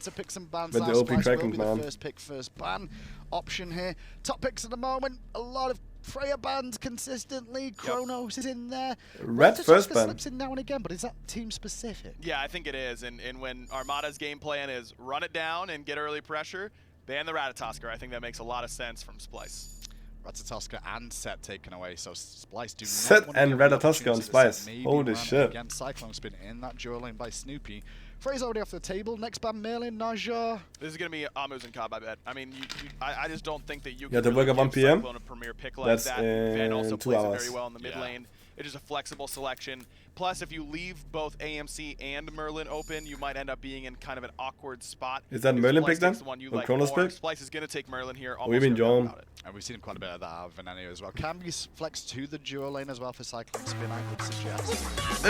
to pick some bans. With Now the OP Splyce will Kraken be ban. the first pick, first ban option here. Top picks at the moment. A lot of Freya bans consistently. Kronos is in there. Red first ban. Slips in now and again, but is that team specific? Yeah, I think it is. And when Armada's game plan is run it down and get early pressure, ban the Ratatosker. I think that makes a lot of sense from Splyce. Ratatosker and Set taken away, so Splyce do Set not and Ratatosker on Splyce. Holy shit. Again, Cyclone Spin in that dual lane by Snoopy. Frey's already off the table. Next ban, Merlin, Naja. This is going to be Amu's and Cobb, I bet. I mean, I just don't think that you Yeah, can the really work at 1 give PM. Cyclone a premier pick like That's that. Van also 2 plays it hours. very well in the mid lane. It's just a flexible selection. Plus, if you leave both AMC and Merlin open, you might end up being in kind of an awkward spot. Is that If Merlin Splyce pick then? takes the one you Or like Kronos more, pick? Splyce is going to take Merlin here. Or even almost no doubt John. about it. And we've seen quite a bit of that out of Venenio as well. Can be flexed to the dual lane as well for Cyclone Spin, I would suggest.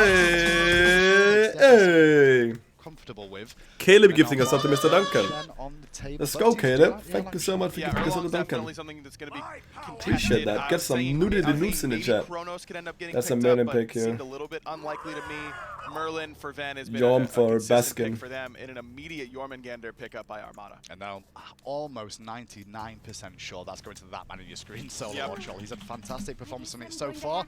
Hey! Comfortable with. Caleb gifting us up to Mr. Duncan. On the table. Let's But go, he's Caleb. doing that, Thank you so much for Yeah, gifting us up to Erlong's definitely Duncan. something that's going to be Appreciate contested. that. I Get was some saying- nudity I was nudes in the thinking chat. maybe Kronos could end up getting That's a picked Merlin up, pick but here. seemed a little bit unlikely to me. Merlin for Ven has been Yorm a for consistent pick Baskin. for them, and an immediate Jormungandr pickup by Armada. And now almost 99% sure that's going to that man on your screen, Solo Watch All. He's had a fantastic performance from it so far.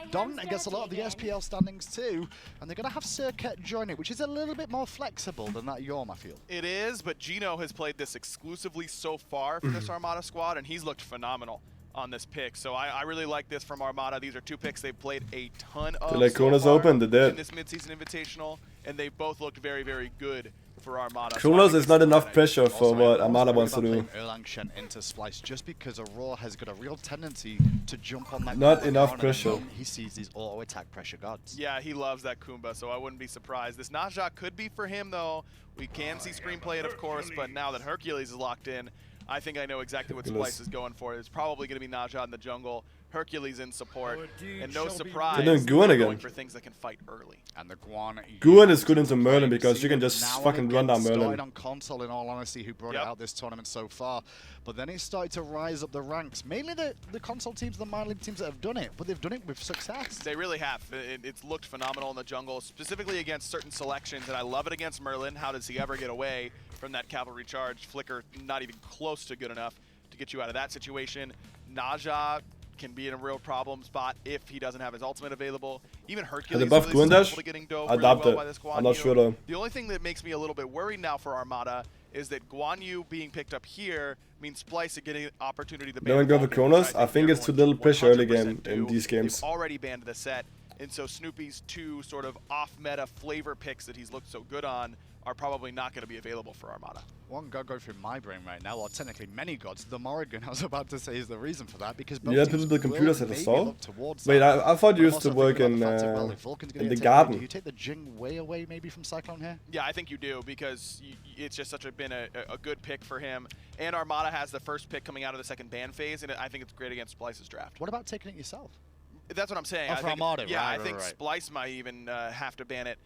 Don gets a lot of the SPL standings too, and they're going to have Circuit join it, which is a little bit more flexible than that Yorm, I feel. It is, but Gino has played this exclusively so far for this Armada squad, and he's looked phenomenal on this pick. So I really like this from Armada. These are two picks they've played a ton of They let so Kronos far open, they did. in this midseason invitational, and they both looked very, very good for Armada. Kronos is not enough pressure for Also, what I Armada was wants to worried do. about playing Erlang Shen into Splyce just because Aurora has got a real tendency to jump on that. Not Kumba enough down, and pressure. then he sees these auto attack pressure gods. Yeah, he loves that Kumba, so I wouldn't be surprised. This Naja could be for him, though. We can see screenplay it, of course, but now that Hercules is locked in, I think I know exactly what Hercules. Splyce is going for. It's probably going to be Naja in the jungle, Hercules in support, and no surprise, They're doing Guan they're again. going for things that can fight early. And the Guan. Guan is good into Merlin because We've you can seen it just now and fucking run again. down Merlin. Started on console, in all honesty, who brought it out this tournament so far. But then it started to rise up the ranks. Mainly the console teams, the minor league teams that have done it, but they've done it with success. They really have. It's looked phenomenal in the jungle, specifically against certain selections, and I love it against Merlin. How does he ever get away from that cavalry charge? Flicker not even close to good enough to get you out of that situation. Naja can be in a real problem spot if he doesn't have his ultimate available. Even Hercules buff really Guan dash? susceptible to getting dove I really doubt well it. by this Guan I'm not Yu. sure though. The only thing that makes me a little bit worried now for Armada is that Guan Yu being picked up here means Splyce is getting an opportunity to ban Don't go the for Vulcan, Kronos. which I think they're it's too going little to pressure early 100% game in do. these games. They've already banned the set, and so Snoopy's two sort of off-meta flavor picks that he's looked so good on are probably not going to be available for Armada. One god going through my brain right now, or technically many gods. The Morrigan, I was about to say, is the reason for that, because both Yeah, teams the computers will at the maybe store? look towards Wait, that. I thought you I'm used to also work thinking in about the fact that, well, if Vulcan's gonna the get taken away, garden. do you take the Jing way away maybe from Cyclone here? Yeah, I think you do, because it's just been a good pick for him. And Armada has the first pick coming out of the second ban phase, and I think it's great against Splyce's draft. What about taking it yourself? That's what I'm saying. Oh, I for think, Armada, yeah, right, I think right. Splyce might even have to ban it,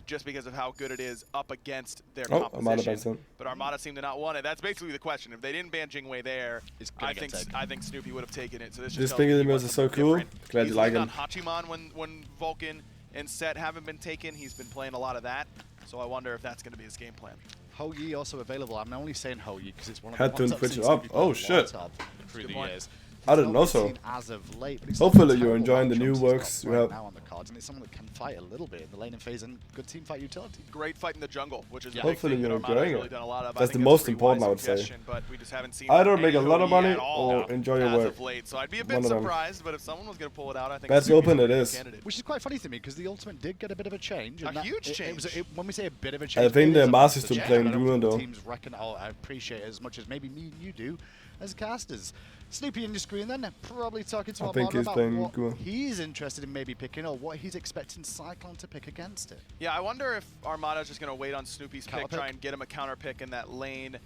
just because of how good it is up against their Oh, Armada bans composition. it. But Armada seemed to not want it. That's basically the question. If they didn't ban Jingwei there, It's gonna I get think taken. I think Snoopy would have taken it. So this This just thing tells is me he wants so something cool. different. Glad He's you like leaned him. on Hachiman when Vulcan and Set haven't been taken. He's been playing a lot of that. So I wonder if that's going to be his game plan. Ho Yi also available. I'm only saying Ho Yi because it's one of Had the to ones I've switch seen it up. Snoopy Oh, play a shit. lot of through Good the point. years. I didn't know Only so. seen as of late, but it's Hopefully not you terrible enjoying the matchups new he's works got you right have. now on the cards, and it's someone that can fight a little bit in the laning phase and good team fight utility. Great fight in the jungle, which is a big Hopefully thing that you're Armada's enjoying really it. done a lot of. I That's think the it's a most pretty important, wise I would say. suggestion, but we just haven't seen Either any make a lot of Ho Yi money at all or enjoy your as work. of late. So I'd be a bit One of them. surprised, but if someone was going to pull it out, I think Let's Snoopy's open a it good is. candidate. Which is quite funny to me because the Ultimate did get a bit of a change. A and that- huge change. When we say a bit of a change, think it the is a Masters massive to change. play I don't Duo, think though. teams reckon, oh, I appreciate it as much as maybe me and you do as casters. Snoopy in your screen then, probably talking to I think Armada he's about playing what Duo. he's interested in maybe picking or what he's expecting Cyclone to pick against it. Yeah, I wonder if Armada's just going to wait on Snoopy's pick, Counter try pick? and get him a counter pick in that lane.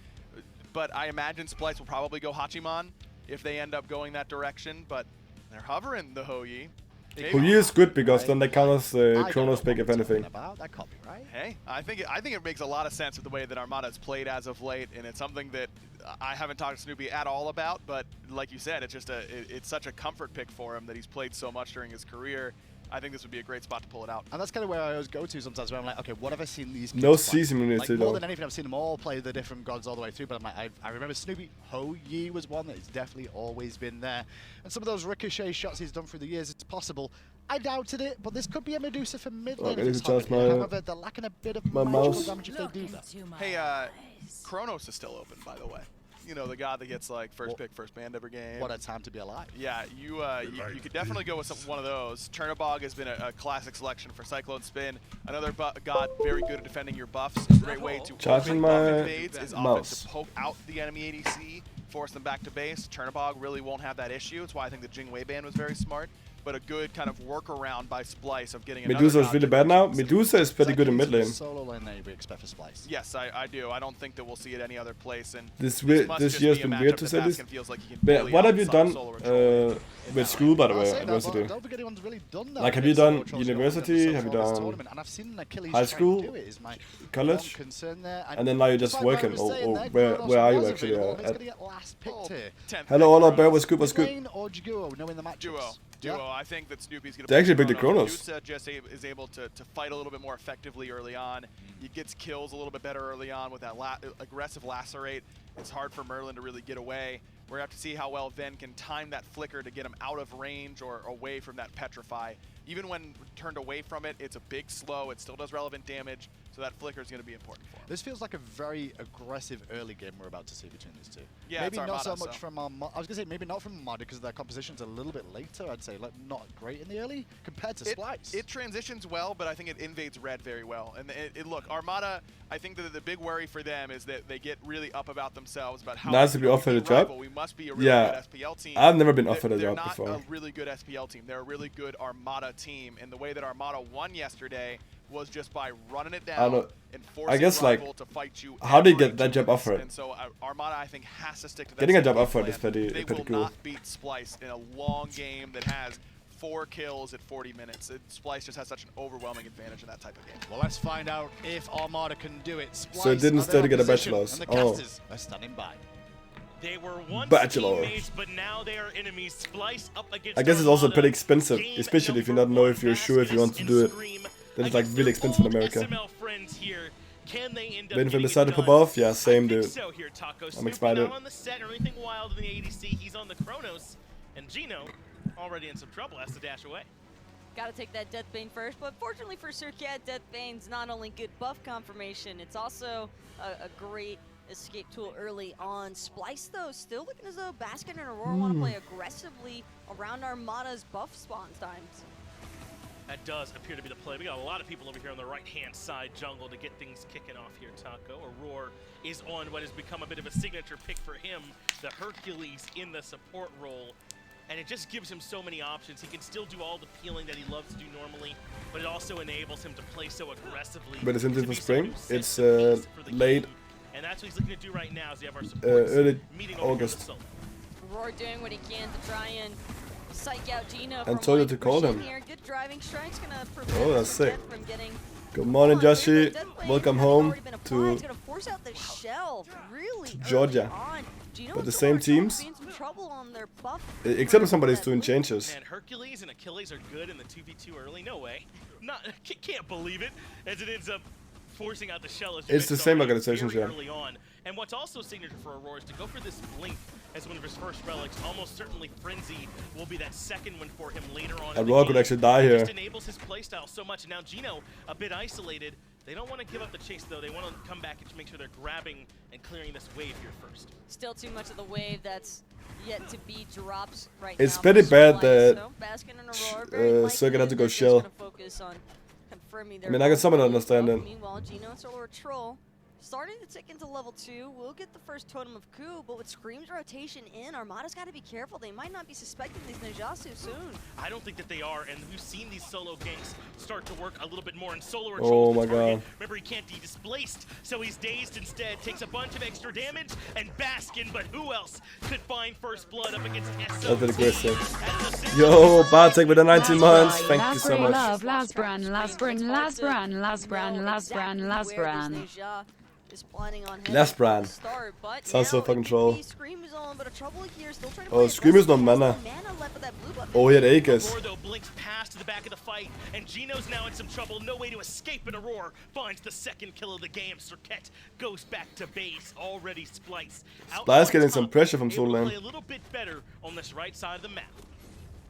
But I imagine Splyce will probably go Hachiman if they end up going that direction. But they're hovering the Ho Yi. Ho Yi is good because then they counters I the don't Kronos know pick what if we're anything. talking about. That can't be right. Hey, I think it makes a lot of sense with the way that Armada's played as of late, and it's something that I haven't talked to Snoopy at all about. But like you said, it's just it's such a comfort pick for him that he's played so much during his career. I think this would be a great spot to pull it out. And that's kind of where I always go to sometimes, where I'm like, okay, what have I seen these kids No play? season immunity Like, more though. than anything, I've seen them all play the different gods all the way through, but I'm like, I remember Snoopy Ho Yi was one that's definitely always been there. And some of those ricochet shots he's done through the years, it's possible. I doubted it, but this could be a Medusa for mid lane. I if need it's to adjust hopping. my- However, they're lacking a bit of my magical mouse. damage if they do that. Hey, Kronos is still open, by the way. You know, the guy that gets like first pick, first banned every game. What a time to be alive. Yeah, you could definitely go with one of those. Chernobog has been a classic selection for Cyclone Spin. Another god very good at defending your buffs. A great way to Charging open my buff invades is often mouse. to poke out the enemy ADC, force them back to base. Chernobog really won't have that issue. That's why I think the Jing Wei ban was very smart. But a good kind of workaround by Splyce of getting Medusa is god really to bad now. consider. Medusa is pretty good in mid lane. Solo lane that we expect for Splyce. Yes, I do. I don't think that we'll see it any other place. And This must this just year's be a been weird matchup to that say this. Baskin feels like he can But bully what out have you some done solo control. with school, by the I'll way, say that, but adversity? I don't think anyone's really done that. Like, have you against done Solo Troll university? so Have you far this done tournament, and I've seen Achilles high try and school, do it, is my college? one concern there. And then now you're just like Barry working. was Or saying there, where Kronos are you was actually available, he's at? gonna get last picked here. 10th Hello, pick all Kronos. Bear, what's good, what's good? Lane or Duo, knowing the matchups. Duo. Yeah. I think that Snoopy's going to They actually picked the Kronos. Medusa just is able to fight a little bit more effectively early on. He gets kills a little bit better early on with that aggressive lacerate. It's hard for Merlin to really get away. We're going to have to see how well Ven can time that flicker to get him out of range or away from that petrify. Even when turned away from it, it's a big slow. It still does relevant damage, so that flicker is going to be important for him. This feels like a very aggressive early game we're about to see between these two. Yeah, maybe it's not so Armada, much from Armada. I was going to say maybe not from Armada because their composition's a little bit later, I'd say. Like, not great in the early compared to Splyce. It transitions well, but I think it invades red very well. And look, Armada, I think that the big worry for them is that they get really up about themselves about how Nice to be offered a job. We must be a really Yeah. good SPL team. I've never been offered a They're job not before. a really good SPL team. They're a really good Armada team. And the way that Armada won yesterday was just by running it down and forcing guess, like, rival to fight you. how did every get that 2 job minutes. offered? And so Armada, I think, has to stick to that. Getting a same job game offered plan. is pretty They cool. will not beat Splyce in a long game that has 4 kills at 40 minutes. Splyce just has such an overwhelming advantage in that type of game. Well, let's find out if Armada can do it. Splyce So it didn't are stay their to get a opposition, bachelor's. And the Oh. casters are standing by. They were once Bachelor. teammates, but now they are enemies. Splyce up against I guess it's also Armada. pretty expensive, Game especially if you number not know one, if you're sure if you want to Baskin do it. and Scream Then it's like against really their expensive in old America. SML friends here. Can they end up Waiting for getting Messiah it to pop done? off? Yeah, same I think dude. so here, Taco. I'm Snoopy excited. not on the set or anything wild in the ADC. He's on the Kronos, and Gino already in some trouble, has to dash away. Gotta take that Deathbane first, but fortunately for Surcat, Deathbane's not only good buff confirmation, it's also a great escape tool early on. Splyce, though, still looking as though Baskin and Aurora want to play aggressively around Armada's buff spawn times. That does appear to be the play. We got a lot of people over here on the right-hand side jungle to get things kicking off here, Taco. Aurora is on what has become a bit of a signature pick for him, the Hercules in the support role. And it just gives him so many options. He can still do all the peeling that he loves to do normally, but it also enables him to play so aggressively. But it's into to be the spring. someone who sets It's the pace for the late game. And that's what he's looking to do right now, as we have our support early meeting over August. the solo. Aurora doing what he can to try and psych out Gina. And told you to call him. Here. Good driving strike's gonna prevent Oh, that's sick. Surcat from getting Good morning, Joshi. Deathblade Welcome having home already been applied. to It's gonna force out the shell really early Georgia. on. Gino But and the same Solar Troll teams? being some trouble on their buff. Except if somebody's doing changes. Man, Hercules and Achilles are good in the 2v2 early. No way. Can't believe it, as it ends up forcing out the shell. As you It's the mentioned same already, organization, very yeah. early on. And what's also signature for Aurora is to go for this blink as one of his first relics. Almost certainly Frenzy will be that second one for him later on. in the Aurora could game. actually die It here. just enables his playstyle so much. Now Gino, a bit isolated. They don't want to give up the chase, though. They want to come back and make sure they're grabbing and clearing this wave here first. Still too much of the wave that's yet to be dropped right now. It's pretty for bad Splyce. that, So Baskin and Aurora very likely Circuit had to go they're just shell. gonna focus on confirming their I mean, I can somewhat own understand buff. it. Meanwhile, Gino and Solar Troll starting to tick into level 2. We'll get the first Totem of Coup, but with Scream's rotation in, Armada's got to be careful. They might not be suspecting these Najasu soon. I don't think that they are, and we've seen these solo ganks start to work a little bit more, and Solar Oh Troll's my the target. God. Remember, he can't be displaced, so he's dazed instead, takes a bunch of extra damage, and Baskin, but who else could find first blood up against SOT? That's aggressive. Yo, Bartek with the 19 months. Thank you so much. Love, LASBRA, LASBRA, LASBRA, LASBRA, LASBRA, Exactly where LASBRA. this Neja is planning on LASBRA. start, but Sounds so fucking troll. Scream is on, but a trouble here, still trying to Oh, Scream is no mana. Oh, he had Aegis. Aurora though blinks past to the back of the fight, and Gino's now in some trouble. No way to escape, and Aurora finds the second kill of the game. Cirquet goes back to base. Already Splyce. Splyce getting some pressure from solo lane. Play a little bit better on this right side of the map.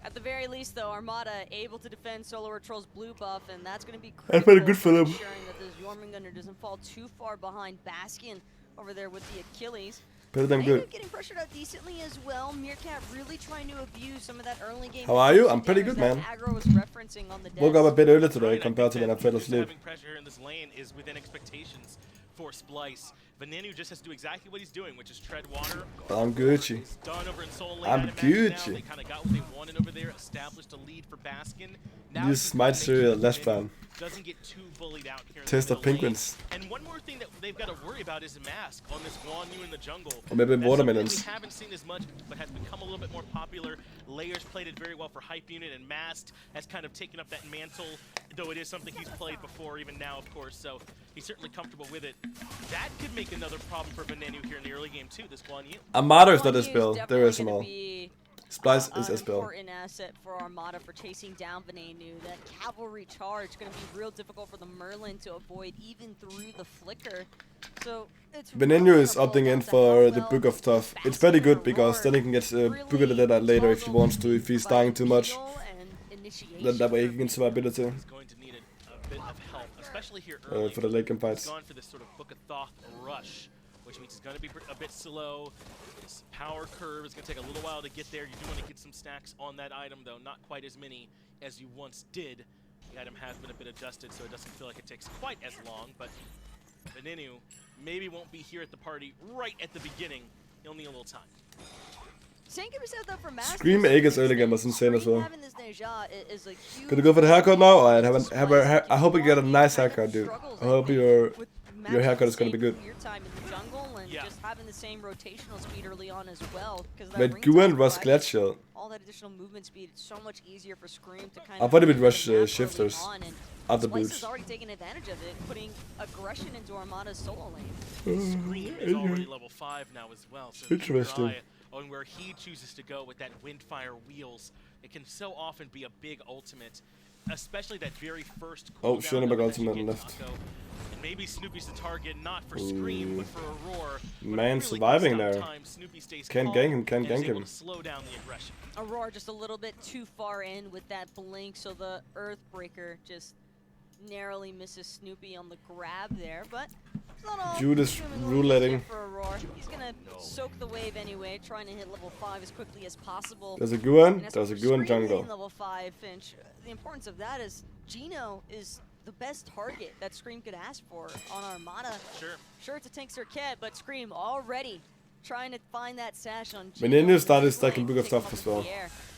At the very least, though, Armada able to defend Solo Troll's blue buff, and that's going to be That's critical pretty good for them. ensuring that this Jormungandr doesn't fall too far behind Bastion over there with the Achilles. Pretty damn good. Getting pressured out decently as well. Meerkat really trying to abuse some of that early game. How are you? I'm pretty good, man. Aggro was referencing on the Woke up a bit early today Right, compared to I when I think fell that asleep. having pressure here in this lane is within expectations for Splyce. Venenu just has to do exactly what he's doing, which is tread water. I'm Gucci. It's done over in Soul Lane. I'm I'd imagine now Gucci. They kind of got what they wanted over there, established a lead for Baskin. Now Use Smite cereal, LASBRA. doesn't get too bullied out here in Taste the of lane. penguins. And one more thing that they've got to worry about is Mask on this Guan Yu in the jungle. Or maybe That's watermelons. something we haven't seen as much, but has become a little bit more popular. Layers played it very well for Hype Unit, and Masked has kind of taken up that mantle, though it is something he's played before, even now, of course, so he's certainly comfortable with it. That could make another problem for Venenu here in the early game, too, this Guan Yu. Armada is not a spell. There is some more. Splyce is a An spell. important asset for Armada for chasing down Venenu. That cavalry charge going to be real difficult for the Merlin to avoid even through the flicker. So it's Venenu is opting in for the Book of Tough. It's very good because then he can get Book of the Dead later if he wants to, if he's dying too much. Then that way he can survivability He's going to need a bit of help, especially here early. for the late game He's fights. gone for this sort of Book of Thoth rush, which means he's going to be a bit slow. His power curve is going to take a little while to get there. You do want to get some stacks on that item, though. Not quite as many as you once did. The item has been a bit adjusted, so it doesn't feel like it takes quite as long. But Venenu maybe won't be here at the party right at the beginning. He'll need a little time. Scream Aegis early game was insane as well. Gonna go for the haircut now? I hope you get a nice haircut, dude. I hope your haircut is gonna be good. Yeah. Just having the same rotational speed early on as well. But Guen rush Glacial. All that additional movement speed, it's so much easier for Scream to kind of. I thought he would get rush the map early shifters on, and after Splyce boots. has already taken advantage of it, putting aggression into Armada's solo lane. Scream is already level 5 now as well, so keep your Interesting. eye on where he chooses to go with that Windfire Wheels. It can so often be a big ultimate, especially that very first Oh, cooldown Schöneberg that you ultimate get, left. Taco. And maybe Snoopy's the target, not for Scream, but for Aurora. But Man, really surviving good there. time, Snoopy stays Can't calm gank him, can't and is gank able him. to slow down the aggression. Aurora just a little bit too far in with that blink, so the Earthbreaker just narrowly misses Snoopy on the grab there, but it's not all Judas swimmingly rouletting. easier for Aurora. He's gonna soak the wave anyway, trying to hit level 5 as quickly as possible. There's a Guen, And as there's a for Guen Scream jungle. hitting level 5, Finch, the importance of that is Gino is the best target that Scream could ask for on Armada. Sure, it's a tank Circuit, but Scream already trying to find that sash on Gino. Venenu started stacking Book of Tough as well.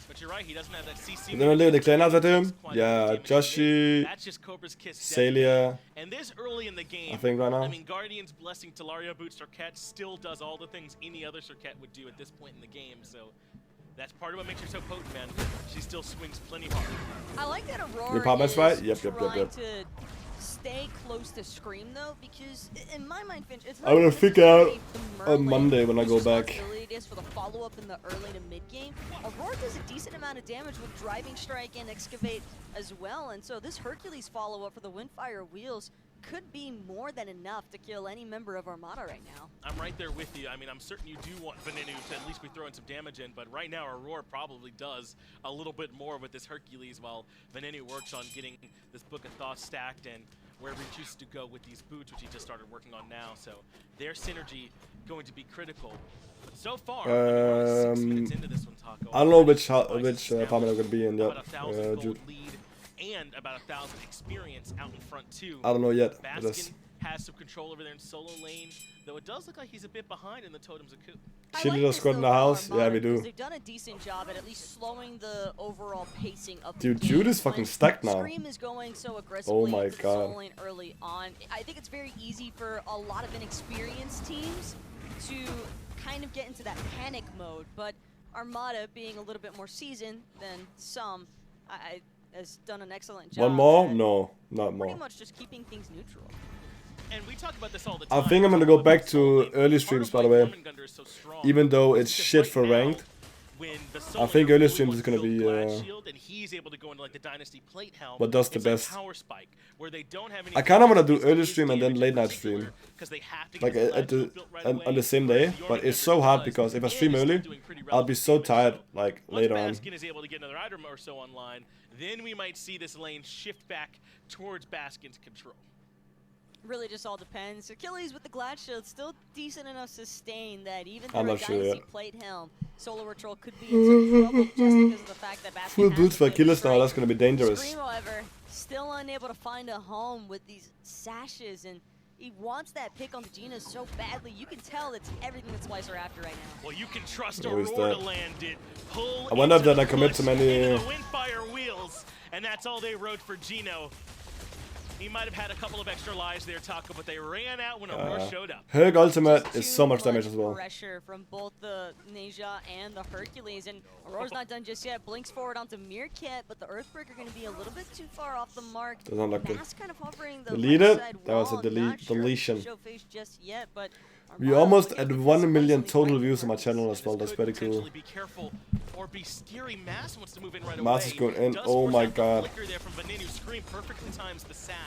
But you're right, he doesn't have that CC. Is there a little clan out with him? Quite Yeah, intimidating. Joshi, That's just Cobra's Kiss. Salia, And this early in the game, I think right now. I mean, Guardian's Blessing, Talaria Boots, Circuit still does all the things any other Circuit would do at this point in the game, so that's part of what makes her so potent, man. She still swings plenty hard. I like that Aurora Your pop match is fight? Yep. trying to stay close to Scream, though, because in my mind, Finch, it's not I'm gonna figure out necessarily the on Merlin Monday when I go whose back. responsibility it is for the follow-up in the early to mid-game. Aurora does a decent amount of damage with Driving Strike and Excavate as well, and so this Hercules follow-up for the Windfire Wheels could be more than enough to kill any member of Armada right now. I'm right there with you. I mean, I'm certain you do want Venenu to at least be throwing some damage in, but right now Aurora probably does a little bit more with this Hercules while Venenu works on getting this Book of Thoth stacked and wherever he chooses to go with these boots, which he just started working on now. So their synergy going to be critical. But so far, we're 6 minutes into this one, Taco. I don't know which Splyce farm I'm gonna be in yet. about 1,000 Jude. gold lead and about 1,000 experience out in front too. I don't know yet. Baskin has some control over there in solo lane, though it does look like he's a bit behind in the Totems of Coup. Shitty squad in the house? Yeah, we do. They've done a decent job at least slowing the overall pacing of the Dude, game. Jude is fucking When stacked now. Scream is going so aggressively Oh my into the God. solo lane early on. I think it's very easy for a lot of inexperienced teams to kind of get into that panic mode, but Armada, being a little bit more seasoned than some, has done an excellent job. One more? at No, not Pretty more. much just keeping things neutral. And we talk about this all the time. I think I'm gonna go back to early streams, by the way. Even though it's shit for ranked. I think early streams is gonna be what does the best. I kind of want to do early stream and then late night stream, like on the same day. But it's so hard because if I stream early, I'll be so tired like later on. Baskin is able to get another item or so online, then we might see this lane shift back towards Baskin's control. Really just all depends. Achilles with the Glad Shield still decent enough sustain that even I'm through a not sure Dynasty yet. plate helm, Solo Rotrol could be in some trouble just because of the fact that Baskin Full has boots for the Achilles now, strike. that's gonna be dangerous. Scream, however, still unable to find a home with these sashes, and he wants that pick on the Gina so badly. You can tell it's everything that Splyce are after right now. Well, you can trust Who is Aurora that? to land it. Pull I wonder if into that I the commit push, too many- into the Windfire wheels, and that's all they wrote for Gino. He might have had a couple of extra lives there, Taco, but they ran out when Aurora showed up. Herc ultimate Just is too so much damage much as well. Pressure from both the Neja and the Hercules, and Aurora's not done just yet. Blinks forward onto Meerkat, but the Earthbreaker going to be a little bit too far off the mark. Doesn't look good. Mask kind of hovering the Deleted? left side That was a wall. Not sure if deletion. show face just yet, but We Armada almost looking at to get 1 this million Splyce total right views on my first. channel as well. That's Could very cool. potentially be careful or be scary. Mass wants to move in right Mass away. is going in. Does Oh force my out the god. flicker there from Venenu. Scream perfectly times the sash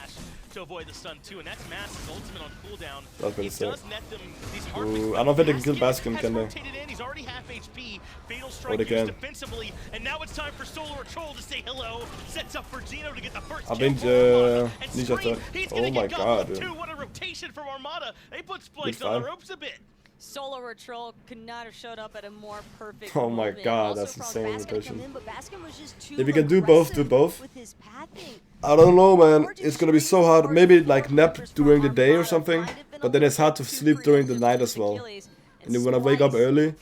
to avoid the stun too, and that's Mass's ultimate on cooldown. That's pretty He sick. does net them these hard Ooh, picks, I don't think they can kill Baskin Baskin, can they? has rotated in. He's already half HP. Fatal Oh, strike they used can. defensively, and now it's time for Solar Troll to say hello. Sets up for Gino to get the first I kill think, for Armada. And Ninja Scream, third. he's Oh gonna my get gobbled god, too. dude. What a rotation from Armada. They put Good Splyce on the five. ropes a bit. Solo Rotrol could not have showed up at a more perfect Oh my moment. god, Also that's from insane Baskin to rotation. come in, but Baskin was just too If you can do both, do aggressive both. with his pathing. I don't know, man. It's gonna be so hard. Maybe like nap during the day or something, but then it's hard to sleep during the night as well. And you wanna wake up early.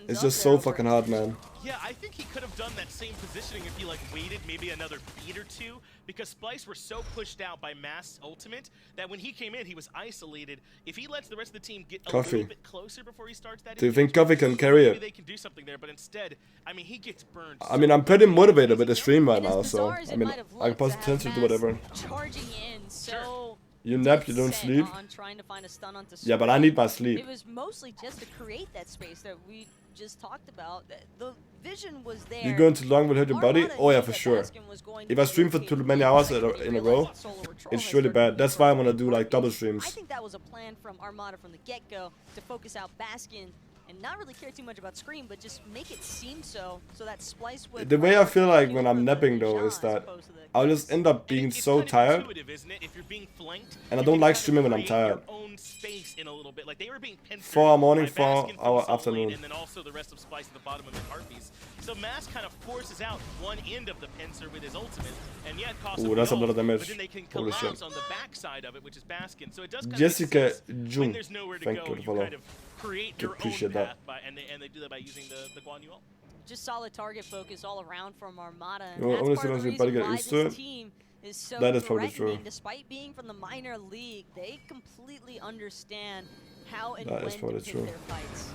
It's just so fucking hard, man. Yeah, I think he could have done that same positioning if he like waited maybe another beat or two, because Splyce were so pushed out by Mass ultimate that when he came in, he was isolated. If he lets the rest of the team get a Coffee. little bit closer before he starts that, Do you think Coffee can carry maybe it? they can do something there. But instead, I mean, he gets burned. I mean, I'm pretty motivated with the stream right now, so I mean, I can pause potentially do whatever. Charging in, so You nap, you don't set sleep. on trying to find a stun onto Yeah, but I Scream. need my sleep. It was mostly just to create that space that we just talked about. The vision was there. You're going too long will hurt your body? Armada Oh yeah, knew for that sure. Baskin was going If to I stream for rotate too many in, hours but in they a row, realized that Solo Rotrol it's has really started bad. to That's why I'm gonna burn do like double I streams. think that was a plan from Armada from the get-go to focus out Baskin and not really care too much about Scream, but just make it seem so that Splyce would. The way I feel like kill when I'm the napping though Neja is as that opposed to the I'll just end up being It's so kind of tired. intuitive, isn't it? If you're being flanked, And I you don't can like kind of streaming when I'm create your tired. own space in a little bit. Like they were being pincered 4 morning, by 4 Baskin from hour Soul afternoon. Lane, and then also the rest of Splyce at the bottom of the Harpies. So Mass kind of forces out one end of the pincer with his ultimate, and yet costs Ooh, him that's a no, lot of damage. But then they can Holy collapse shit. on the backside of it, which is Baskin. So it does kind Jessica of make sense when Jung, there's nowhere to thank go. you for You follow. kind of create your own Appreciate path that. and they do that by using the Guan Yu ult. just solid target focus all around from Armada. And You know, that's honestly, part of the everybody reason get why used to this it. team is so That is probably threatening. true. Despite being from the minor league, they completely understand how and That when is probably to pick true. their fights.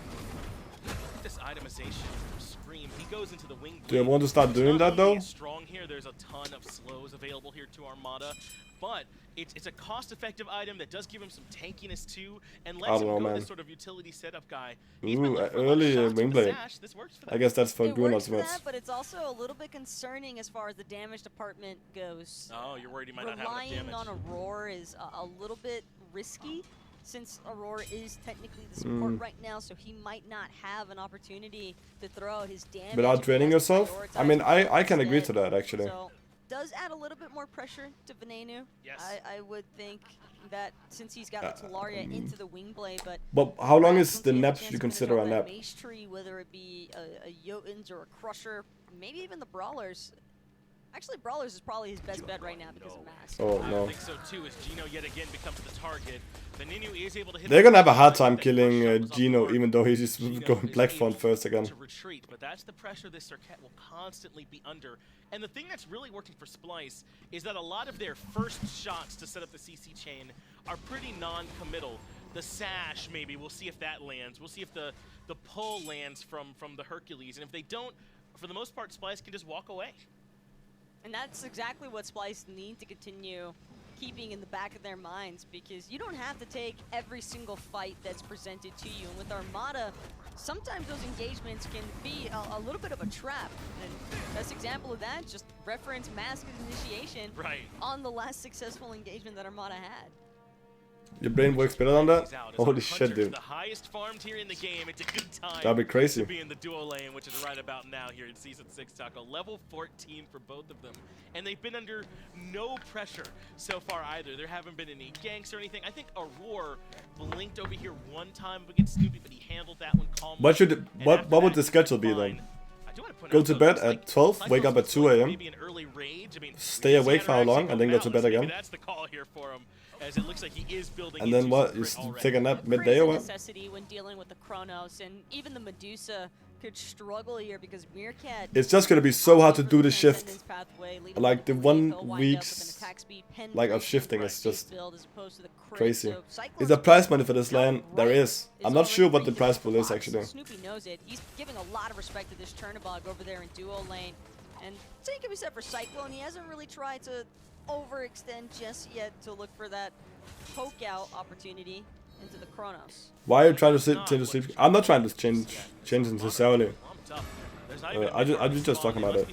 This itemization from Scream, he goes into the wing. Do you want to start It's doing not that only though? strong here, there's a ton of slows available here to Armada, but it's a cost-effective item that does give him some tankiness too, and lets I him don't know, go man. this sort of utility setup guy. He's been Ooh, looking for a lot of early shots with wing the blade. sash. This works for I them. guess that's for It Goon works for ultimates. that, but it's also a little bit concerning as far as the damage department goes. Oh, you're worried he might not have enough Relying damage. on Aurora is a little bit risky, since Aurora is technically the support right now, so he might not have an opportunity to throw out his damage. Without if he draining has to yourself? I prioritize mean, I Aurora can agree to instead. that actually. So, does add a little bit more pressure to Venenu. Yes. I would think that since he's got the Talaria into the wing blade, but But how long perhaps is once the he has nap chance you to finish consider off a that nap? Mace tree, whether it be a Jotuns or a Crusher, maybe even the Brawlers. Actually, Brawlers is probably his best bet right now because of Max. Oh I no. think so too, as Gino yet again becomes the target. Venenu is able to hit They're gonna have a hard that time first killing shot was off the Gino, mark. even though he's just Gino going is Black able Phone first again. to retreat, but that's the pressure this Circuit will constantly be under. And the thing that's really working for Splyce is that a lot of their first shots to set up the CC chain are pretty non-committal. The sash, maybe, we'll see if that lands. We'll see if the pull lands from the Hercules. And if they don't, for the most part, Splyce can just walk away. And that's exactly what Splyce need to continue keeping in the back of their minds, because you don't have to take every single fight that's presented to you. And with Armada, sometimes those engagements can be a little bit of a trap. And best example of that, just reference Mask's initiation on the last successful engagement that Armada had. Your brain works better than that? Holy shit, dude. The highest farmed here in the game. It's a good time. That'd be crazy. To be in the duo lane, which is right about now here in Season 6, Taco. Level 14 for both of them. And they've been under no pressure so far either. There haven't been any ganks or anything. I think Aurora blinked over here one time against Snoopy, but he handled that one calmly. What would the schedule be then? Go to bed at 12, wake up at 2 AM, stay awake for how long, and then go to bed again? That's the call here for him, as it looks like he is building. And then what? You take a nap midday or what? Necessity when dealing with the Chronos, and even the Medusa could struggle here because Meerkat. It's just gonna be so hard to do the shift. Like the 1 week's like of shifting is just crazy. Is there prize money for this lane? There is. I'm not sure what the prize pool is actually. Snoopy knows it. He's giving a lot of respect to this Chernobog over there in duo lane. And same can be said for Cyclone. He hasn't really tried to overextend just yet to look for that poke out opportunity into the Chronos. Why are you trying to change the sleep? I'm not trying to change necessarily. I'm just talking about it.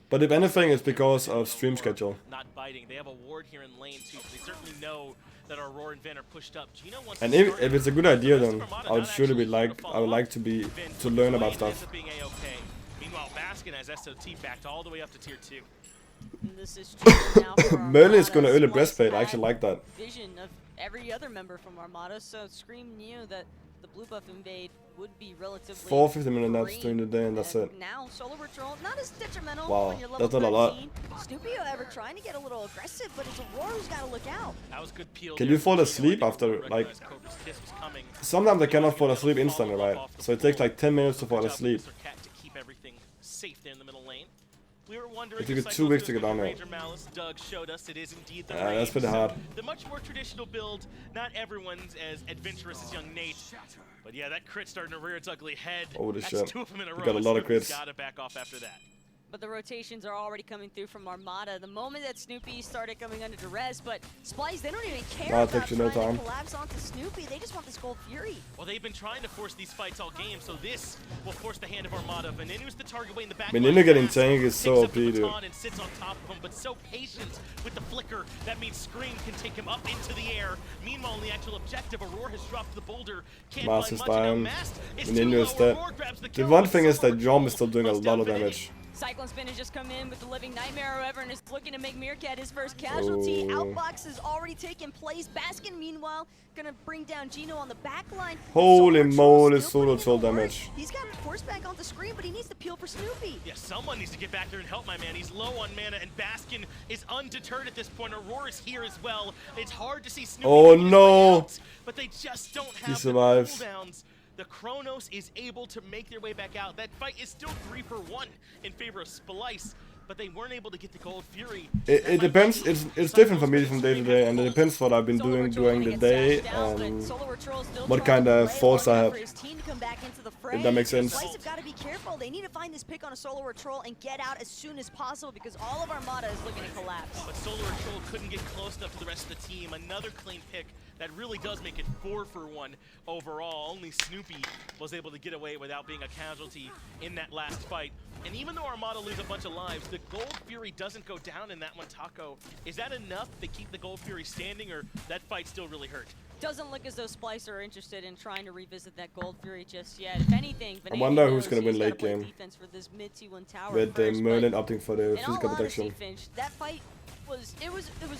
But if anything, it's because of stream schedule. Not biting. They have a ward here in lane 2. They certainly know that our Aurora and Ven are pushed up. And if it's a good idea, then I would surely be like to learn about stuff. Meanwhile, Baskin has SOT backed all the way up to tier 2. This is true now for Merlin is gonna early Splyce breastplate. I actually like that. Vision of every other member from Armada, so Scream knew that the blue buff invade would be relatively 450-minute naps during the day, and that's it. Now Solo Patrol, not as detrimental Wow, when you're level that's not a lot. 13. Snoopy, however, trying to get a little aggressive, but it's Aurora who's got to look out. That was good peel. Can you fall asleep after, like, sometimes I cannot fall asleep instantly, right? So it takes like 10 minutes to fall asleep. We were wondering it took me 2 weeks to get down there. Doug showed us it is indeed the that's pretty hard. The much more traditional build, not everyone's as adventurous as young Nate. But yeah, that crit starting to rear its ugly head. Holy shit. 2 of them in a row. Got a lot of crits. Gotta back off after that. But the rotations are already coming through from Armada. The moment that Snoopy started coming under duress, but Splyce, they don't even care about trying to collapse onto Snoopy. They just want this Gold Fury. Well, they've been trying to force these fights all game, so this will force the hand of Armada. Venenu's the target way in the back. Venenu getting tank is so OP, dude. And sits on top of him, but so patient with the flicker. That means Scream can take him up into the air. Meanwhile, in the actual objective, Aurora has dropped the boulder. Mast is down. Venenu is dead. The one thing is that Jom is still doing a lot of damage. Cyclone Spin has just come in with the Living Nightmare, however, and is looking to make Meerkat his first casualty. Outbox has already taken place. Baskin, meanwhile, gonna bring down Gino on the back line. Holy moly, Solo Troll damage. He's got horseback on the screen, but he needs to peel for Snoopy. Yeah, someone needs to get back there and help my man. He's low on mana, and Baskin is undeterred at this point. Aurora's here as well. It's hard to see Snoopy. Oh no! Out, but they just don't have he survives. The cooldowns. The Chronos is able to make their way back out. That fight is still 3-for-1 in favor of Splyce, but they weren't able to get the Gold Fury. It depends. It's different for me from day to day, and it depends what I've been doing during the day and what kind of force I have. If that makes sense. Splyce have got to be careful. They need to find this pick on a Solo Troll and get out as soon as possible because all of Armada is looking to collapse. But Solo Troll couldn't get close enough to the rest of the team. Another clean pick. That really does make it 4-for-1 overall. Only Snoopy was able to get away without being a casualty in that last fight. And even though Armada lose a bunch of lives, the Gold Fury doesn't go down in that one, Taco. Is that enough to keep the Gold Fury standing, or that fight still really hurt? Doesn't look as though Splyce are interested in trying to revisit that Gold Fury just yet. If anything, I wonder who's going to win late game. With Merlin opting for the physical protection. Finch, that fight was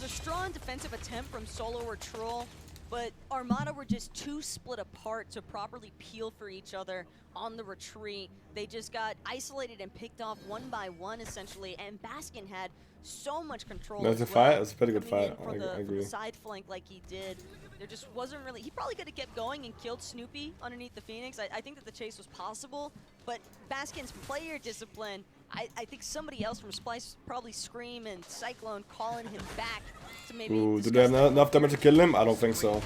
a strong defensive attempt from Solo or Troll. But Armada were just too split apart to properly peel for each other on the retreat. They just got isolated and picked off one by one, essentially, and Baskin had so much control. That's a fight. That's a pretty good fight. I agree. From the side flank like he did. There just wasn't really... He probably could have kept going and killed Snoopy underneath the Phoenix. I think that the chase was possible, but Baskin's player discipline, I think somebody else from Splyce, probably Scream and Cyclone, calling him back to maybe... Ooh, do they have enough damage to kill him? I don't think so.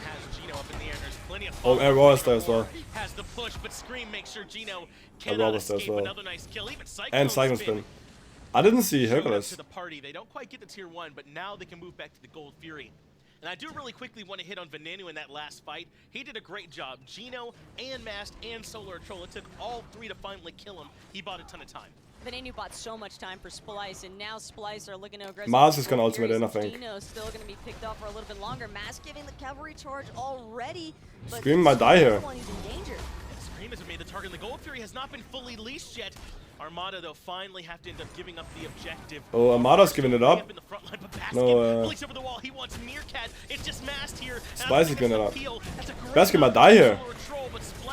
Oh, Aurora is there as well. Has the push, but Scream makes sure Gino Aurora is there as well. Another nice kill. Even and Cyclone Spin. I didn't see showing up Hercules. to the party. They don't quite get the tier 1, but now they can move back to the Gold Fury. And I do really quickly want to hit on Veneno in that last fight. He did a great job. Gino and Mast and Solar Troll, it took all 3 to finally kill him. He bought a ton of time. Veneno bought so much time for Splyce, and now Splyce are looking to aggressive. Mars is gonna ultimate in, I think. Gino's still going to be picked up for a little bit longer. Mast giving the cavalry charge already. But Scream might die here. He's in danger. Scream has made the target. The Gold Fury has not been fully leashed yet. Armada, though, finally have to end up giving up the objective. Oh, Armada's giving it up. No, over the wall. He wants Meerkat. It's just Mast here. Splyce is giving it up. Baskin might die here.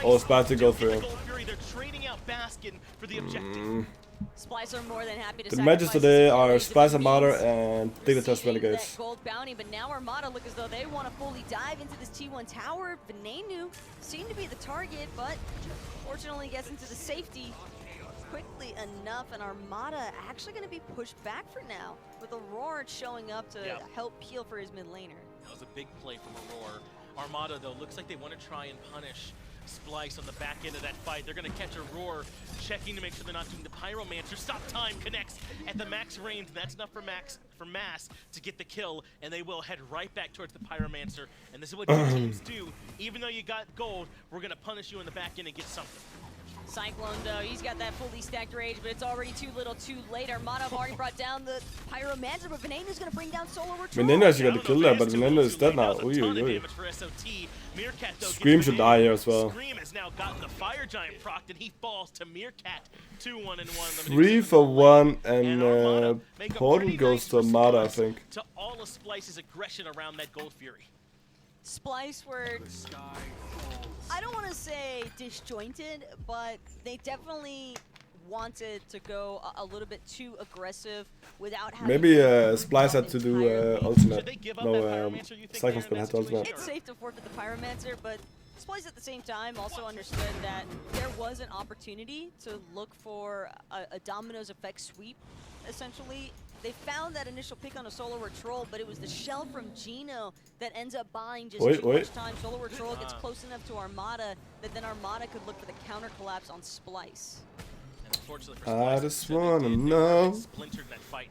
Oh, Splyce to go through. They're trading out Baskin for the objective. Splyce are more than happy to The matches today are Splyce, Armada, and Dictator's Renegades. That gold bounty, but now Armada look as though they want to fully dive into this T1 tower. Veneno seemed to be the target, but fortunately gets into the safety quickly enough, and Armada actually going to be pushed back for now, with Aurora showing up to help peel for his mid laner. That was a big play from Aurora. Armada, though, looks like they want to try and punish Splyce on the back end of that fight. They're going to catch Aurora, checking to make sure they're not doing the Pyromancer. Stop time connects at the max range, and that's enough for Mass to get the kill, and they will head right back towards the Pyromancer. And this is what teams do. Even though you got gold, we're going to punish you in the back end and get something. Cyclone, though, he's got that fully stacked rage, but it's already too little too late. Armada have already brought down the Pyromancer, but Veneno's going to bring down Solar Retrol. Veneno actually got the kill there, but Veneno is dead now. Ooh, ooh, ooh. Scream should die here as well. Scream has now gotten the Fire Giant procced, and he falls to Meerkat. 2-1-1. 3 for 1, and Portal goes to Armada, I think. To all of Splyce's aggression around that Gold Fury. Splyce were, I don't want to say disjointed, but they definitely wanted to go a little bit too aggressive without having. Maybe Splyce had to do ultimate. No, Cyclone Spin had to ultimate. It's safe to forfeit the Pyromancer, but Splyce at the same time also understood that there was an opportunity to look for a Domino's effect sweep, essentially. They found that initial pick on a Solar Retrol, but it was the shell from Gino that ends up buying just too much time. Solar Retrol gets close enough to Armada that then Armada could look for the counter collapse on Splyce. And unfortunately for Splyce, I just wanna know. Splintered that fight,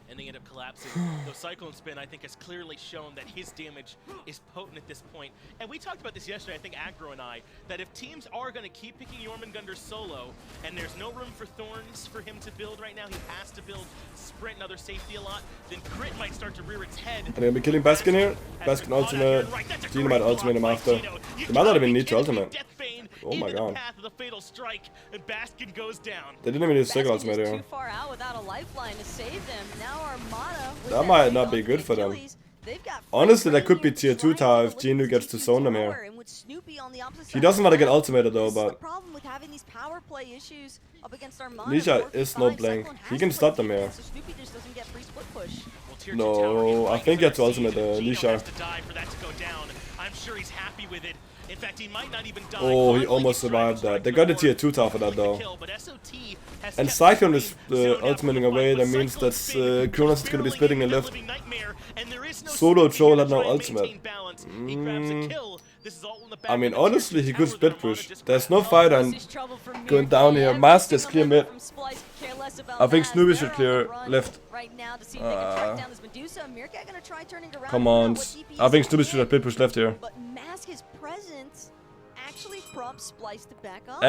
and they end up collapsing. Though Cyclone Spin, I think, has clearly shown that his damage is potent at this point. And we talked about this yesterday, I think Aggro and I, that if teams are going to keep picking Jormungandr solo, and there's no room for Thorns for him to build right now, he has to build Sprint and other safety a lot, then Crit might start to rear its head. And they're gonna be killing Baskin here. Baskin ultimate. Gino might ultimate him after. They might not even need to ultimate. Oh my god. They didn't even need a second ultimate here. Too far out without a lifeline to save them. Now Armada, that might not be good for them. Honestly, that could be tier 2 tower if Gino gets to zone them here. He doesn't want to get ultimated though, but Nisha is no blank. He can stop them here. No, I think he had to ultimate Nisha. I'm sure he's happy with it. In fact, he might not even die. Oh, he almost survived that. They got a tier 2 tower for that though. And Cyclone is ultimating away. That means that Kronos is going to be splitting in left. Solo Troll had no ultimate. I mean, honestly, he could split push. There's no fighter going down here. Master is clear mid. I think Snoopy should clear left. Come on. I think Snoopy should have split push left here. Splyce to back up.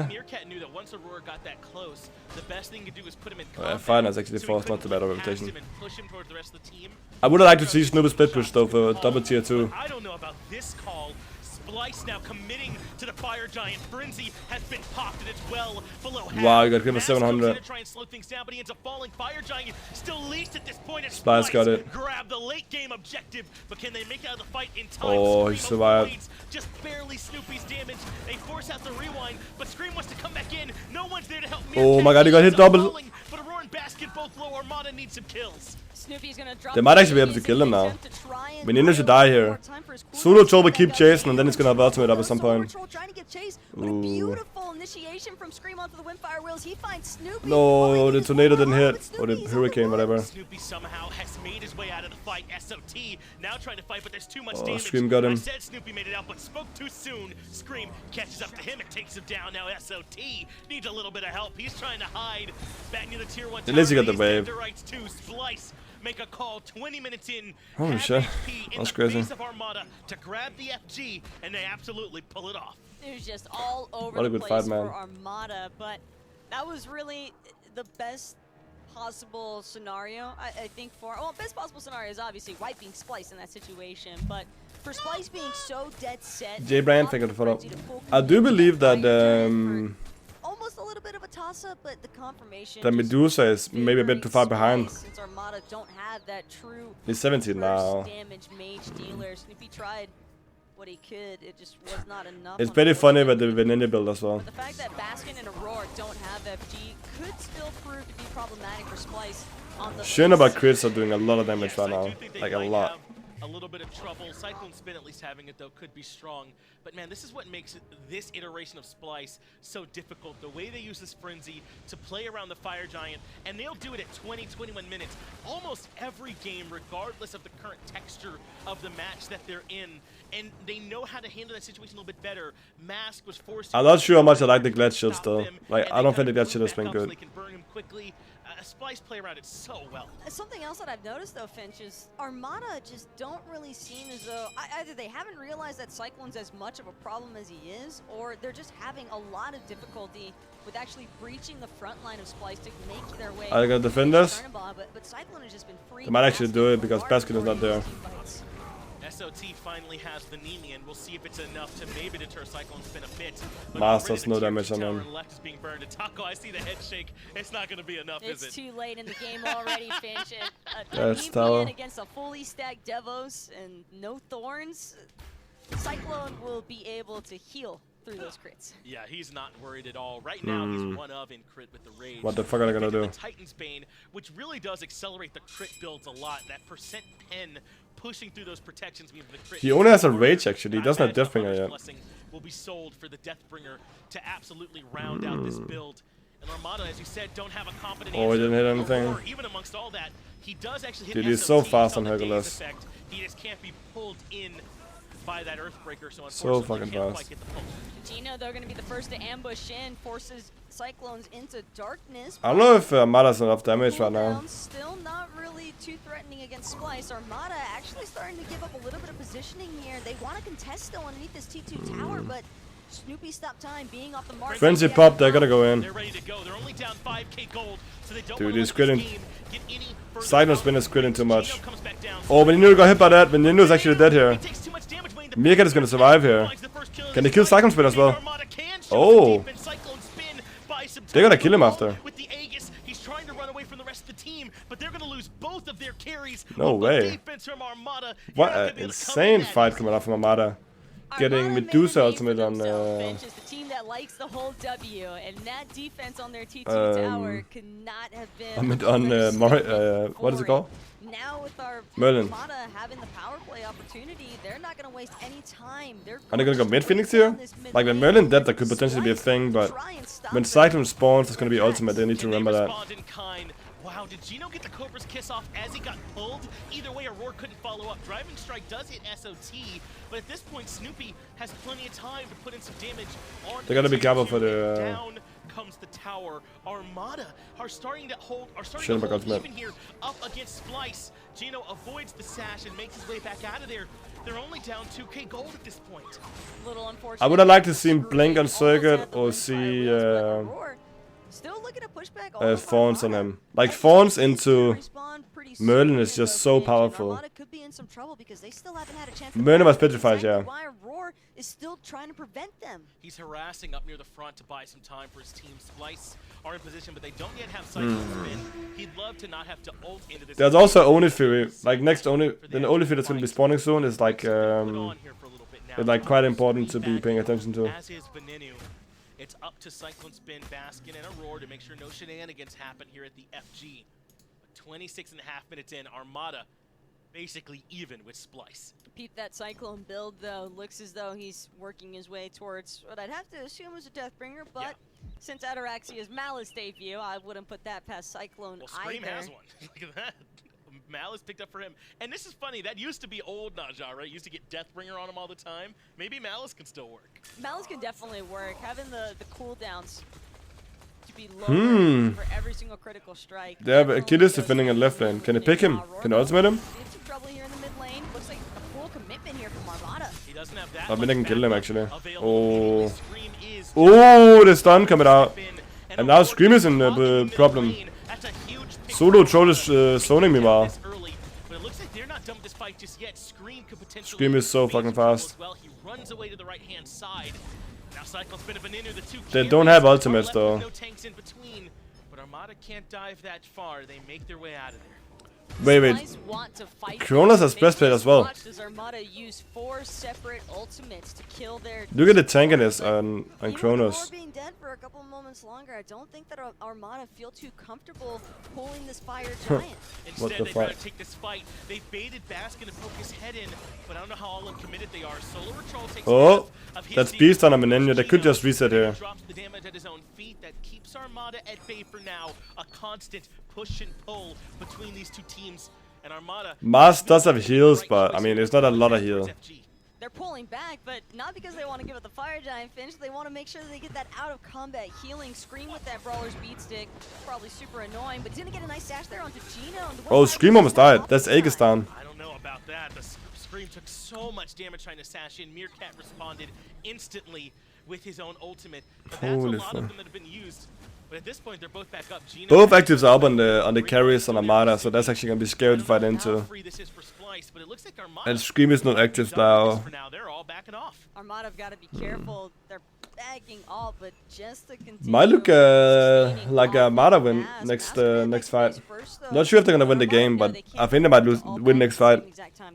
Meerkat knew that once Aurora got that close, the best thing to do was put him in confidence. Finance actually forced not too bad of a reputation. Push him towards the rest of the team. I would have liked to see Snoopy split push though for double tier 2. I don't know about this call. Splyce now committing to the Fire Giant. Frenzy has been popped and it's well below half. Wow, you got to give him a 700. Try and slow things down, but he ends up falling. Fire Giant still least at this point. Splyce got it. Grab the late game objective, but can they make it out of the fight in time? Oh, he survived. Just barely Snoopy's damage. They force out the rewind, but Scream wants to come back in. No one's there to help me. Oh my god, he got hit double. But Aurora and Basket both low. Armada needs some kills. They might actually be able to kill him now. Veneno should die here. Solo Troll will keep chasing and then he's gonna have ultimate up at some point. Ooh. beautiful initiation from Scream onto the Windfire Wheels. He finds Snoopy. No, the tornado didn't hit. Or the hurricane, whatever. Snoopy somehow has made his way out of the fight. SOT now trying to fight, but there's too much damage. Scream got him. I said Snoopy made it out, but spoke too soon. Scream catches up to him and takes him down. Now SOT needs a little bit of help. He's trying to hide back near the tier 1 tower. At least he got the wave. Splyce make a call 20 minutes in. Holy shit. That's crazy. Of Armada to grab the FG, and they absolutely pull it off. It was just all over What a the good place fight, man. for Armada, but that was really the best possible scenario, I think, for... Well, best possible scenario is obviously wiping Splyce in that situation, but for Splyce being so dead set... J. Brand, thank you for the follow. I do believe that almost a little bit of a toss-up, but the confirmation... that Medusa is maybe a bit too far behind. Since Armada don't have that true... He's 17 now. ...damage mage dealer. Snoopy tried what he could, it just was not enough. It's pretty funny with the Vanilla build as well. But the fact that Baskin and Aurora don't have FG could still prove to be problematic for Splyce on the... Shunaba crits are doing a lot of damage right now. Like a lot. A little bit of trouble. Cyclone Spin, at least having it though, could be strong. But man, this is what makes this iteration of Splyce so difficult. The way they use this frenzy to play around the Fire Giant, and they'll do it at 20, 21 minutes. Almost every game, regardless of the current texture of the match that they're in. And they know how to handle that situation a little bit better. Mask was forced to... I'm not sure how much I like the Glad Shield still. Like, I don't think the Glad Shield has been good. They can burn him quickly. Splyce play around it so well. Something else that I've noticed though, Finch, is Armada just don't really seem as though either they haven't realized that Cyclone's as much of a problem as he is, or they're just having a lot of difficulty with actually breaching the front line of Splyce to make their way. Are they gonna defend this? But Cyclone has just been free. They might actually do it because Baskin is not there. SOT finally has the Nemi, and we'll see if it's enough to maybe deter Cyclone Spin a bit. Masters no damage on him. Left is being burned. Taco, I see the head shake. It's not going to be enough, is it? It's too late in the game already, Finch. That's tower. Against a fully stacked Devos and no Thorns, Cyclone will be able to heal through those crits. Yeah, he's not worried at all. Right now, he's one of in crit with the Rage. What the fuck are they gonna do? Titan's Bane, which really does accelerate the crit builds a lot. That percent pen pushing through those protections means the crit. He only has a Rage actually. He doesn't have Deathbringer yet. Will be sold for the Deathbringer to absolutely round out this build. And Armada, as you said, don't have a competent he didn't hit anything. Or even amongst all that, he does actually hit. Dude, he's so fast on Hercules. He just can't be pulled in by that Earthbreaker, so fucking fast. Gino, they're going to be the first to ambush in, forces Cyclones into darkness. I don't know if Armada's enough damage right now. Still not really too threatening against Splyce. Armada actually starting to give up a little bit of positioning here. They want to contest though underneath this T2 tower, but Snoopy stopped time, being off the mark. Frenzy pop, they're gonna go in. They're ready to go. They're only down 5k gold, so they don't. Dude, he's critting. Cyclone Spin is critting too much. Oh, Venino got hit by that. Venino is actually dead here. Meerkat is gonna survive here. Can they kill Cyclone Spin as well? Oh. They're gonna kill him after. He's trying to run away from the rest of the team, but they're gonna lose both of their carries. No way. What an insane fight coming out from Armada. Getting Medusa ultimate on the team that likes the whole W, and that defense on their T2 tower could not have been on what is it called? Now with our Merlin. Armada having the power play opportunity, they're not going to waste any time. Are they going to go mid Phoenix here? Like when Merlin dead, that could potentially be a thing, but when Cyclone spawns, it's going to be ultimate. They need to remember that. Wow, did Gino get the Cobra's kiss off as he got pulled? Either way, Aurora couldn't follow up. Driving Strike does hit SOT, but at this point, Snoopy has plenty of time to put in some damage on. They gotta be careful for the. Down comes the tower. Armada are starting to hold. Even here up against Splyce. Gino avoids the sash and makes his way back out of there. They're only down 2k gold at this point. Little unfortunate. I would have liked to see him blink on Circuit or see. Still looking to push back Fawns on him. Like Fawns into Merlin is just so powerful. Merlin was petrified, yeah. Is still trying to prevent them. He's harassing up near the front to buy some time for his team. Splyce are in position, but they don't yet have Cyclone Spin. He'd love to not have to ult into this. There's also Only Fury. Like next Only, the Only Fury that's going to be spawning soon is like it's like quite important to be paying attention to. As is Veninu. It's up to Cyclone Spin, Baskin, and Aurora to make sure no shenanigans happen here at the FG. 26.5 minutes in, Armada basically even with Splyce. Peep that Cyclone build, though. Looks as though he's working his way towards what I'd have to assume is a Deathbringer, but since Ataraxia's Malice debut, I wouldn't put that past Cyclone well, Scream either. has one. Look at that. Malice picked up for him. And this is funny, that used to be old Najah, right? Used to get Deathbringer on him all the time. Maybe Malice can still work. Malice can definitely work. Having the cooldowns to be lower for every single critical strike. They have Achilles defending in left lane. Can they pick him? Can they ultimate him? Some trouble here in the mid lane. Looks like a full commitment here from Armada. He doesn't have that. I mean, they can kill him actually. Oh. Oh, the stun coming out. And now Scream is in the problem. Solo Troll is zoning me well. Scream is so fucking fast. They don't have ultimates though. But Armada can't dive that far. They make their way out of there. Wait. Kronos has breastplate as well. Look at the tankiness on Kronos. Being dead for a couple moments longer, I don't think that Armada feel too comfortable pulling this fire giant. What the Instead, fuck? they take this fight. They baited Baskin to poke his head in, but I don't know how all uncommitted they are. Solar Patrol takes Oh, of his that's Beast on a Menenyo. They could just reset here. Drops the damage at his own feet. That keeps Armada at bay for now. A constant push and pull between these two teams. And Armada Mars does have heals, but I mean, it's not a lot of heal. They're pulling back, but not because they want to give it the Fire Giant finish. They want to make sure that they get that out of combat healing. Scream with that Brawler's Beat Stick. Probably super annoying, but he's going to get a nice dash there onto Gino. Oh, Scream almost died. That's Aegis down. I don't know about that. The Scream took so much damage trying to sash in. Meerkat responded instantly with his own ultimate. But that's a lot of them that have been used. But at this point, they're both back up. Gino Both actives are up on the carries on Armada, so that's actually gonna be scary to fight into. And Scream is not active now. They're all backing off. Armada have got to be careful. They're backing off, but just to continue. Might look like Armada win next fight. Not sure if they're gonna win the game, but I think they might win next fight.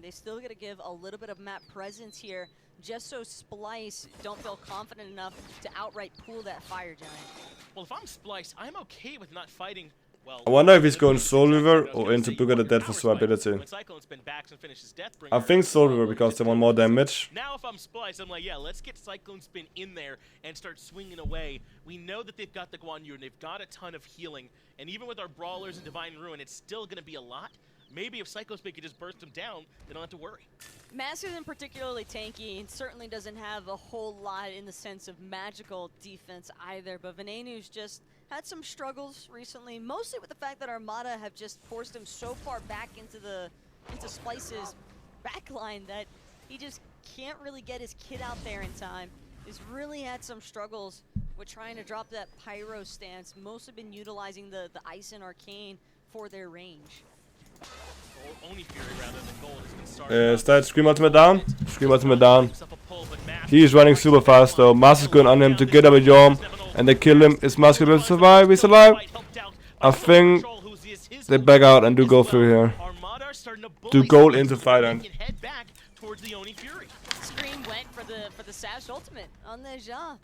They still got to give a little bit of map presence here, just so Splyce don't feel confident enough to outright pull that Fire Giant. Well, if I'm Splyce, I'm okay with not fighting. Well, I wonder if he's going Soul River or into Book of the Dead for survivability. I think Soul River because they want more damage. Now if I'm Splyce, I'm like, yeah, let's get Cyclone Spin in there and start swinging away. We know that they've got the Guan Yu and they've got a ton of healing. And even with our Brawlers and Divine Ruin, it's still going to be a lot. Maybe if Cyclone Spin could just burst them down, they don't have to worry. Mask isn't particularly tanky and certainly doesn't have a whole lot in the sense of magical defense either, but Venenu's just had some struggles recently, mostly with the fact that Armada have just forced him so far back into Splyce's backline that he just can't really get his kid out there in time. He's really had some struggles with trying to drop that Pyro stance, mostly been utilizing the Ice and Arcane for their range. Start Scream ultimate down. Scream ultimate down. He is running super fast though. Mars is going on him together with Yorm. And they kill him. Is Mars going to survive? He's alive. I think they back out and do go through here. Do gold into fight end. Scream went for the Sash ultimate on the Ja.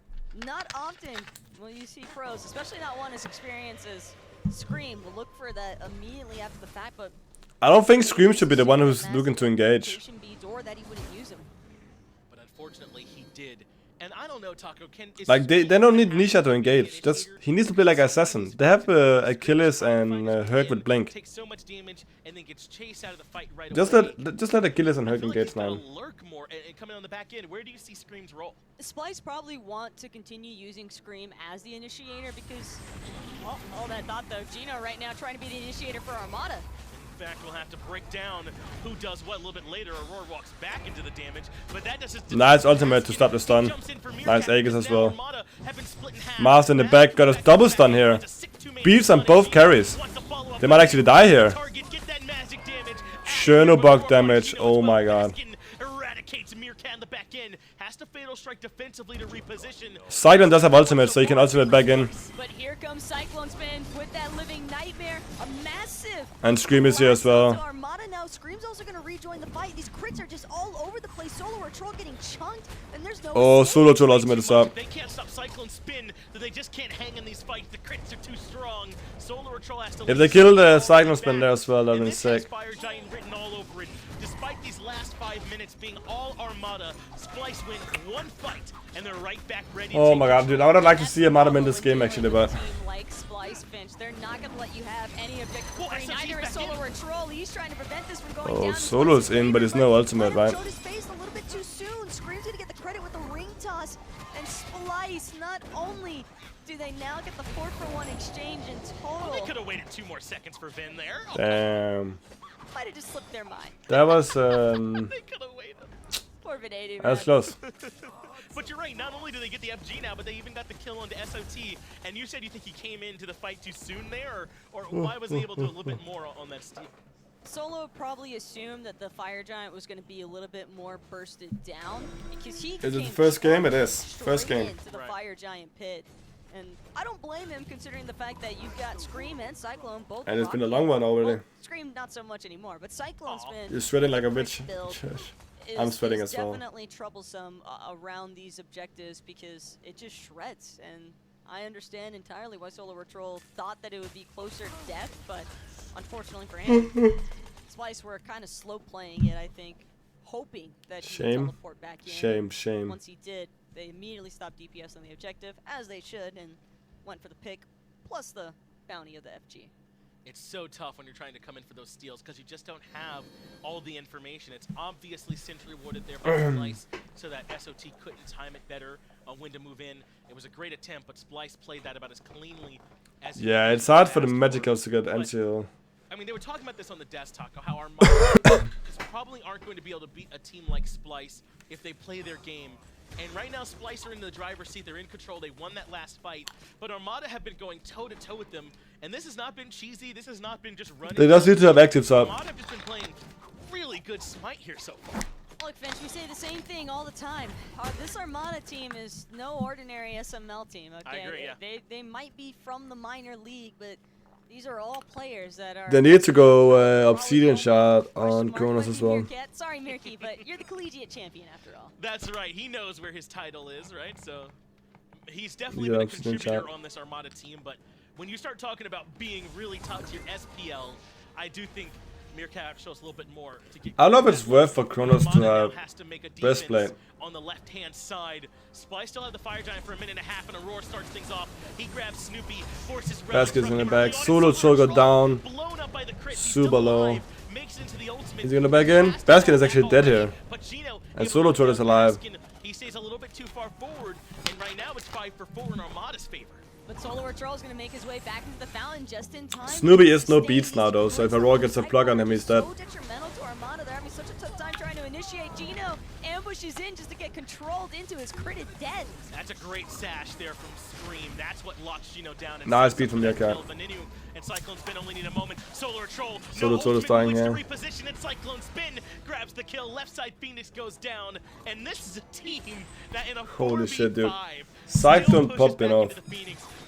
Not often will you see pros, especially not one as experienced as Scream, will look for that immediately after the fact, but I don't think Scream should be the one who's looking to engage. But unfortunately he did. And I don't know, Taco, like they don't need Nisha to engage. Just he needs to play like assassin. They have Achilles and Herc with Blink. Takes so much damage and then gets chased out of the fight right just away. let Achilles and Herc engage now. Lurk more and coming on the back end. Where do you see Scream's role? Splyce probably want to continue using Scream as the initiator because all that thought though, Gino right now trying to be the initiator for Armada. In fact, we'll have to break down who does what a little bit later. Aurora walks back into the damage, but that does just nice ultimate to stop the stun. Nice Aegis as well. Mars in the back got a double stun here. Beats on both carries. They might actually die here. Chernobog damage. Oh my god. Eradicates Meerkat in the back end. has to Fatal Strike defensively to reposition. Cyclone does have ultimate, so you can ultimate back in. But here comes Cyclone Spin with that living nightmare, a massive. And Scream is here as well. Armada now. Scream's also going to rejoin the fight. These crits are just all over the place. Solo or Troll getting chunked, and there's no. Oh, Solo Troll ultimate is up. They can't stop Cyclone Spin, so they just can't hang in these fights. The crits are too strong. Solo or Troll has to. If they kill the Cyclone Spin there as well, that'd be sick. Fire Giant written all over it. Despite these last 5 minutes being all Armada, Splyce win one fight, and they're right back ready. Oh my god, dude, I would like to see Armada win this game actually, but. Like Splyce Finch, they're not going to let you have any objective for free. Neither is Solo or Troll. He's trying to prevent this from going down. Oh, Solo's in, but he's no ultimate, right? Showed his face a little bit too soon. Scream's going to get the credit with the ring toss, and Splyce, not only do they now get the 4-for-1 exchange in total. Well, they could have waited 2 more seconds for Vin there. Damn. Might have just slipped their mind. That was They could have waited. Poor Vin80, that's close. But you're right, not only do they get the FG now, but they even got the kill onto SOT. And you said you think he came into the fight too soon there, or why was he able to do a little bit more on that steal? Solo probably assumed that the Fire Giant was going to be a little bit more bursted down because he Is it the first game? It is. First game. Into the Fire Giant pit. And I don't blame him considering the fact that you've got Scream and Cyclone both. And it's been a long one already. Well, Scream not so much anymore, but Cyclone's been. You're sweating like a bitch. I'm sweating as well. Definitely troublesome around these objectives because it just shreds, and I understand entirely why Solo or Troll thought that it would be closer to death, but unfortunately for him, Splyce were kind of slow playing it. I think, hoping that he would teleport back in. Shame. Once he did, they immediately stopped DPS on the objective, as they should, and went for the pick, plus the bounty of the FG. It's so tough when you're trying to come in for those steals because you just don't have all the information. It's obviously centrally warded there by Splyce so that SOT couldn't time it better on when to move in. It was a great attempt, but Splyce played that about as cleanly as yeah, it's hard for the Magicals to get NCL. I mean, they were talking about this on the desktop, how Armada probably aren't going to be able to beat a team like Splyce if they play their game. And right now, Splyce are in the driver's seat. They're in control. They won that last fight. But Armada have been going toe-to-toe with them. And this has not been cheesy. This has not been just running. They just need to have actives up. Armada have just been playing really good Smite here so far. Look, Finch, we say the same thing all the time. This Armada team is no ordinary SML team, okay? I agree, yeah. They might be from the minor league, but these are all players that are... They need to go Obsidian shot on Kronos as well. Sorry, Mirky, but you're the collegiate champion after all. That's right. He knows where his title is, right? So he's definitely been a contributor on this Armada team, but when you start talking about being really top tier SPL, I do think Meerkat shows a little bit more to get. I don't know if it's worth for Kronos to have breastplate. On the left-hand side, Splyce still have the Fire Giant for a minute and a half, and Aurora starts things off. He grabs Snoopy, forces Basket's in the back. Solo Troll got down. Super low. Is he gonna back in? Basket is actually dead here. And Solo Troll is alive. He stays a little bit too far forward, and right now it's 5 for 4 in Armada's favor. But Solo or Troll is going to make his way back into the fountain just in time. Snoopy is no beats now though, so if Aurora gets a plug on him, he's dead. So detrimental to Armada. They're having such a tough time trying to initiate. Gino ambushes in just to get controlled into his critted dead. That's a great sash there from Scream. That's what locks Gino down. Nice beat from Meerkat. And Cyclone Spin only need a moment. Solo Troll. Solo Troll is dying here. Reposition and Cyclone Spin grabs the kill. Left side Phoenix goes down. And this is a team that in a holy shit, dude. 4v5 Cyclone popping off.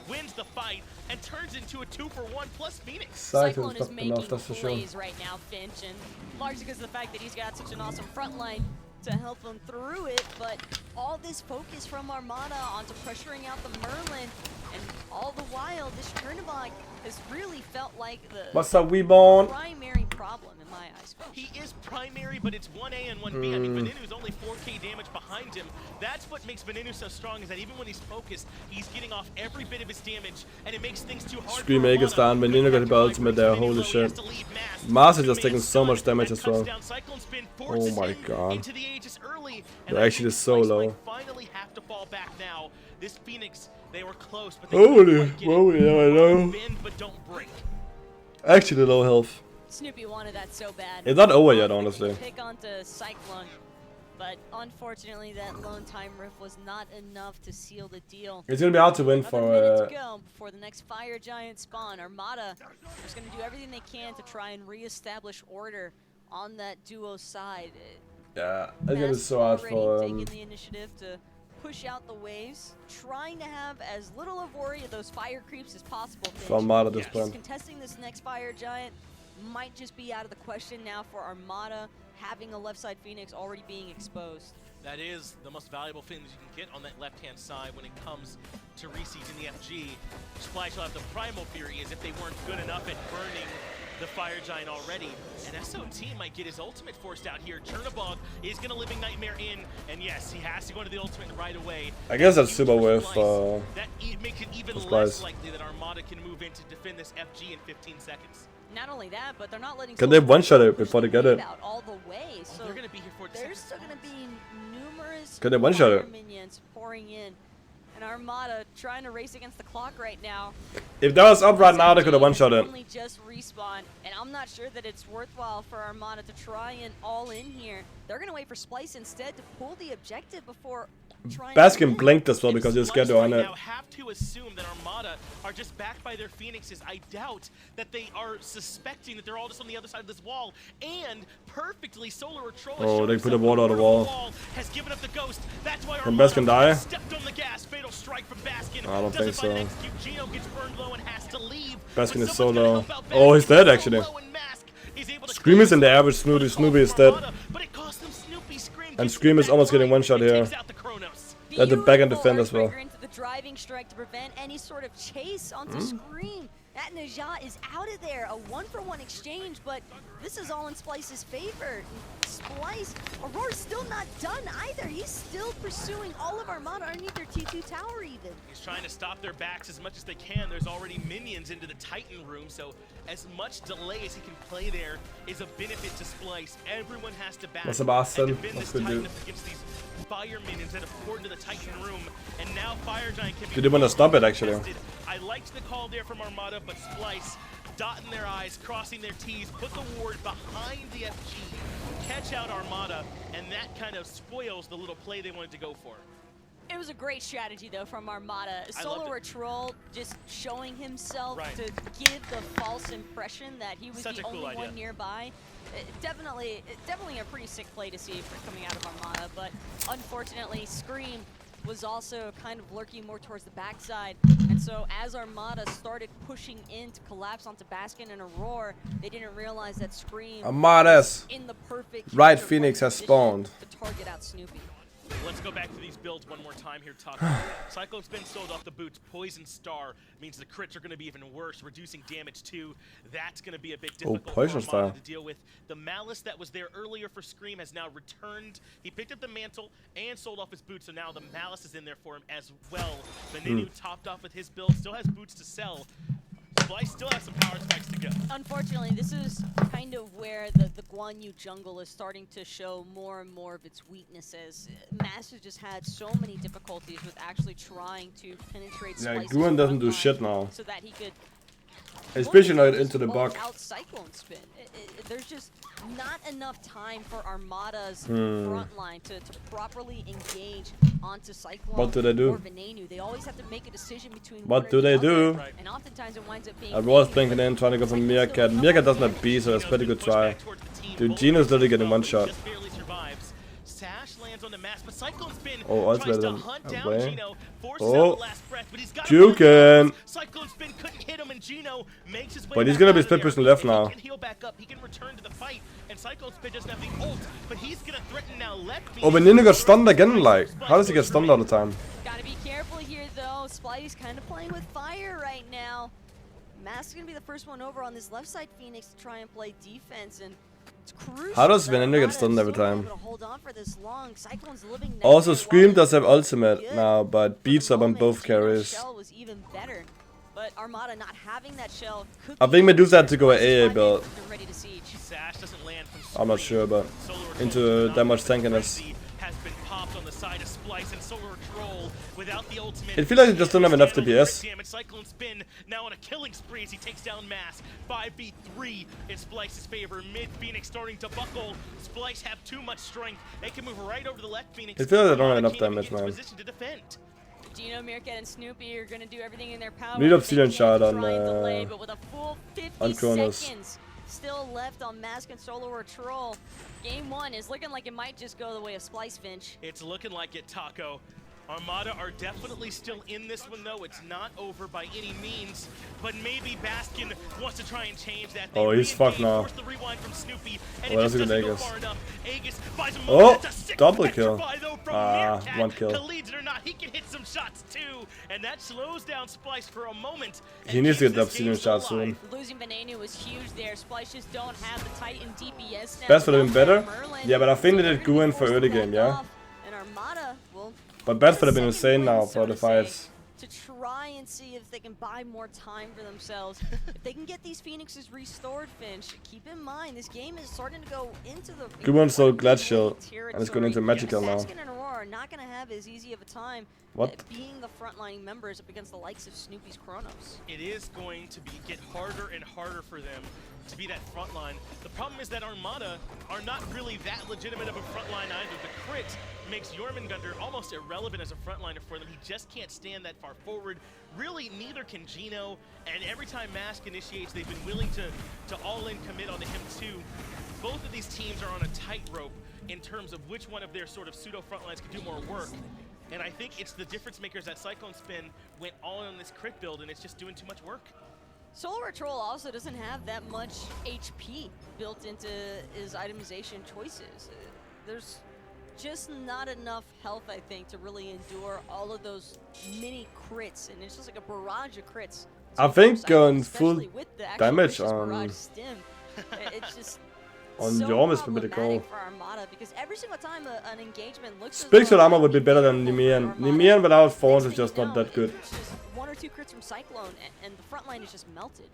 Wins the fight and turns into a 2-for-1 plus Phoenix. Cyclone is making plays right now, Finch, and largely because of the fact that he's got such an awesome front line to help him through it, but all this focus from Armada onto pressuring out the Merlin, and all the while, this Trinibog has really felt like the What's up, Weebon? primary problem in my eyes. He is primary, but it's 1A and 1B. I mean, Venenu's only 4k damage behind him. That's what makes Venenu so strong, is that even when he's focused, he's getting off every bit of his damage, and it makes things too hard. Scream Aegis down, Venenu got the ultimate there, holy shit. Mars is just taking so much damage as well. Oh my god. They're actually so low. Finally have to fall back now. This Phoenix, they were close, but holy moly, I know. Bend, but don't break. Actually low health. Snoopy wanted that so bad. It's not over yet, honestly. Pick onto Cyclone, but unfortunately that lone time riff was not enough to seal the deal. It's gonna be hard to win for minute to go before the next Fire Giant spawn. Armada is gonna do everything they can to try and reestablish order on that duo side. Yeah, I think it's so hard for taking the initiative to push out the waves, trying to have as little of worry of those fire creeps as possible. for Armada at this point. Contesting this next fire giant might just be out of the question now for Armada, having a left side Phoenix already being exposed. That is the most valuable thing that you can get on that left-hand side when it comes to reseeds in the FG. Splyce will have the Primal Fury as if they weren't good enough at burning the Fire Giant already. And SOT might get his ultimate forced out here. Chernobog is going to Living Nightmare in, and yes, he has to go into the ultimate right away. I guess that's super worth that makes it even less likely that Armada can move in to defend this FG in 15 seconds. Not only that, but they're not letting. Can they one-shot it before they get it? All the way, so they're going to be here for there's still going to be numerous Can they one-shot it? minions pouring in. And Armada trying to race against the clock right now. If that was up right now, they could have one-shot it. Only just respawn, and I'm not sure that it's worthwhile for Armada to try and all in here. They're going to wait for Splyce instead to pull the objective before trying. Baskin blinked as well because he's scared to on it. Now have to assume that Armada are just backed by their Phoenixes. I doubt that they are suspecting that they're all just on the other side of this wall. And perfectly, Solar Troll. Oh, they put a ward on the wall. Has given up the ghost. That's why Can Baskin die? Stepped on the gas. Fatal strike from Baskin. I don't think so. Gino gets burned low and has to leave. Baskin is so low. Oh, he's dead actually. Scream is in the air with Snoopy. Snoopy is dead. And Scream is almost getting one shot here. At the back end defend as well. Into the driving strike to prevent any sort of chase onto Scream. That Najah is out of there. A 1-for-1 exchange, but this is all in Splyce's favor. Splyce, Aurora's still not done either. He's still pursuing all of Armada underneath their T2 tower even. He's trying to stop their backs as much as they can. There's already minions into the Titan room, so as much delay as he can play there is a benefit to Splyce. Everyone has to back and defend this Titan against these fire minions that have poured into the Titan room, and now Fire Giant can be. Did they want to stop it actually? I liked the call there from Armada, but Splyce dotting their I's, crossing their T's, put the ward behind the FG, catch out Armada, and that kind of spoils the little play they wanted to go for. It was a great strategy, though, from Armada. Solar Troll just showing himself to give the false impression that he was the only one nearby. Definitely a pretty sick play to see coming out of Armada, but unfortunately, Scream was also kind of lurking more towards the backside. And so as Armada started pushing in to collapse onto Baskin and Aurora, they didn't realize that Scream Armada's in the perfect right Phoenix has spawned to target out Snoopy. Let's go back to these builds one more time here, Taco. Cyclone's been sold off the boots. Poison Star means the crits are going to be even worse, reducing damage too. That's going to be a bit difficult for Armada to deal with. The Malice that was there earlier for Scream has now returned. He picked up the Mantle and sold off his boots, so now the Malice is in there for him as well. Beninu topped off with his build, still has boots to sell. Splyce still has some power spikes to go. Unfortunately, this is kind of where the Guan Yu jungle is starting to show more and more of its weaknesses. Mass has just had so many difficulties with actually trying to penetrate Splyce's Guan doesn't do shit now. So that he could especially not into the bug. Out Cyclone Spin. There's just not enough time for Armada's front line to properly engage onto Cyclone. What do they do? Or Venenu. They always have to make a decision between what do they do? And oftentimes it winds up being I was thinking in trying to go for Meerkat. Meerkat doesn't have B, so that's a pretty good try. Dude, Gino's literally getting one shot. On the mass, but Cyclone Spin tries to hunt down Gino, forces out the last breath, but he's got Jukin. Cyclone Spin couldn't hit him, and Gino makes his way. But he's gonna be split pushing left now. He can heal back up, he can return to the fight, and Cyclone Spin doesn't have the ult, but he's gonna threaten now left. Oh, Veninu got stunned again, like. How does he get stunned all the time? Gotta be careful here, though. Splyce kind of playing with fire right now. Mass is gonna be the first one over on this left side Phoenix to try and play defense, and how does Venenu get stunned every time? Also, Scream does have ultimate now, but beats up on both carries. I think Medusa had to go AA build. I'm not sure, but into that much tankiness. It feels like they just don't have enough DPS. Cyclone Spin now on a killing spree as he takes down Mass. 5v3 in Splyce's favor. Mid Phoenix starting to buckle. Splyce have too much strength. They can move right over the left Phoenix. It feels like they don't have enough damage, man. Gino, Meerkat, and Snoopy are going to do everything in their power. Need Obsidian shot on but with a full 50 Kronos. seconds, still left on Mask and Solo or Troll. Game 1 is looking like it might just go the way of Splyce, Finch. It's looking like it, Taco. Armada are definitely still in this one, though. It's not over by any means, but maybe Baskin wants to try and change that. Oh, he's fucked now. Force the rewind from Snoopy, and Oh, that's a good doesn't go Aegis. far enough. Aegis buys a Oh, moment. That's a sick double kill. petrify, though, from Meerkat. One kill. Believes it or not, he can hit some shots too, and that slows down Splyce for a moment. He needs to get the obsidian shot soon. Losing Venenu was huge there. Splyce just don't have the Titan DPS now. Best would have been better. Merlin Yeah, but I think they did go in for early game, yeah. And Armada will. But Best would have been insane now for the fights. To try and see if they can buy more time for themselves. If they can get these Phoenixes restored, Finch, keep in mind this game is starting to go into the Good one, so Glacial, and it's going into Magical now. Baskin and Aurora are not going to have as easy of a time being the frontline members up against the likes of Snoopy's Chronos. It is going to get harder and harder for them to be that front line. The problem is that Armada are not really that legitimate of a front line either. The crit makes Jormungandr almost irrelevant as a frontliner for them. He just can't stand that far forward. Really, neither can Gino, and every time Mask initiates, they've been willing to all-in commit onto him too. Both of these teams are on a tightrope in terms of which one of their sort of pseudo frontlines can do more work. And I think it's the difference makers that Cyclone Spin went all in on this crit build, and it's just doing too much work. Solar Troll also doesn't have that much HP built into his itemization choices. There's just not enough health, I think, to really endure all of those mini crits, and it's just like a barrage of crits. I think going full with the damage on stim, it's just on so Jorm is maybe the goal. for Armada, because every single time an engagement looks Spixel armor would be better than Nemean. Nemean without Force is just not that good. It's just 1 or 2 crits from Cyclone, and the front line is just melted.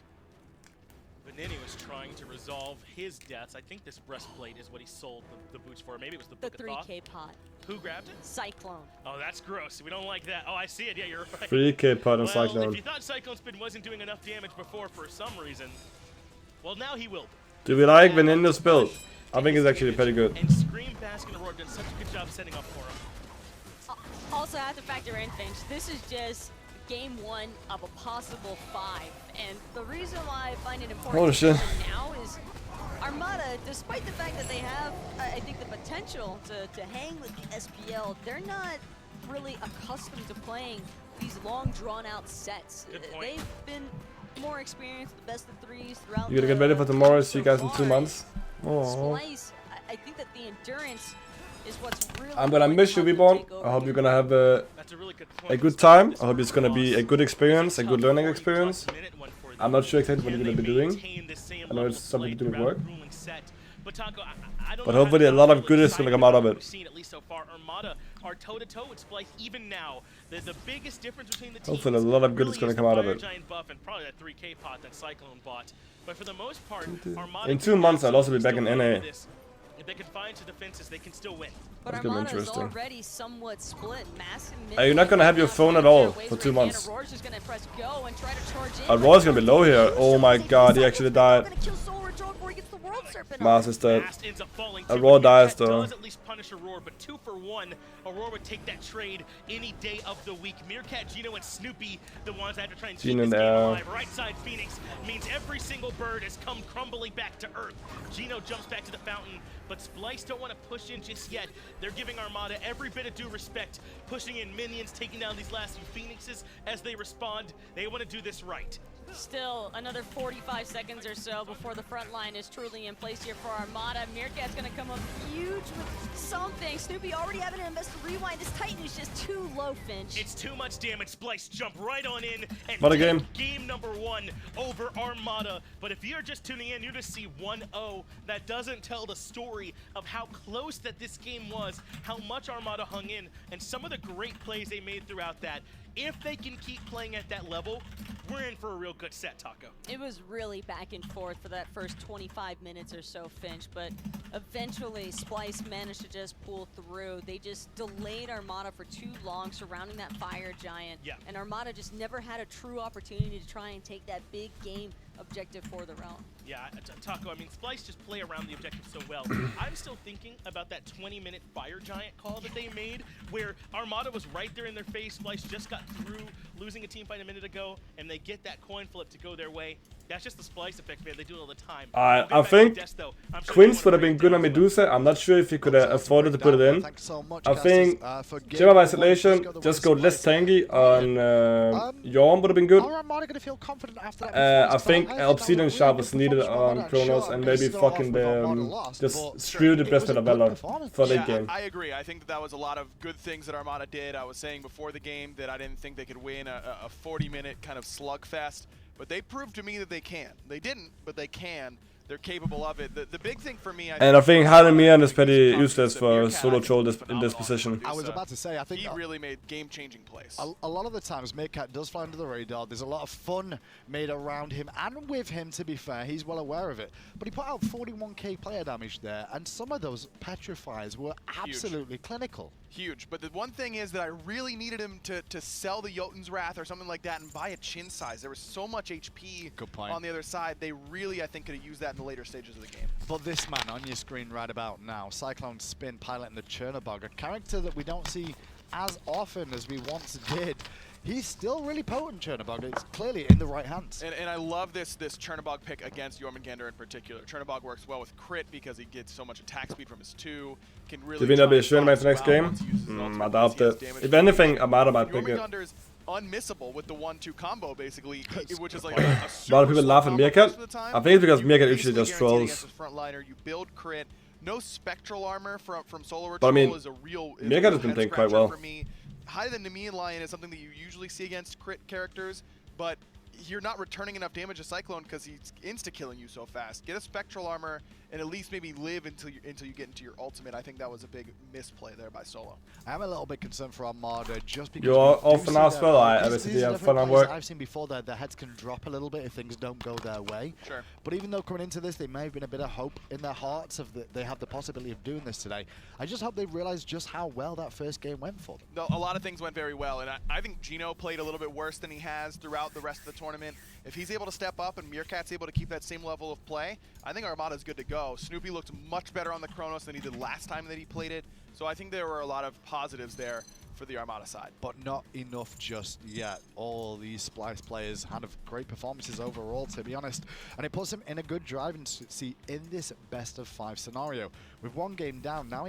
Venenu was trying to resolve his deaths. I think this breastplate is what he sold the boots for. Maybe it was the Book of Thought. 3K pot. Who grabbed it? Cyclone. Oh, that's gross. We don't like that. Oh, I see it. Yeah, you're right. 3K pot on Well, Cyclone. if you thought Cyclone Spin wasn't doing enough damage before for some reason, well, now he will. Do we like Venenu's build? I think it's actually pretty good. And Scream, Baskin, and Aurora did such a good job setting up for him. Also, I have to factor in, Finch, this is just game 1 of a possible 5. And the reason why I find it important now is Armada, despite the fact that they have, I think, the potential to hang with the SPL, they're not really accustomed to playing these long, drawn-out sets. They've been more experienced with the best of 3s throughout. You gotta get ready for tomorrow. See you guys in 2 months. Oh. Splyce, I think that the endurance is what's really. I'm gonna miss you, Reborn. I hope you're gonna have a good time. I hope it's gonna be a good experience, a good learning experience. I'm not sure exactly what you're gonna be doing. I know it's something to do with work. But hopefully a lot of good is gonna come out of it. Are toe-to-toe with Splyce even now. The biggest difference between the teams Hopefully a lot of good is gonna come out of it. Giant buff and probably that 3K pot that Cyclone bought. But for the most part, Armada In 2 months I'll also be back in NA. If they can find two defenses, they can still win. But That's gonna be Armada is interesting. already somewhat split. Are you not gonna have your phone at all for 2 months? Aurora's gonna be low here. Oh my god, he actually died. Mars is dead. Aurora dies though. Does at least punish Aurora, but 2 for 1. Aurora would take that trade any day of the week. Meerkat, Gino, and Snoopy, the ones that have to try and keep this game alive. Right side Phoenix means every single bird has come crumbling back to earth. Gino jumps back to the fountain, but Splyce don't want to push in just yet. They're giving Armada every bit of due respect, pushing in minions, taking down these last few Phoenixes as they respond. They want to do this right. Still another 45 seconds or so before the front line is truly in place here for Armada. Meerkat's gonna come up huge with something. Snoopy already having to invest a rewind. This Titan is just too low, Finch. It's too much damage. Splyce jump right on in and What a take game. game number 1 over Armada. But if you're just tuning in, you just see 1-0. That doesn't tell the story of how close that this game was, how much Armada hung in, and some of the great plays they made throughout that. If they can keep playing at that level, we're in for a real good set, Taco. It was really back and forth for that first 25 minutes or so, Finch, but eventually Splyce managed to just pull through. They just delayed Armada for too long surrounding that fire giant, and Armada just never had a true opportunity to try and take that big game objective for their own. Yeah, Taco, I mean, Splyce just play around the objective so well. I'm still thinking about that 20-minute fire giant call that they made, where Armada was right there in their face. Splyce just got through losing a team fight a minute ago, and they get that coin flip to go their way. Yeah, it's just the Splyce effect, man. They do it all the time. I think Quince would have been good on Medusa. I'm not sure if he could have afforded to put it in. I think Gem of Isolation, just go less tanky on Yorm would have been good. I think Obsidian Shard was needed on Chronos and maybe fucking just screw the Breastplate of Valor for late game. I agree. I think that was a lot of good things that Armada did. I was saying before the game that I didn't think they could win a 40-minute kind of slugfest. But they proved to me that they can. They didn't, but they can. They're capable of it. The big thing for me, I think Hademian is pretty useless for solo troll in this position. I was about to say, I think he really made game-changing plays. A lot of the times, Meerkat does fly under the radar. There's a lot of fun made around him and with him, to be fair. He's well aware of it. But he put out 41k player damage there, and some of those petrifiers were absolutely clinical. Huge. But the one thing is that I really needed him to sell the Jotun's Wrath or something like that and buy a chin size. There was so much HP on the other side. They really, I think, could have used that in the later stages of the game. But this man on your screen right about now, Cyclone Spin piloting the Chernobog, a character that we don't see as often as we once did. He's still really potent, Chernobog. It's clearly in the right hands. And I love this Chernobog pick against Jormungandr in particular. Chernobog works well with crit because he gets so much attack speed from his 2. Can really Do we be sure in the next game? I doubt it. If anything, Armada might pick it. Jormungandr is unmissable with the 1-2 combo, basically, which is like a lot of people laugh at Meerkat. I think it's because Meerkat usually just trolls. Frontliner, you build crit. No spectral armor from Solar But I mean, is a real Meerkat has been playing quite well. For me. Higher than Nemean Lion is something that you usually see against crit characters, but you're not returning enough damage to Cyclone because he's insta-killing you so fast. Get a spectral armor and at least maybe live until you get into your ultimate. I think that was a big misplay there by Solo. I am a little bit concerned for Armada just because you're off and as well. Obviously, you have fun on work. I've seen before that their heads can drop a little bit if things don't go their way. Sure. But even though coming into this, they may have been a bit of hope in their hearts of that they have the possibility of doing this today. I just hope they realize just how well that first game went for them. No, a lot of things went very well, and I think Gino played a little bit worse than he has throughout the rest of the tournament. If he's able to step up and Meerkat's able to keep that same level of play, I think Armada's good to go. Snoopy looked much better on the Chronos than he did last time that he played it, so I think there were a lot of positives there for the Armada side. But not enough just yet. All these Splyce players had great performances overall, to be honest, and it puts them in a good driving seat in this best-of-5 scenario. With one game down, now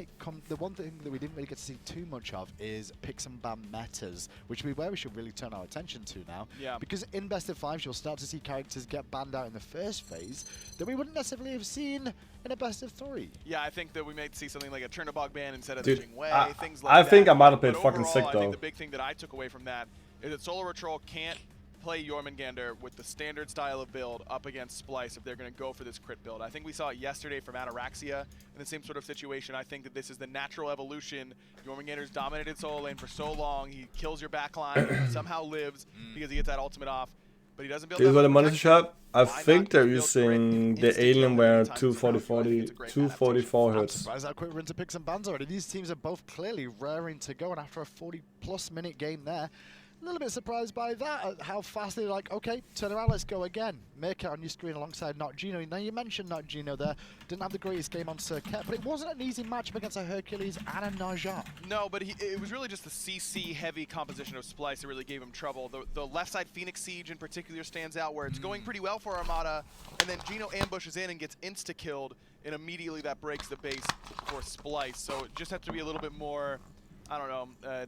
the one thing that we didn't really get to see too much of is picks and ban metas, which is where we should really turn our attention to now. Yeah. Because in best-of-5s, you'll start to see characters get banned out in the first phase that we wouldn't necessarily have seen in a best-of-3. Yeah, I think that we might see something like a Chernobog ban instead of the Jingwei, things like that. I think I might have played played fucking sick, though. I think the big thing that I took away from that is that Solar Troll can't play Jormungandr with the standard style of build up against Splyce if they're going to go for this crit build. I think we saw it yesterday from Ataraxia in the same sort of situation. I think that this is the natural evolution. Jormungandr's dominated solo lane for so long. He kills your backline, somehow lives because he gets that ultimate off. But he doesn't build that monitor shot. I think they're using the Alienware 244 I'm hertz. surprised how quick we're into picks and bans already. These teams are both clearly raring to go, and after a 40-plus minute game there, a little bit surprised by that, how fast they're like, okay, turn around, let's go again. Meerkat on your screen alongside Not Gino. Now, you mentioned Not Gino there. Didn't have the greatest game on Circuit, but it wasn't an easy matchup against a Hercules and a Najat. No, but it was really just the CC-heavy composition of Splyce that really gave him trouble. The left side Phoenix Siege in particular stands out, where it's going pretty well for Armada, and then Gino ambushes in and gets insta-killed, and immediately that breaks the base for Splyce. So it just have to be a little bit more, I don't know,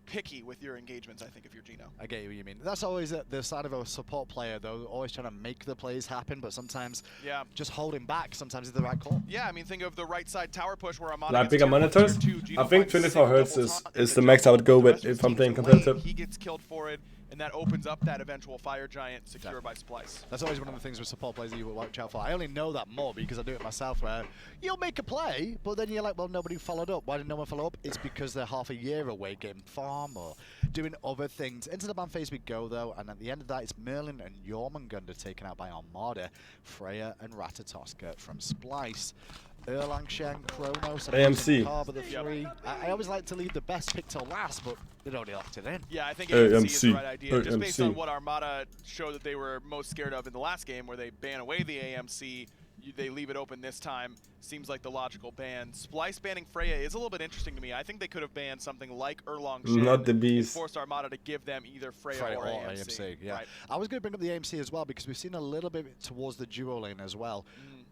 picky with your engagements, I think, if you're Gino. I get what you mean. That's always the side of a support player, though, always trying to make the plays happen, but sometimes just holding back sometimes is the right call. Yeah, I mean, think of the right side tower push where Armada like bigger monitors. I think 24 hertz is the max I would go with if I'm playing competitive. He gets killed for it, and that opens up that eventual Fire Giant secured by Splyce. That's always one of the things with support players that you watch out for. I only know that more because I do it myself, where you'll make a play, but then you're like, well, nobody followed up. Why did no one follow up? It's because they're half a year away getting farm or doing other things. Into the ban phase we go, though, and at the end of that, it's Merlin and Jormungandr taken out by Armada, Freya and Ratatoska from Splyce. Erlangsheng, Chronos, and AMC. Carver, the three. I always like to leave the best pick till last, but they'd already locked it in. Yeah, I think AMC is the right idea. Just based on what Armada showed that they were most scared of in the last game, where they ban away the AMC, they leave it open this time. Seems like the logical ban. Splyce banning Freya is a little bit interesting to me. I think they could have banned something like Erlong Shen Not the and bees. forced Armada to give them either Freya or AMC. Yeah. Right. I was going to bring up the AMC as well because we've seen a little bit towards the duo lane as well.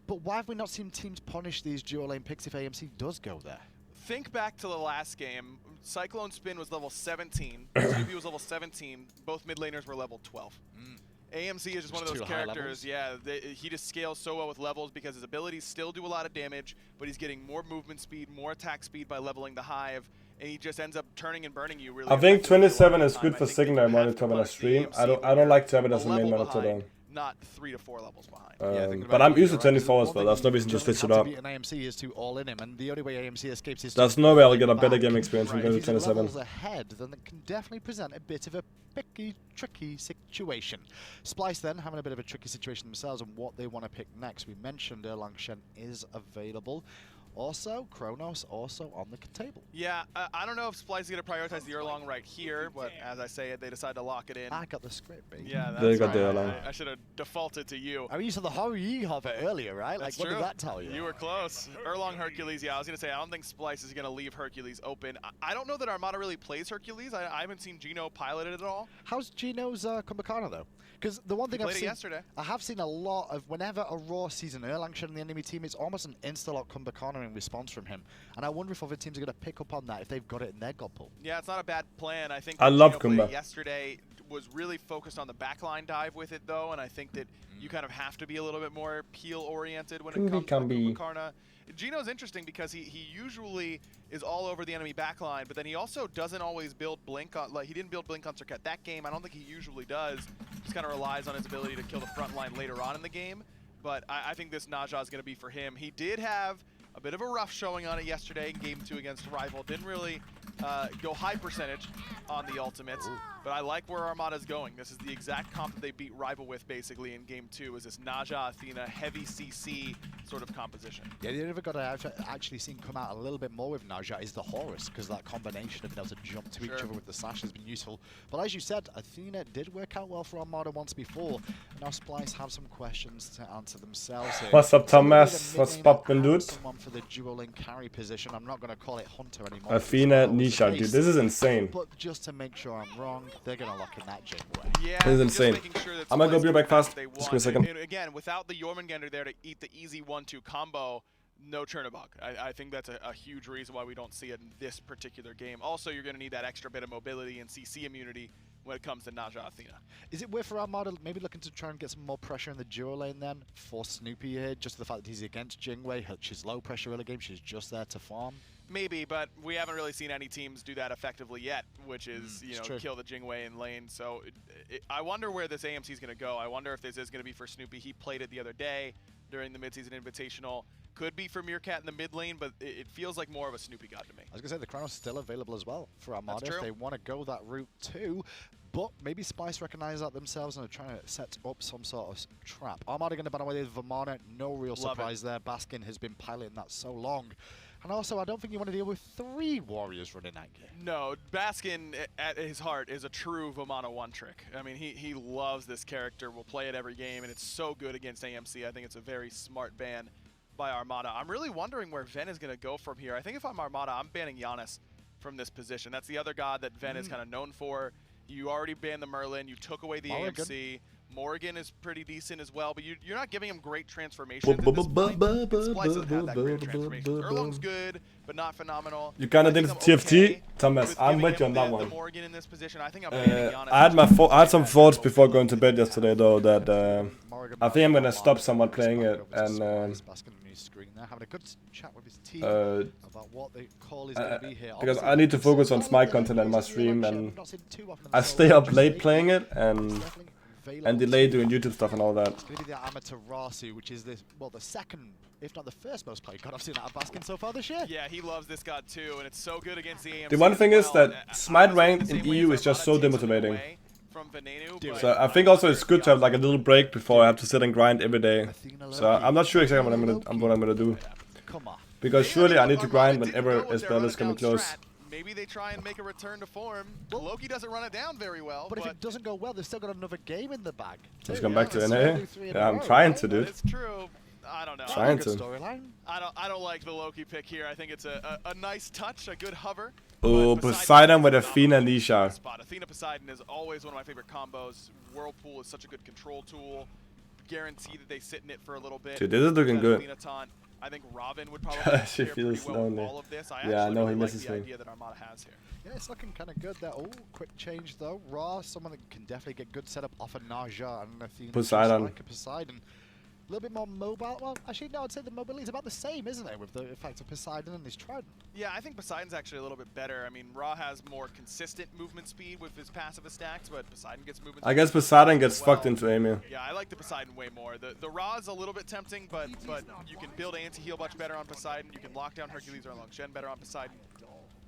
But why have we not seen teams punish these duo lane picks if AMC does go there? Think back to the last game. Cyclone Spin was level 17. Snoopy was level 17. Both mid laners were level 12. AMC is just one of those characters, yeah, he just scales so well with levels because his abilities still do a lot of damage, but he's getting more movement speed, more attack speed by leveling the Hive, and he just ends up turning and burning you really. I think 27 is good for secondary monitor when I stream. I don't like to have it as a main monitor though. Not 3 to 4 levels behind. But I'm used to 24 as well. There's no reason to switch it up. An AMC is to all in him, and the only way AMC escapes is there's no way I'll get a better game experience from going to 27. Levels ahead, then it can definitely present a bit of a picky, tricky situation. Splyce then having a bit of a tricky situation themselves and what they want to pick next. We mentioned Erlong Shen is available. Also, Kronos also on the table. Yeah, I don't know if Splyce is going to prioritize the Erlong right here, but as I say it, they decide to lock it in. I got the script, baby. Yeah, that's they got the right. Erlong. I should have defaulted to you. I mean, you said the horror of it earlier, right? That's like, true. What did that tell you? You were close. Erlong Hercules, yeah, I was going to say, I don't think Splyce is going to leave Hercules open. I don't know that Armada really plays Hercules. I haven't seen Gino pilot it at all. How's Gino's Kumbhakana, though? Because the one thing I've seen yesterday. I have seen a lot of whenever a Raw sees an Erlang Shen in the enemy team, it's almost an insta-lock Kumbhakana in response from him. And I wonder if other teams are going to pick up on that if they've got it in their god pool. Yeah, it's not a bad plan. I think I love Kumba. Yesterday was really focused on the backline dive with it, though, and I think that you kind of have to be a little bit more peel-oriented when it comes to Kumbhakana. Gino's interesting because he usually is all over the enemy backline, but then he also doesn't always build Blink on, like he didn't build Blink on Circuit that game. I don't think he usually does. Just kind of relies on his ability to kill the front line later on in the game. But I think this Naja is going to be for him. He did have a bit of a rough showing on it yesterday in Game 2 against Rival. Didn't really go high percentage on the ultimates, but I like where Armada's going. This is the exact comp that they beat Rival with basically in Game 2, is this Naja, Athena, heavy CC sort of composition. Yeah, the other guy I've actually seen come out a little bit more with Naja is the Horus, because that combination of being able to jump to each other with the slash has been useful. But as you said, Athena did work out well for Armada once before, and now Splyce have some questions to answer themselves here. What's up, Thomas? What's poppin', dude? Someone for the dual lane carry position. I'm not going to call it Hunter anymore. Athena, Nisha, dude, this is insane. But just to make sure I'm wrong, they're going to lock in that Jingway. Yeah, this is insane. Sure I'm going to go back fast. Just give me a second. And again, without the Jormungandr there to eat the easy 1-2 combo, no Chernobog. I think that's a huge reason why we don't see it in this particular game. Also, you're going to need that extra bit of mobility and CC immunity when it comes to Naja Athena. Is it worth for Armada maybe looking to try and get some more pressure in the duo lane then for Snoopy here? Just the fact that he's against Jingwei, she's low pressure early game, she's just there to farm. Maybe, but we haven't really seen any teams do that effectively yet, which is, you know, kill the Jingwei in lane. So I wonder where this AMC is going to go. I wonder if this is going to be for Snoopy. He played it the other day during the midseason invitational. Could be for Meerkat in the mid lane, but it feels like more of a Snoopy god to me. I was going to say, the Chronos is still available as well for Armada if they want to go that route too. But maybe Splyce recognize that themselves and are trying to set up some sort of trap. Armada going to ban away with Vamana. No real surprise there. Baskin has been piloting that so long. And also, I don't think you want to deal with 3 warriors running that game. No, Baskin, at his heart, is a true Vamana one-trick. I mean, he loves this character, will play it every game, and it's so good against AMC. I think it's a very smart ban by Armada. I'm really wondering where Ven is going to go from here. I think if I'm Armada, I'm banning Giannis from this position. That's the other god that Ven is kind of known for. You already banned the Merlin. You took away the AMC. Morrigan is pretty decent as well, but you're not giving him great transformations at this point. Splyce doesn't have that great transformation. Erlong's good, but not phenomenal. You kind of did TFT, Thomas. I'm with you on that one. Morrigan in this position. I think I'm banning Giannis. I had some thoughts before going to bed yesterday, though, that I think I'm gonna stop somewhat playing it, and having a good chat with his team about what the call is going to be here. Because I need to focus on Smite content on my stream, and I stay up late playing it, and delay doing YouTube stuff and all that. It's going to be the Amaterasu, which is the second, if not the first most played god I've seen out of Baskin so far this year. Yeah, he loves this god too, and it's so good against the AMC. The one thing is that Smite rank in EU is just so demotivating. So I think also it's good to have like a little break before I have to sit and grind every day. So I'm not sure exactly what I'm gonna do. Because surely I need to grind whenever SPL is coming close. Maybe they try and make a return to form. Loki doesn't run it down very well. But if it doesn't go well, they've still got another game in the bag. Let's come back to NA. Yeah, I'm trying to, dude. It's true. I don't know. Trying to. Storyline. I don't like the Loki pick here. I think it's a nice touch, a good hover. Oh, Poseidon with Athena Nisha. Athena Poseidon is always one of my favorite combos. Whirlpool is such a good control tool. Guarantee that they sit in it for a little bit. Dude, this is looking good. I think Robin would probably she feels well lonely. all of this. Yeah, I know really he like misses the me. idea that Armada has here. Yeah, it's looking kind of good there. Oh, quick change though. Raw, someone that can definitely get good setup off of Naja and Athena. Poseidon. Like a Poseidon. A little bit more mobile. Well, actually, no, I'd say the mobility is about the same, isn't it, with the effect of Poseidon and his Trident? Yeah, I think Poseidon's actually a little bit better. I mean, Ra has more consistent movement speed with his passive stacks, but Poseidon gets movement speed. I guess Poseidon gets fucked into Amy. Yeah, I like the Poseidon way more. The Ra is a little bit tempting, but you can build anti-heal much better on Poseidon. You can lock down Hercules or Long Shen better on Poseidon.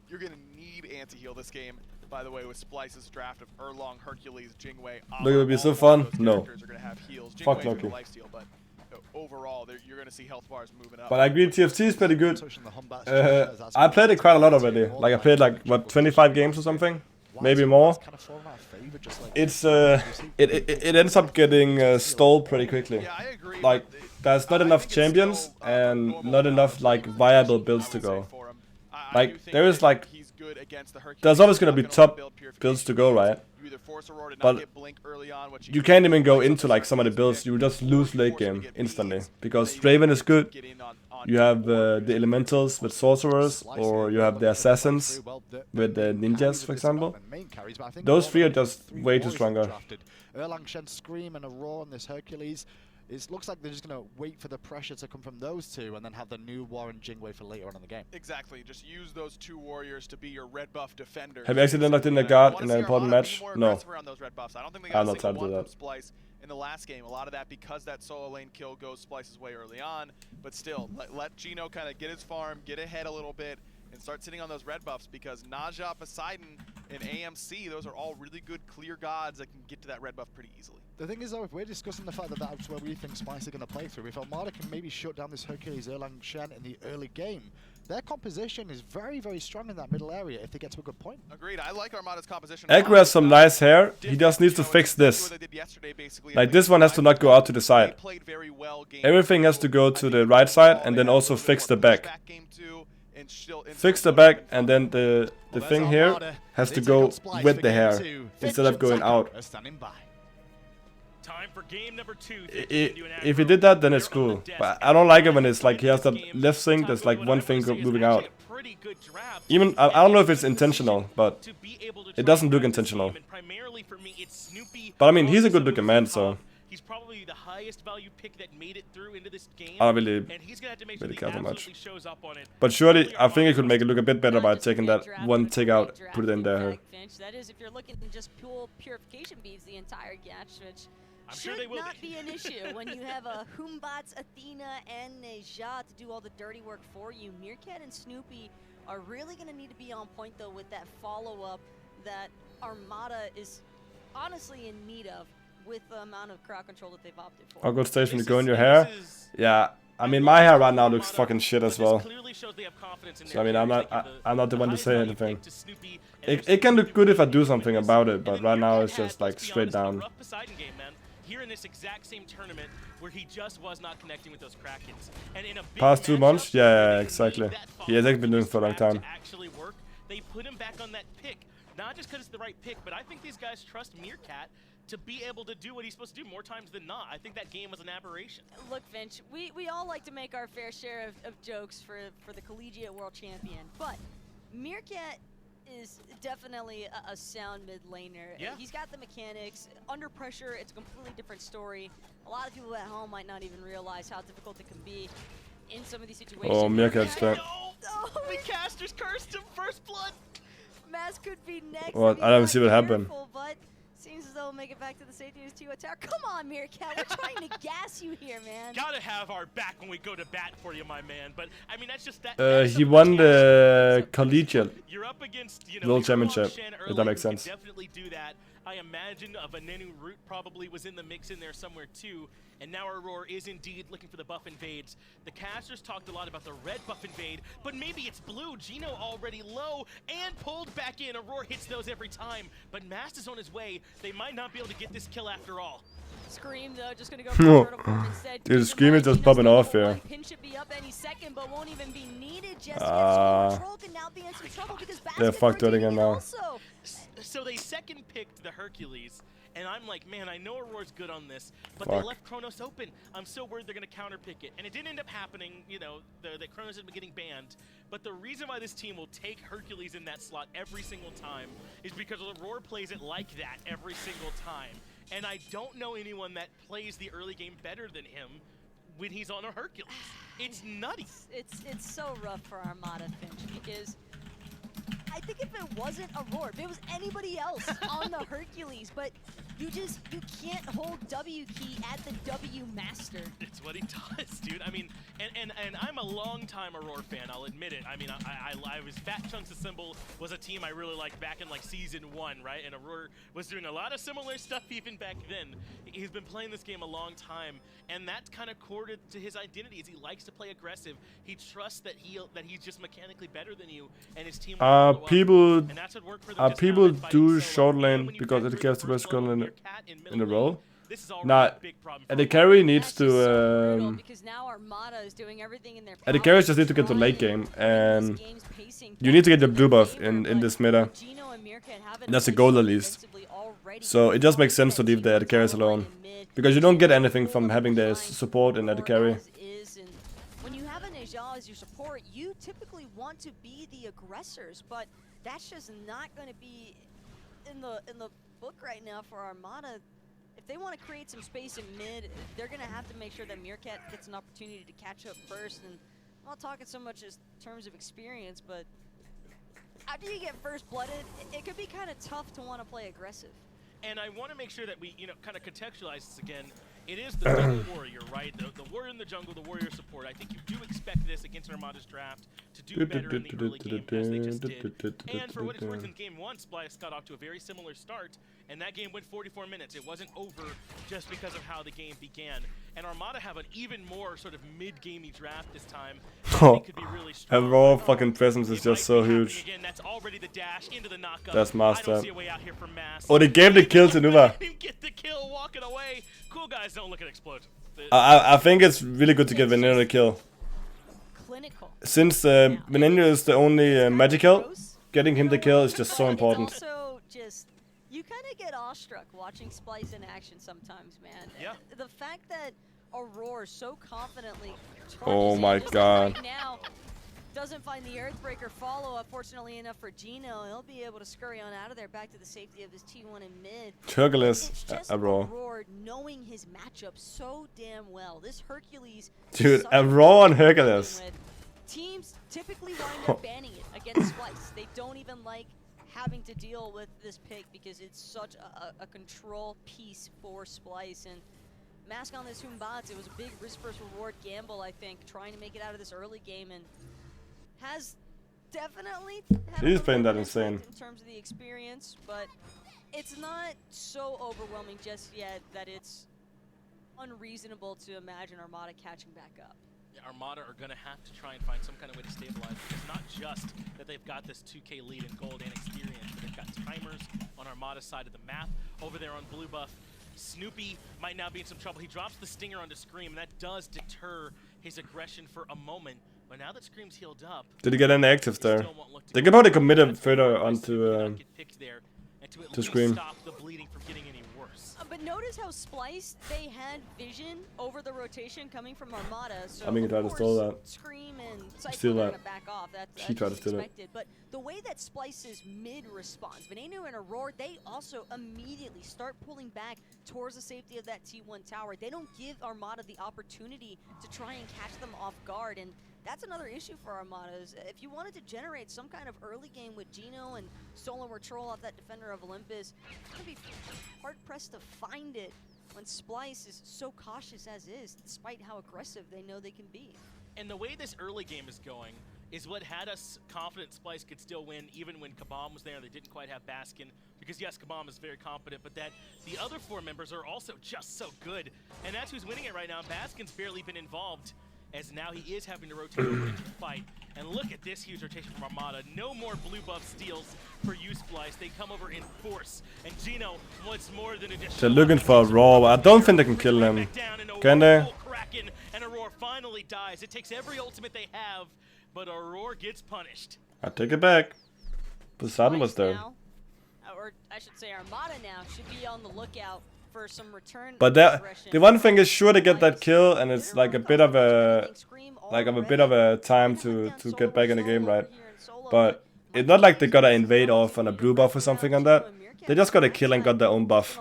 You're going to need anti-heal this game. By the way, with Splyce's draft of Erlong, Hercules, Jingwei, Look, it would be so fun. No. Are going to have heals. Fuck Loki. Lifesteal, but overall, you're going to see health bars moving up. But I agree, TFT is pretty good. I played it quite a lot already. Like I played like what 25 games or something, maybe more. It's it ends up getting stalled pretty quickly. Yeah, I agree. Like there's not enough champions and not enough like viable builds to go. Like there is like there's always gonna be top builds to go, right? But you can't even go into like some of the builds. You just lose late game instantly because Draven is good. You have the elementals with sorcerers, or you have the assassins with the ninjas, for example. Those three are just way too stronger. Erlang Shen Scream and a Roar on this Hercules. It looks like they're just going to wait for the pressure to come from those two and then have the new War and Jingwei for later on in the game. Exactly. Just use those two warriors to be your red buff defenders. Have you actually done that in the guard in an important match? No. I don't think they got a single one from that. Splyce in the last game. A lot of that because that solo lane kill goes Splyce's way early on. But still, let Gino kind of get his farm, get ahead a little bit, and start sitting on those red buffs because Naja, Poseidon, and AMC, those are all really good clear gods that can get to that red buff pretty easily. The thing is though, if we're discussing the fact that that's where we think Splyce are going to play through, if Armada can maybe shut down this Hercules Erlang Shen in the early game, their composition is very, very strong in that middle area if they get to a good point. Agreed. I like Armada's composition. Ekru has some nice hair. He just needs to fix this. Like this one has to not go out to the side. Everything has to go to the right side and then also fix the back. Fix the back and then the thing here has to go with the hair instead of going out. Time for game number 2. If he did that, then it's cool. But I don't like it when it's like he has that left thing, there's like one thing moving out. Even I don't know if it's intentional, but it doesn't look intentional. But I mean, he's a good looking man, so he's probably the highest value pick that made it through into this game. I don't really care that much. But surely, I think he could make it look a bit better by taking that one tick out, put it in there. That is, if you're looking at just purification beads the entire match, which should not be an issue when you have a Humbots, Athena, and Neja to do all the dirty work for you. Meerkat and Snoopy are really going to need to be on point, though, with that follow-up that Armada is honestly in need of with the amount of crowd control that they've opted for. I'll go station to go in your hair. Yeah, I mean, my hair right now looks fucking shit as well. So I mean, I'm not the one to say anything. It can look good if I do something about it, but right now it's just like straight down. Here in this exact same tournament where he just was not connecting with those Krakens. And in a past 2 months? Yeah, exactly. He has been doing it for a long time. Actually work. They put him back on that pick. Not just because it's the right pick, but I think these guys trust Meerkat to be able to do what he's supposed to do more times than not. I think that game was an aberration. Look, Finch, we all like to make our fair share of jokes for the collegiate world champion, but Meerkat is definitely a sound mid laner. Yeah. He's got the mechanics. Under pressure, it's a completely different story. A lot of people at home might not even realize how difficult it can be in some of these situations. Oh, Meerkat's back. Oh, the casters cursed him, first blood. Mass could be next. Well, I don't see what happened. But seems as though we'll make it back to the safety news 2 attack. Come on, Meerkat, we're trying to gas you here, man. Gotta have our back when we go to bat for you, my man. But I mean, that's just that. He won the collegiate You're up against, World Championship, if that makes sense. Definitely do that. I imagine a Venenu root probably was in the mix in there somewhere too. And now Aurora is indeed looking for the buff invades. The casters talked a lot about the red buff invade, but maybe it's blue. Gino already low and pulled back in. Aurora hits those every time, but Mast is on his way. They might not be able to get this kill after all. Scream though, just gonna go for the turtle form instead. Dude, Scream is just popping off here. Pin should be up any second, but won't even be needed just yet. So Troll can now be in some trouble because they're fucked out again now. So they second picked the Hercules, and I'm like, man, I know Aurora's good on this, but Fuck. they left Chronos open. I'm so worried they're gonna counterpick it, and it didn't end up happening. You know, that Chronos ended up getting banned. But the reason why this team will take Hercules in that slot every single time is because Aurora plays it like that every single time. And I don't know anyone that plays the early game better than him when he's on a Hercules. It's nutty. It's so rough for Armada, Finch, because I think if it wasn't Aurora, if it was anybody else on the Hercules, but you can't hold W key at the W master. It's what he does, dude. I mean, and I'm a long-time Aurora fan, I'll admit it. I mean, I was Fat Chunks Assemble was a team I really liked back in like season 1, right? And Aurora was doing a lot of similar stuff even back then. He's been playing this game a long time, and that's kind of core to his identity. Is he likes to play aggressive. He trusts that he's just mechanically better than you, and his team. People do short lane because it gets the best gun in a row. Nah, and the carry needs to. And the carries just need to get to late game, and you need to get the blue buff in this meta. That's a goal at least. So it just makes sense to leave the AD carries alone, because you don't get anything from having the support in AD carry. When you have an Aja as your support, you typically want to be the aggressors, but that's just not going to be in the book right now for Armada. If they want to create some space in mid, they're going to have to make sure that Meerkat gets an opportunity to catch up first. And I'm not talking so much as terms of experience, but after you get first blooded, it could be kind of tough to want to play aggressive. And I want to make sure that we, kind of contextualize this again. It is the jungle warrior, right? The warrior in the jungle, the warrior support. I think you do expect this against Armada's draft to do better in the early game as they just did. And for what it's worth, in game 1, Splyce got off to a very similar start, and that game went 44 minutes. It wasn't over just because of how the game began. And Armada have an even more sort of mid-gamey draft this time. Oh, and raw fucking presence is just so huge. Again, that's already the dash into the knockup. That's master. I don't see a way out here for Mass. Oh, they gave the kill to Nuva. Get the kill walking away. Cool guys don't look at explode. I think it's really good to get Veneno the kill. Clinical. Since Veneno is the only magical, getting him the kill is just so important. Also, you kind of get awestruck watching Splyce in action sometimes, man. Yeah. The fact that Aurora so confidently Oh my god. Right now, doesn't find the Earthbreaker follow-up, fortunately enough for Gino. He'll be able to scurry on out of there back to the safety of his T1 in mid. Hercules, Aurora knowing his matchup so damn well. This Hercules... Dude, Aurora and Hercules. Teams typically wind up banning it against Splyce. They don't even like having to deal with this pick because it's such a control piece for Splyce. And Mask on this Humbats, it was a big risk versus reward gamble, I think, trying to make it out of this early game, and has definitely He's playing that insane in terms of the experience, but it's not so overwhelming just yet that it's unreasonable to imagine Armada catching back up. Yeah, Armada are going to have to try and find some kind of way to stabilize. It's not just that they've got this 2K lead in gold and experience, but they've got timers on Armada's side of the map. Over there on blue buff, Snoopy might now be in some trouble. He drops the stinger onto Scream, and that does deter his aggression for a moment. But now that Scream's healed up, did he get any actives there? They could probably commit him further onto to Scream. Stop the bleeding from getting any worse. But notice how Splyce, they had vision over the rotation coming from Armada. So I mean, he tried to steal that. Scream and Cypher Steal that. are gonna back off. That's He tried to steal expected. But the way that Splyce's mid responds, Veneno and Aurora, they also immediately start pulling back towards the safety of that T1 tower. They don't give Armada the opportunity to try and catch them off guard. And that's another issue for Armada. If you wanted to generate some kind of early game with Gino and Stolen or Troll off that Defender of Olympus, it's going to be hard-pressed to find it when Splyce is so cautious as is, despite how aggressive they know they can be. And the way this early game is going is what had us confident Splyce could still win, even when Kabam was there. They didn't quite have Baskin, because yes, Kabam is very competent, but that the other 4 members are also just so good. And that's who's winning it right now. Baskin's barely been involved, as now he is having to rotate over into the fight. And look at this huge rotation from Armada. No more blue buff steals for you, Splyce. They come over in force. And Gino wants more than a They're looking for Raw. I don't think they can kill him. Can they? And Aurora finally dies. It takes every ultimate they have, but Aurora gets punished. I take it back. Poseidon was there. Now, or I should say Armada now, should be on the lookout for some return. But the one thing is sure to get that kill, and it's like a bit of a time to get back in the game, right? But it's not like they gotta invade off on a blue buff or something on that. They just got a kill and got their own buff.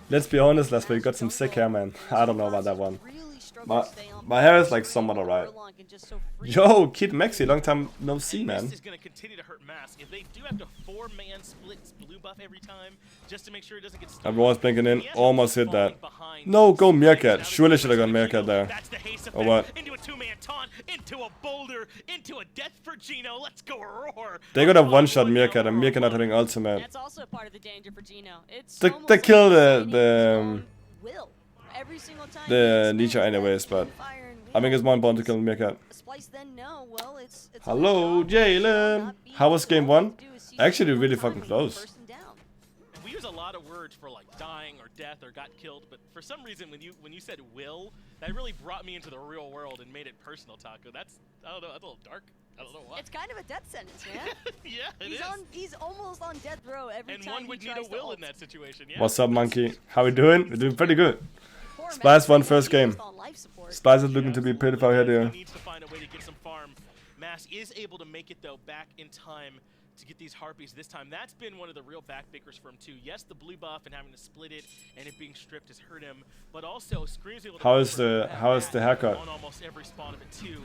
Let's be honest, Lasse, you got some sick hair, man. I don't know about that one. My hair is like somewhat alright. Yo, Kid Maxi, long time no see, man. This is going to continue to hurt Mass. If they do have to 4-man split blue buff every time, just to make sure it doesn't get stuck. Everyone's blinking in, almost hit that. No, go Meerkat. Surely should have gone Meerkat there. Or what? Into a 2-man taunt, into a boulder, into a death for Gino. Let's go Roar. They got a one-shot Meerkat, and Meerkat not having ultimate. That's also part of the danger for Gino. They kill the Nietzsche anyways, but I think it's more important to kill Meerkat. Hello, Jalen. How was game 1? Actually, really fucking close. We use a lot of words for like dying or death or got killed, but for some reason when you said will, that really brought me into the real world and made it personal, Taco. That's, I don't know, that's a little dark. I don't know why. It's kind of a death sentence, man. Yeah, He's almost on death row every time. And one would need a will in that situation. Yeah. What's up, monkey? How we doing? We're doing pretty good. Splyce won first game. Splyce is looking to be pretty far ahead here. He needs to find a way to get some farm. Mass is able to make it though back in time to get these harpies this time. That's been one of the real backbreakers for him too. Yes, the blue buff and having to split it and it being stripped has hurt him, but also Scream's able to how is the haircut? On almost every spawn of it too.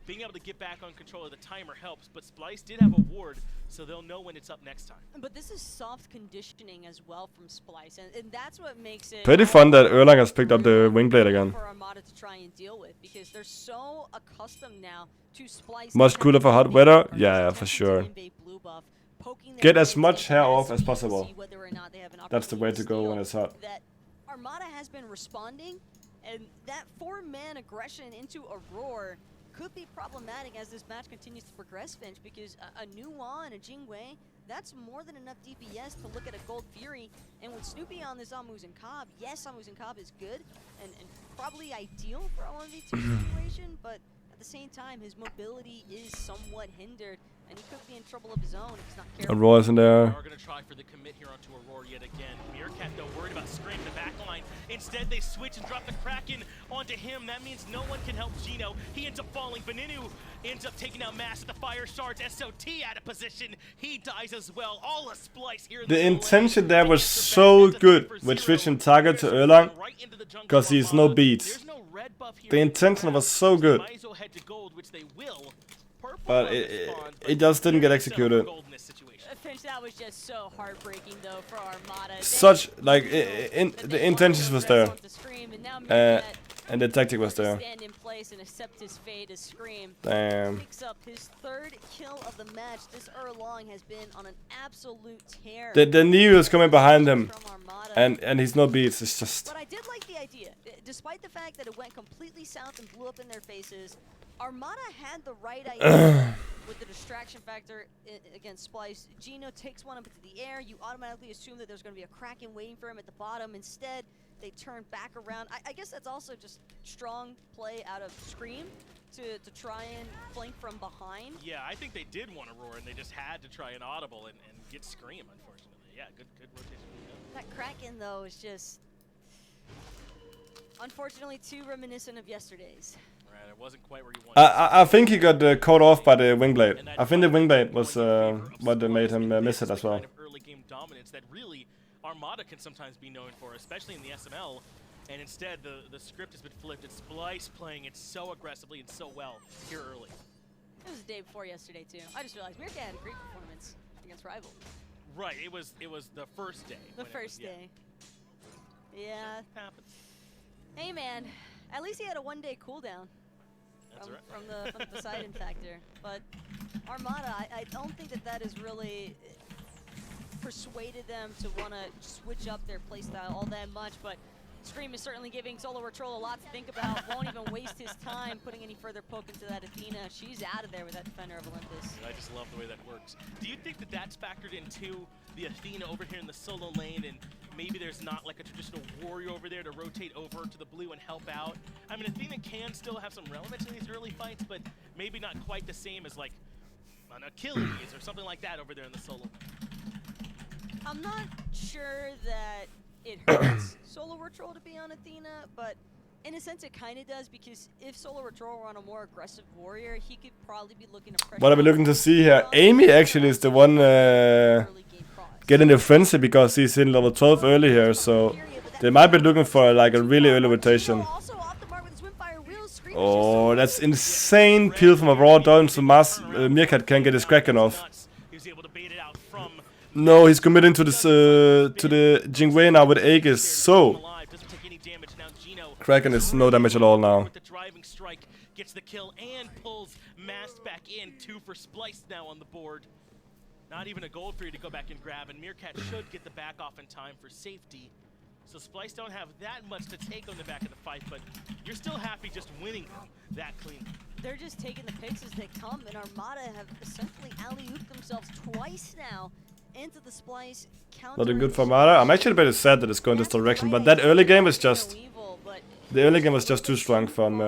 Being able to get back on control of the timer helps, but Splyce did have a ward, so they'll know when it's up next time. But this is soft conditioning as well from Splyce, and that's what makes it pretty fun that Erlang has picked up the wingblade again. For Armada to try and deal with, because they're so accustomed now to Splyce. Much cooler for hot weather? Yeah, for sure. Get as much hair off as possible. That's the way to go when it's hot. That Armada has been responding, and that 4-man aggression into a roar could be problematic as this match continues to progress, Finch, because a Nuwa and a Jingwei, that's more than enough DPS to look at a Gold Fury. And with Snoopy on this Amus and Cobb, yes, Amus and Cobb is good and probably ideal for a 1v2 situation, but at the same time, his mobility is somewhat hindered, and he could be in trouble of his own if he's not careful. Aurora's in there. We're going to try for the commit here onto Aurora yet again. Meerkat, though, worried about Scream in the backline. Instead, they switch and drop the Kraken onto him. That means no one can help Gino. He ends up falling. Beninu ends up taking out Mass at the fire shards. SOT out of position. He dies as well. All a Splyce here. The intention there was so good with switching target to Erlang, because he's no beats. The intention was so good. But it just didn't get executed. That was just so heartbreaking though for Armada. Such like the intentions was there, and the tactic was there. Stand in place and accept his fate as Scream. Damn. Picks up his 3rd kill of the match. This Erlang has been on an absolute tear. The Neo is coming behind him, and he's no beats. It's just. But I did like the idea, despite the fact that it went completely south and blew up in their faces. Armada had the right idea with the distraction factor against Splyce. Gino takes one up into the air. You automatically assume that there's going to be a Kraken waiting for him at the bottom. Instead, they turn back around. I guess that's also just strong play out of Scream to try and flank from behind. Yeah, I think they did want to roar, and they just had to try an audible and get Scream, unfortunately. Yeah, good rotation. That Kraken, though, is just unfortunately too reminiscent of yesterday's. It wasn't quite where you wanted. I think he got caught off by the wingblade. I think the wingblade was what made him miss it as well. Kind of early game dominance that really Armada can sometimes be known for, especially in the SML. And instead, the script has been flipped. It's Splyce playing it so aggressively and so well here early. It was the day before yesterday too. I just realized Meerkat had a great performance against Rival. Right. It was the first day. The first day. Yeah. It happens. Hey man, at least he had a 1-day cooldown. From the Poseidon factor, but Armada, I don't think that has really persuaded them to want to switch up their playstyle all that much. But Scream is certainly giving Solo Patrol a lot to think about. Won't even waste his time putting any further poke into that Athena. She's out of there with that Defender of Olympus. I just love the way that works. Do you think that that's factored into the Athena over here in the solo lane, and maybe there's not like a traditional warrior over there to rotate over to the blue and help out? I mean, Athena can still have some relevance in these early fights, but maybe not quite the same as like an Achilles or something like that over there in the solo. I'm not sure that it hurts Solo Patrol to be on Athena, but in a sense it kind of does, because if Solo Patrol were on a more aggressive warrior, he could probably be looking to pressure. What are we looking to see here? Amy actually is the one getting the frenzy because he's in level 12 early here, so they might be looking for like a really early rotation. Oh, that's insane peel from a raw down, so Meerkat can't get his Kraken off. No, he's committing to this to the Jingwei now with Aegis, so Kraken is no damage at all now. The driving strike gets the kill and pulls Mast back in. 2 for Splyce now on the board. Not even a gold for you to go back and grab, and Meerkat should get the back off in time for safety. So Splyce don't have that much to take on the back of the fight, but you're still happy just winning that clean. They're just taking the picks as they come, and Armada have essentially alley-ooped themselves twice now into the Splyce counter. Looking good for Armada. I'm actually a bit sad that it's going this direction, but that early game was just... The early game was just too strong from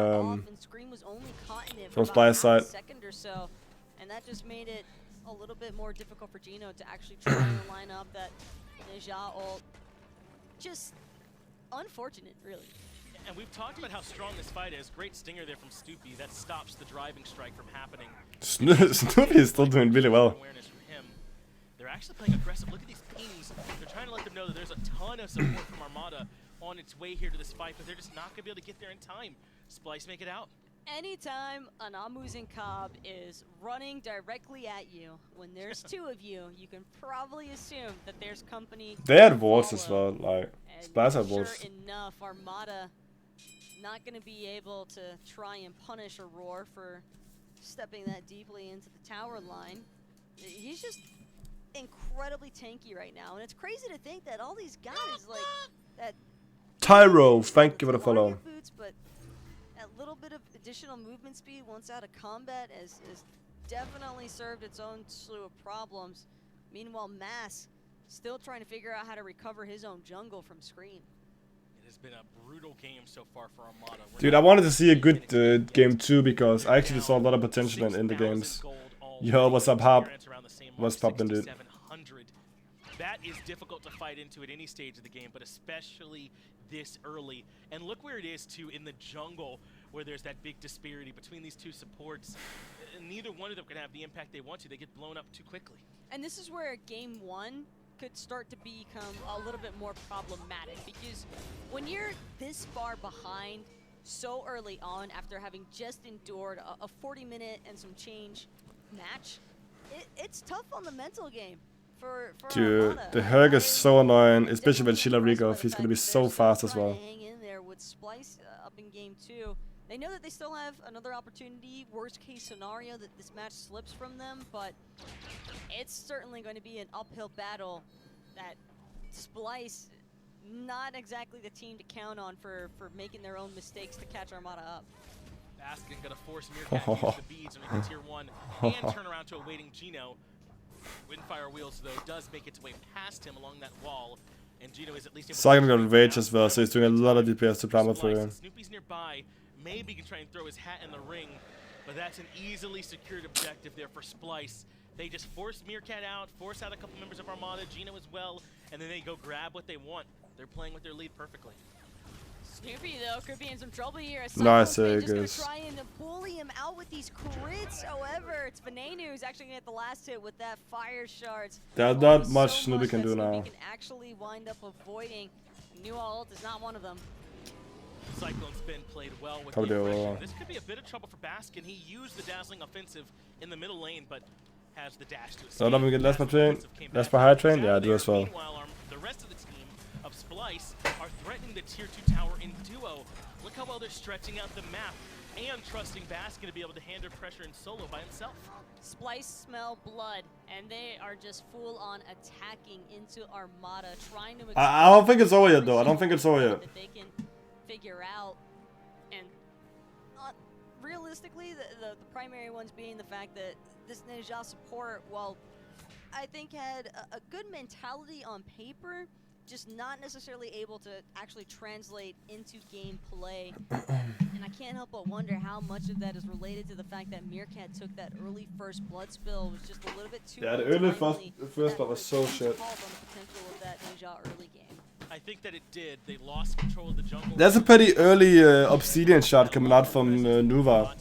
Splyce's side. And that just made it a little bit more difficult for Gino to actually try and line up that Ninja ult. Just unfortunate, really. And we've talked about how strong this fight is. Great stinger there from Stoopy. That stops the driving strike from happening. Stoopy is still doing really well. They're actually playing aggressive. Look at these pings. They're trying to let them know that there's a ton of support from Armada on its way here to this fight, but they're just not going to be able to get there in time. Splyce make it out. Anytime an Amuzen Cobb is running directly at you, when there's 2 of you, you can probably assume that there's company. They had wards as well, like Splyce had wards. Sure enough, Armada not going to be able to try and punish Aurora for stepping that deeply into the tower line. He's just incredibly tanky right now, and it's crazy to think that all these guys like that. Tyro, thank you for the follow. Boots, but that little bit of additional movement speed once out of combat has definitely served its own slew of problems. Meanwhile, Mass still trying to figure out how to recover his own jungle from Scream. It has been a brutal game so far for Armada. Dude, I wanted to see a good game too, because I actually saw a lot of potential in the games. Yo, what's up, Hop? What's poppin', dude? That is difficult to fight into at any stage of the game, but especially this early. And look where it is, too, in the jungle, where there's that big disparity between these 2 supports. Neither one of them can have the impact they want to. They get blown up too quickly. And this is where game 1 could start to become a little bit more problematic, because when you're this far behind so early on after having just endured a 40-minute and some change match, it's tough on the mental game. Dude, the Herc is so annoying, especially when Sheila Rigoff. He's gonna be so fast as well. Hang in there with Splyce up in game 2. They know that they still have another opportunity. Worst case scenario that this match slips from them, but it's certainly going to be an uphill battle. That Splyce, not exactly the team to count on for making their own mistakes to catch Armada up. Baskin gonna force Meerkat to use the beads and make it tier 1 and turn around to awaiting Gino. Windfire Wheels, though, does make its way past him along that wall, and Gino is at least able Sagan got Rage as well, so he's doing a lot of DPS to primal through him. Snoopy's nearby. Maybe he can try and throw his hat in the ring, but that's an easily secured objective there for Splyce. They just force Meerkat out, force out a couple members of Armada, Gino as well, and then they go grab what they want. They're playing with their lead perfectly. Snoopy, though, could be in some trouble here. Nice, just gonna try and bully him out with these crits. However, it's Venenu who's actually gonna get the last hit with that fire shards. There's not much Snoopy can do now. Snoopy can actually wind up avoiding. New ult is not one of them. Cyclone's been played well with the aggression. This could be a bit of trouble for Baskin. He used the dazzling offensive in the middle lane, but has the dash to escape. So let me get LASBRA train. LASBRA high train? Yeah, I do as well. Meanwhile, the rest of the team of Splyce are threatening the tier 2 tower in duo. Look how well they're stretching out the map and trusting Baskin to be able to handle pressure in solo by himself. Splyce smell blood, and they are just full-on attacking into Armada, trying to. I don't think it's over yet, though. I don't think it's over yet. That they can figure out, and realistically, the primary ones being the fact that this Ninja support, while I think had a good mentality on paper, just not necessarily able to actually translate into gameplay. And I can't help but wonder how much of that is related to the fact that Meerkat took that early first blood spill. Was just a little bit too. Yeah, the early first blood was so shit. I think that it did. They lost control of the jungle. There's a pretty early Obsidian shot coming out from Nuva.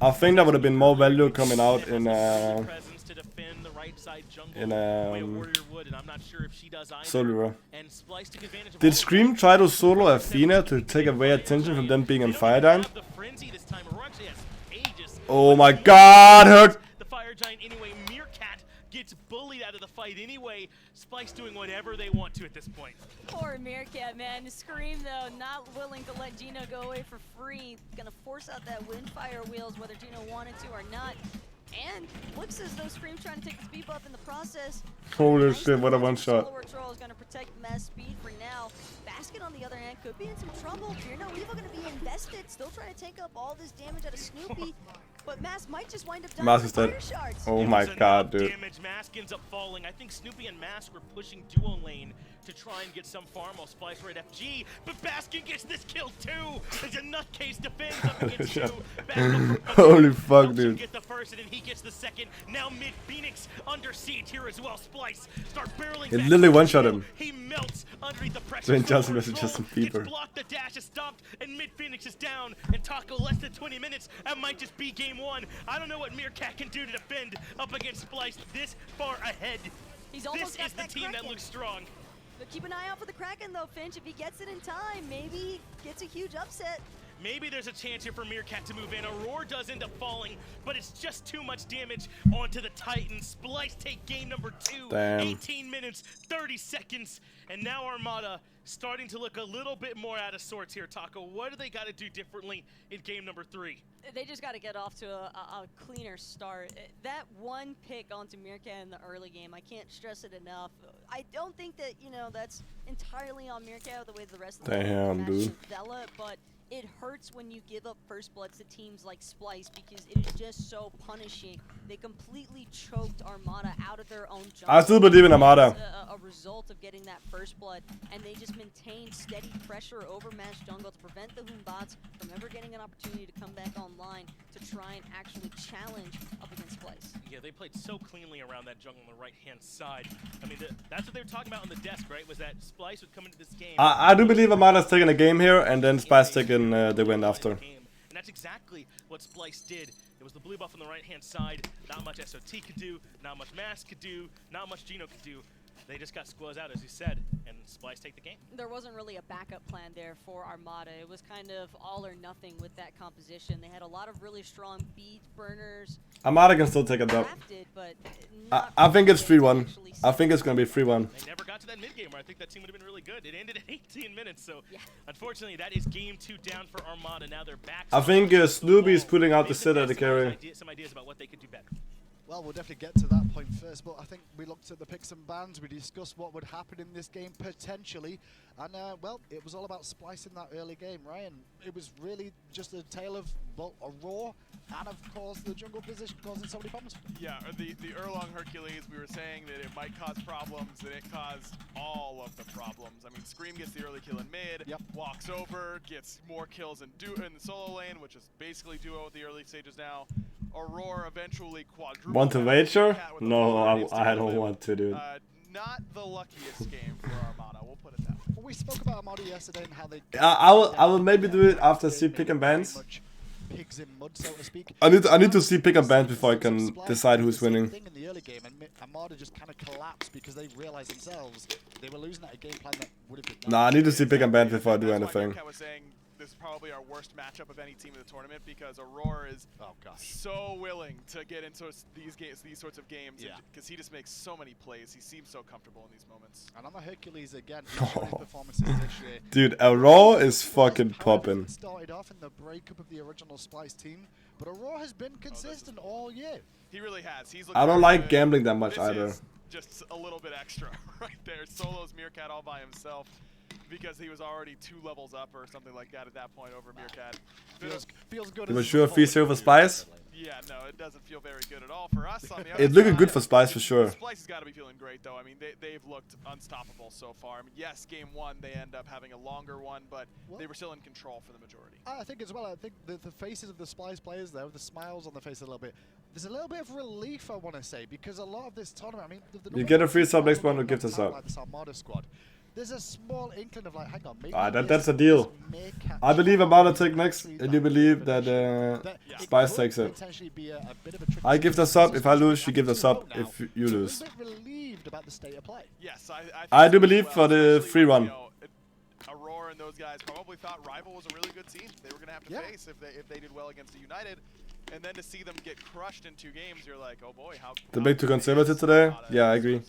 I think that would have been more value coming out in Solura. Did Scream try to solo Athena to take away attention from them being on Fire Giant? Oh my god, hurt! The Fire Giant anyway. Meerkat gets bullied out of the fight anyway. Splyce doing whatever they want to at this point. Poor Meerkat, man. Scream, though, not willing to let Gino go away for free. Gonna force out that Windfire wheels, whether Gino wanted to or not. And looks as though Scream's trying to take the speed buff in the process. Holy shit, what a one shot. Solar Troll is going to protect Mass speed for now. Basket, on the other hand, could be in some trouble. Fear No Evil going to be invested, still trying to take up all this damage out of Snoopy. But Mass might just wind up dying. Mask is dead. Oh my god, dude. Damage. Mask ends up falling. I think Snoopy and Mask were pushing duo lane to try and get some farm while Splyce right FG, but Baskin gets this kill too. There's a nutcase defends up against you. Holy fuck, dude. Get the first and then he gets the second. Now Mid Phoenix under siege here as well. Splyce starts barreling. It literally one-shot him. He melts underneath the pressure. Doing Justin versus Justin Bieber. Blocked, the dash is stopped, and Mid Phoenix is down. And Taco less than 20 minutes. That might just be game one. I don't know what Meerkat can do to defend up against Splyce this far ahead. He's almost this is the team that looks strong. But keep an eye out for the Kraken, though, Finch. If he gets it in time, maybe he gets a huge upset. Maybe there's a chance here for Meerkat to move in. Aurora does end up falling, but it's just too much damage onto the Titans. Splyce take game number 2. Damn. 18 minutes, 30 seconds, and now Armada starting to look a little bit more out of sorts here, Taco. What do they got to do differently in game number 3? They just got to get off to a cleaner start. That one pick onto Meerkat in the early game, I can't stress it enough. I don't think that, you know, that's entirely on Meerkat the way the rest of the match develop, but it hurts when you give up first bloods to teams like Splyce because it is just so punishing. They completely choked Armada out of their own jungle. I still believe in Armada. A result of getting that first blood, and they just maintained steady pressure over Mash jungle to prevent the Hoombots from ever getting an opportunity to come back online to try and actually challenge up against Splyce. Yeah, they played so cleanly around that jungle on the right-hand side. I mean, that's what they were talking about on the desk, right? Was that Splyce would come into this game. I do believe Armada's taking a game here, and then Splyce taking the win after. And that's exactly what Splyce did. It was the blue buff on the right-hand side. Not much SOT could do, not much Mask could do, not much Gino could do. They just got squoze out, as you said, and Splyce take the game. There wasn't really a backup plan there for Armada. It was kind of all or nothing with that composition. They had a lot of really strong beat burners. Armada can still take a dub. I think it's 3-1. I think it's going to be 3-1. They never got to that mid-game where I think that team would have been really good. It ended at 18 minutes, so unfortunately that is game 2 down for Armada. Now they're back. I think Snoopy's putting out the sitter to carry. Some ideas about what they could do better. Well, we'll definitely get to that point first, but I think we looked at the picks and bans, we discussed what would happen in this game potentially, and well, it was all about splicing that early game, Ryan. It was really just a tale of, well, a raw, and of course the jungle position causing so many problems. Yeah, the Erlong Hercules, we were saying that it might cause problems, and it caused all of the problems. I mean, Scream gets the early kill in mid, walks over, gets more kills in the solo lane, which is basically duo at the early stages now. Aurora eventually quadruple. Want to wager? No, I don't want to, dude. Not the luckiest game for Armada, we'll put it that way. Well, we spoke about Armada yesterday and how they... I will maybe do it after I see pick and bans. Pigs in mud, so to speak. I need to see pick and bans before I can decide who's winning. In the early game, and Armada just kind of collapsed because they realized themselves they were losing at a game plan that would have been... Nah, I need to see pick and bans before I do anything. I was saying this is probably our worst matchup of any team in the tournament because Aurora is so willing to get into these sorts of games because he just makes so many plays. He seems so comfortable in these moments. And on the Hercules again, he's showing his performances this year. Dude, Aurora is fucking popping. Started off in the breakup of the original Splyce team, but Aurora has been consistent all year. He really has. He's I don't like gambling that much either. Just a little bit extra right there. Solos Meerkat all by himself. Because he was already 2 levels up or something like that at that point over Meerkat. Feels good. You were sure F.A.Q for Splyce? Yeah, no, it doesn't feel very good at all for us. On the other It's looking side, good for Splyce for sure. Splyce has got to be feeling great though. I mean, they've looked unstoppable so far. I mean, yes, game 1 they end up having a longer one, but they were still in control for the majority. I think as well. I think the faces of the Splyce players there, with the smiles on their face a little bit. There's a little bit of relief, I want to say, because a lot of this tournament. I mean, you get a free sub next one who gives us up. Like this Armada squad. There's a small inkling of like, hang on, maybe that's a deal. I believe Armada take next, and you believe that Splyce takes it. I give the sub. If I lose, you give the sub. If you lose. Yes, I do believe for the free run. Aurora and those guys probably thought Rival was a really good team. They were going to have to face if they did well against the United. And then to see them get crushed in 2 games, you're like, oh boy, how... The big too conservative today? Yeah, I agree.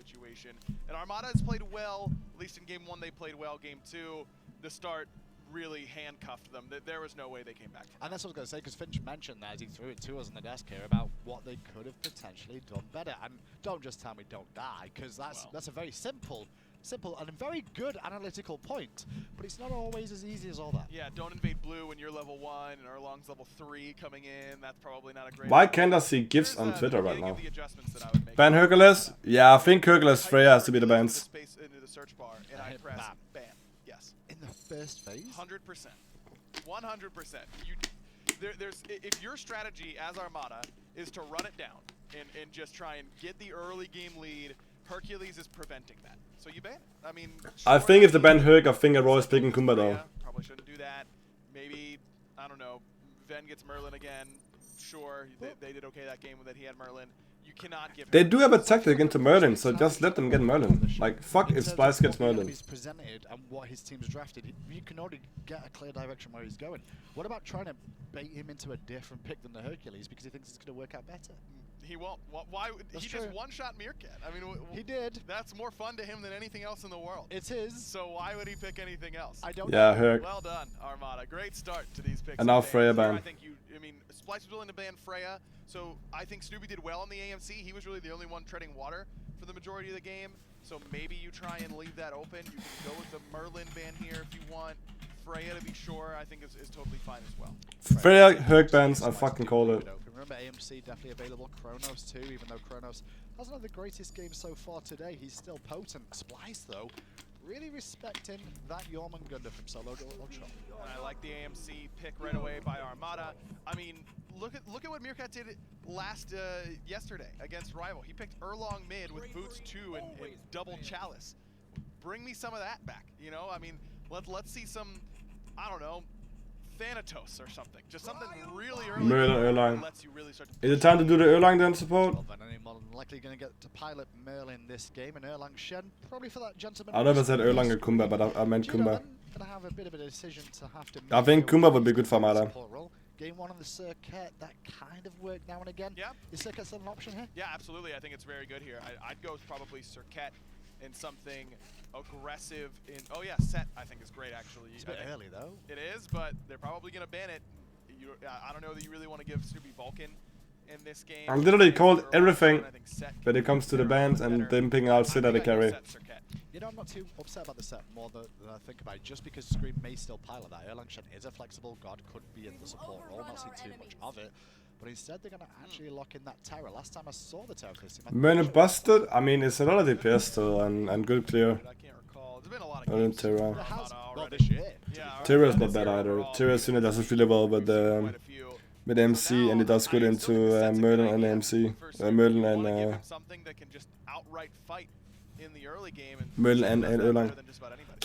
And Armada has played well, at least in game 1 they played well. Game 2, the start really handcuffed them. There was no way they came back. And that's what I was going to say, because Finch mentioned that as he threw it to us on the desk here about what they could have potentially done better. And don't just tell me don't die, because that's a very simple and a very good analytical point, but it's not always as easy as all that. Yeah, don't invade blue when you're level 1 and Erlong's level 3 coming in. That's probably not a great... Why can't I see GIFs on Twitter right now? Ban Hercules? Yeah, I think Hercules Freya has to be the bans. Into the search bar and I press ban. Yes. In the first phase? 100%. 100%. If your strategy as Armada is to run it down and just try and get the early game lead, Hercules is preventing that. So you ban it. I mean, I think if the ban Herc, I think Aurora is picking Kumba though. Probably shouldn't do that. Maybe, I don't know, Ven gets Merlin again. Sure, they did okay that game that he had Merlin. You cannot give... They do have a tactic into Merlin, so just let them get Merlin. Like, fuck if Splyce gets Merlin. He's presented and what his team's drafted, you can already get a clear direction where he's going. What about trying to bait him into a different pick than the Hercules because he thinks it's going to work out better? He won't. Why? He just one-shot Meerkat. I mean, he did. That's more fun to him than anything else in the world. It's his. So why would he pick anything else? I don't know. Herc. Well done, Armada. Great start to these picks. And now Freya ban. I mean, Splyce was willing to ban Freya, so I think Snoopy did well in the AMC. He was really the only one treading water for the majority of the game. So maybe you try and leave that open. You can go with the Merlin ban here if you want. Freya, to be sure, I think is totally fine as well. Freya, Herc bans, I fucking call it. Remember AMC definitely available. Chronos too, even though Chronos hasn't had the greatest game so far today. He's still potent. Splyce though, really respecting that Jormungandr from Solo Ultra. I like the AMC pick right away by Armada. I mean, look at what Meerkat did yesterday against Rival. He picked Erlong mid with Boots 2 and double Chalice. Bring me some of that back, you know? I mean, let's see some, I don't know, Thanatos or something. Just something really early. Merlin, Erlang. Lets you really start to Is it time to do the Erlang then support? Well, then more than likely going to get to pilot Merlin this game, and Erlang Shen probably for that gentleman. I never said Erlang or Kumba, but I meant Kumba. Going to have a bit of a decision to have to. I think Kumba would be good for Armada. Game 1 on the Circuit, that kind of worked now and again. Yeah. Is Circuit still an option here? Yeah, absolutely. I think it's very good here. I'd go with probably Circuit in something aggressive in... Oh yeah, Set I think is great actually. It's a bit early though. It is, but they're probably going to ban it. I don't know that you really want to give Snoopy Vulcan in this game. I'm literally called everything when it comes to the bans and them picking out Sid at the carry. You know, I'm not too upset about the set more than I think about it, just because Scream may still pilot that. Erlang Shen is a flexible god, could be in the support role, not see too much of it. But instead, they're going to actually lock in that Terror. Last time I saw the Terror for this team, Merlin busted? I mean, it's a lot of DPS still and good clear. I can't recall. There's been a lot of games. Terror. Well, this year. Terror is not bad either. Terror Suna does really well with MC, and it does good into Merlin and AMC. Merlin and something that can just outright fight in the early game and Merlin and Erlang.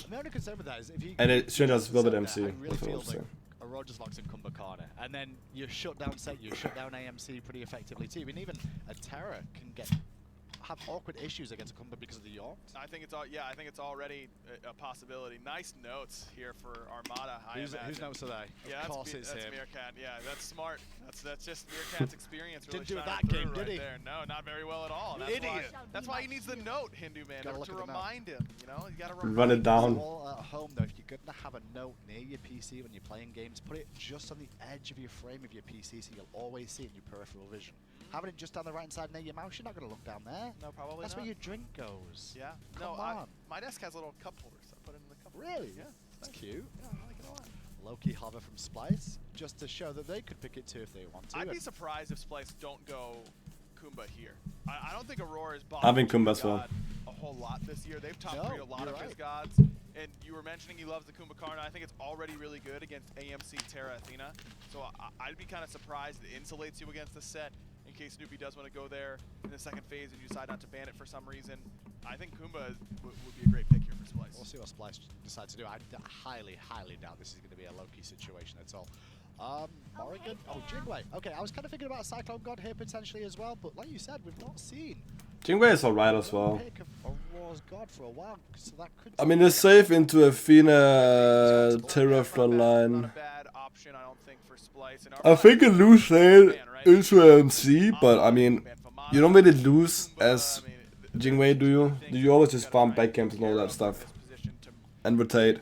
My only concern with that is if you... And it Suna does well with MC. I really feel like Aurora just locks in Kumba corner, and then you shut down Set, you shut down AMC pretty effectively too. And even a Terror can get have awkward issues against a Kumba because of the York? I think it's I think it's already a possibility. Nice notes here for Armada. Whose notes are they? Yeah, of course that's him. Meerkat. Yeah, that's smart. That's just Meerkat's experience. Really Didn't do it shining that game, through did he? There. No, not very well at all. That's why he needs the note, Hindu man, to remind him. You know, you gotta Run it down. All at home though, if you're gonna have a note near your PC when you're playing games, put it just on the edge of your frame of your PC so you'll always see it in your peripheral vision. Having it just down the right hand side near your mouse, you're not gonna look down there. No, probably That's not. where your drink goes. Yeah. Come on. My desk has little cup holders. I put it in the cup. Really? Yeah. That's cute. Yeah, I like it a lot. Low-key hover from Splyce, just to show that they could pick it too if they want to. I'd be surprised if Splyce don't go Kumba here. I don't think Aurora is Having Kumba as well. A whole lot this year. They've top 3 a lot of his gods. And you were mentioning he loves the Kumba Karna. I think it's already really good against AMC Terra Athena. So I'd be kind of surprised it insulates you against the set in case Snoopy does want to go there in the second phase and you decide not to ban it for some reason. I think Kumba would be a great pick here for Splyce. We'll see what Splyce decides to do. I highly, highly doubt this is going to be a low-key situation at all. Morrigan? Oh, Jingwei. Okay, I was kind of thinking about Cyclone God here potentially as well, but like you said, we've not seen Jingwei is alright as well. pick of Aurora's God for a while, so that could I mean, it's safe into Athena Terra frontline. Not a bad option, I don't think, for Splyce. And I think a lose lane into MC, but I mean, you don't really lose as Jingwei, do you? Do you always just farm back camps and all that stuff? And rotate.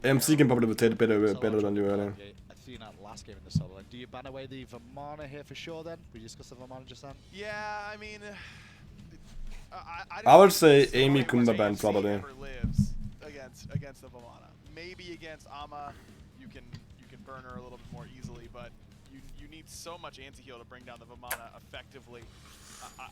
MC can probably rotate better than you earlier. Athena last game in the solo lane. Do you ban away the Vamana here for sure then? We discussed the Vamana just then? Yeah, I mean... I would say Amy Kumba ban probably. Lives against the Vamana. Maybe against Ama, you can burn her a little bit more easily, but you need so much anti-heal to bring down the Vamana effectively.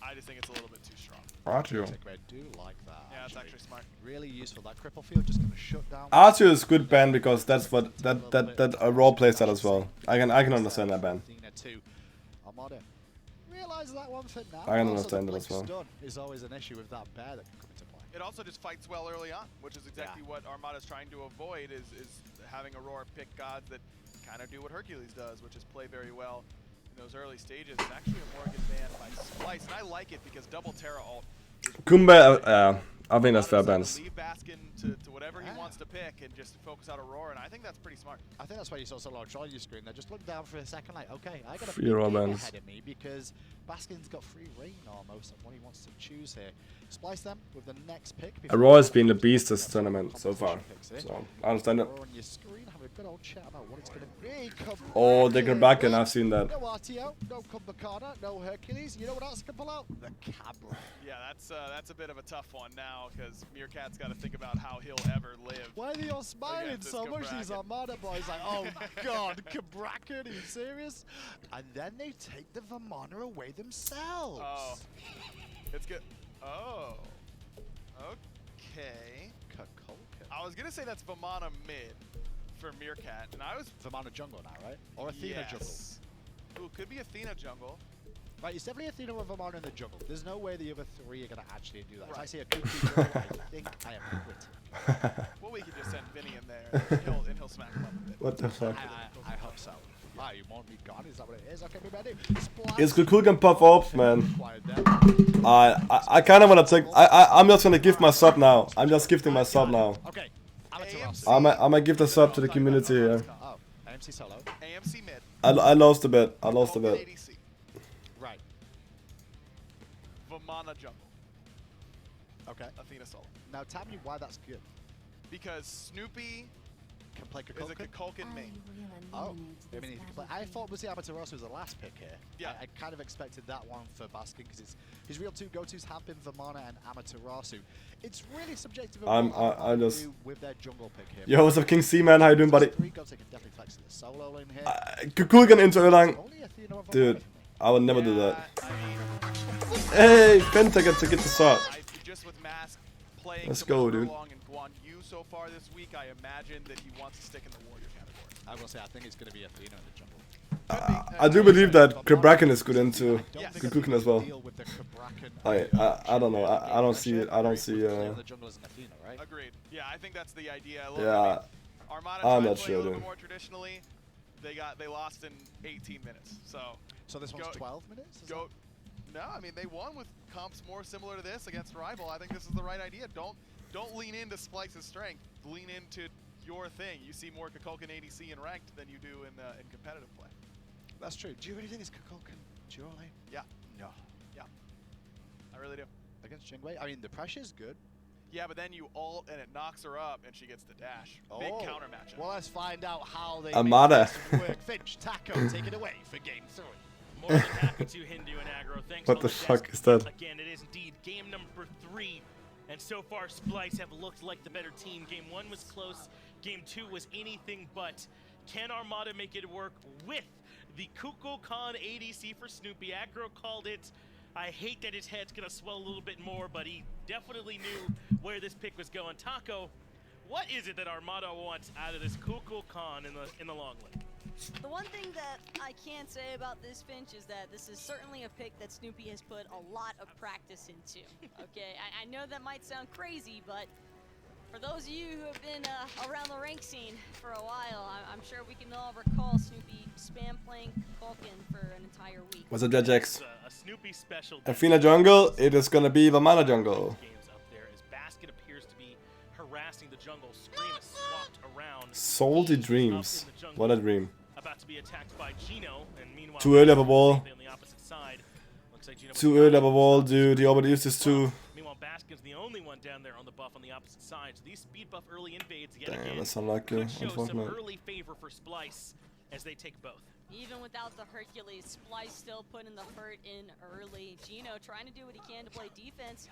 I just think it's a little bit too strong. Artio. I do like that. Yeah, it's actually smart. Really useful. That cripple field just gonna shut down. Artio is good ban because that's what that a raw plays that as well. I can understand that ban. Armada. Realize that one for now. I can understand that as well. Stun is always an issue with that bear that can come into play. It also just fights well early on, which is exactly what Armada's trying to avoid is having Aurora pick gods that kind of do what Hercules does, which is play very well in those early stages. It's actually a Morgan ban by Splyce, and I like it because double Terra ult. Kumba, I think that's fair bans. Leave Baskin to whatever he wants to pick and just focus out Aurora, and I think that's pretty smart. I think that's why you saw so large on your screen. They just looked down for a second like, okay, I got a Free raw bans ahead of me because Baskin's got free reign almost on what he wants to choose here. Splyce them with the next pick. Aurora has been the beast this tournament so far, so I understand it. On your screen, have a good old chat about what it's going to be. Oh, they get back and I've seen that. No RTO, no Kumbakana, no Hercules. You know what else can pull out? The Cabra. Yeah, that's a bit of a tough one now because Meerkat's got to think about how he'll ever live. Why are they all smiling so much? These Armada boys like, oh god, Cabrakan, are you serious? And then they take the Vamana away themselves. Oh, it's good. Oh, okay. I was gonna say that's Vamana mid for Meerkat, and I was Vamana jungle now, right? Or Athena jungle? Ooh, could be Athena jungle. Right, it's definitely Athena with Vamana in the jungle. There's no way the other three are gonna actually do that. Right. If I see a cookie jungle, I think I am quitting. Well, we could just send Vinny in there, and he'll smack him up a bit. What the fuck? I hope so. Ah, you want me gone? Is that what it is? Okay, be ready. It's cool can pop up, man. I kind of want to take. I'm just gonna give my sub now. I'm just gifting my sub now. Okay. I'm gonna give the sub to the community here. Oh, AMC solo. AMC mid. I lost a bit. I lost a bit. Right. Vamana jungle. Okay. Athena solo. Now tell me why that's good. Because Snoopy can play is a Kukulkan main. Oh, I mean, I thought was the Amaterasu was the last pick here. Yeah. I kind of expected that one for Baskin because his real two go-tos have been Vamana and Amaterasu. It's really subjective. I just with their jungle pick here. Yo, what's up, King C man? How you doing, buddy? Three gods that can definitely flex in the solo lane here. Kukulkan into Erlang. Dude, I would never do that. Hey, Penta gets to get the sub. Just with Mask playing Let's go, dude. So far this week, I imagine that he wants to stick in the warrior category. I will say, I think it's going to be Athena in the jungle. I do believe that Cabrakan is good into Kukulkan as well. I don't know. I don't see it. I don't see. Agreed. Yeah, I think that's the idea. Yeah. Armada I'm tried not to play sure, a little dude. bit more traditionally. They lost in 18 minutes. So this one's 12 minutes. No, I mean, they won with comps more similar to this against Rival. I think this is the right idea. Don't lean into Splyce's strength. Lean into your thing. You see more Kukulkan ADC in ranked than you do in competitive play. That's true. Do you really think it's Kukulkan dual lane? Yeah. No. Yeah. I really do. Against Jingwei? I mean, the pressure's good. Yeah, but then you ult and it knocks her up and she gets the dash. Big counter matchup. Well, let's find out how they Armada. make this work. Finch, Taco, take it away for game 3. More than happy to Hindu and aggro. Thanks What on the desk. fuck is that? Again, it is indeed game number 3. And so far, Splyce have looked like the better team. Game 1 was close. Game 2 was anything but. Can Armada make it work with the Kukulkan ADC for Snoopy? Aggro called it. I hate that his head's gonna swell a little bit more, but he definitely knew where this pick was going. Taco, what is it that Armada wants out of this Kukulkan in the long run? The one thing that I can say about this Finch is that this is certainly a pick that Snoopy has put a lot of practice into. Okay, I know that might sound crazy, but for those of you who have been around the rank scene for a while, I'm sure we can all recall Snoopy spam playing Vulcan for an entire week. What's up, Jajax? A Snoopy special. Athena jungle, it is gonna be Armada jungle. Games up there as Basket appears to be harassing the jungle. Scream is swapped around. Salty dreams. What a dream. About to be attacked by Gino, and meanwhile Too early of a wall. on the opposite side. Looks like Gino Too early of a wall, dude. He already used this too. Meanwhile, Baskin's the only one down there on the buff on the opposite side. So these speed buff early invades yet Damn, again that's unlucky, could show some unfortunate. early favor for Splyce as they take both. Even without the Hercules, Splyce still putting the hurt in early. Gino trying to do what he can to play defense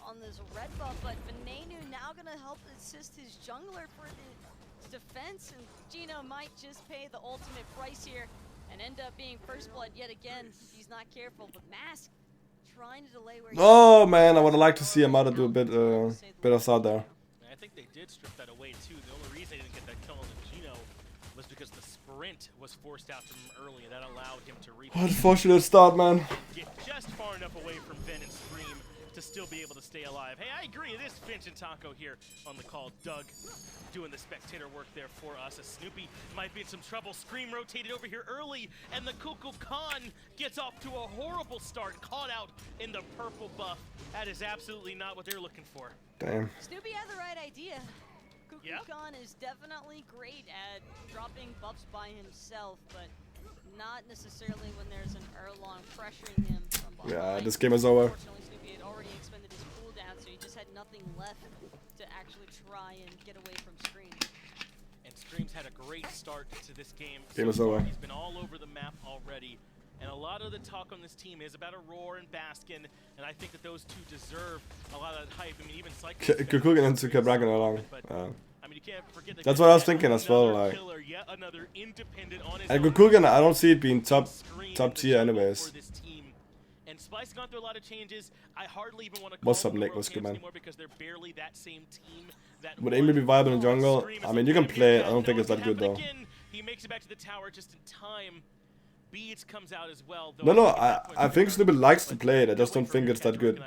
on this red buff, but Venenu now gonna help assist his jungler for the defense, and Gino might just pay the ultimate price here and end up being first blood yet again if he's not careful. But Mask trying to delay where Oh man, I would have liked to see Armada do a bit of that there. I think they did strip that away too. The only reason they didn't get that kill on the Gino was because the sprint was forced out from him early, and that allowed him to reap. Unfortunate start, man. Get just far enough away from Ven and Scream to still be able to stay alive. Hey, I agree. It is Finch and Taco here on the call. Doug doing the spectator work there for us. As Snoopy might be in some trouble. Scream rotated over here early, and the Kukulkan gets off to a horrible start. Caught out in the purple buff. That is absolutely not what they're looking for. Damn. Snoopy had the right idea. Yeah. Kukulkan is definitely great at dropping buffs by himself, but not necessarily when there's an Erlong pressuring him from behind. Yeah, this game is over. Unfortunately, Snoopy had already expended his cooldown, so he just had nothing left to actually try and get away from Scream. And Scream's had a great start to this game. Game is far. over. He's been all over the map already. And a lot of the talk on this team is about Aurora and Baskin, and I think that those two deserve a lot of that hype. I mean, even Kukulkan and Sukabragan along. I mean, you can't forget That's what I was thinking as well. Like, killer, yet another independent on his and own. Kukulkan, I don't see it being top Scream tier the jungle anyways. for this team. And Splyce gone through a lot of changes. I hardly even want to call What's up, them Nick? Euro What's good, camps man? anymore because they're barely that same team that Would Amy be viable in jungle? Scream is I mean, you can looking play it. good. I don't think No, it's that it good can though. happen again. He makes it back to the tower just in time. Beads comes out as well. No, I think Snoopy likes to play it. I just don't think it's that good.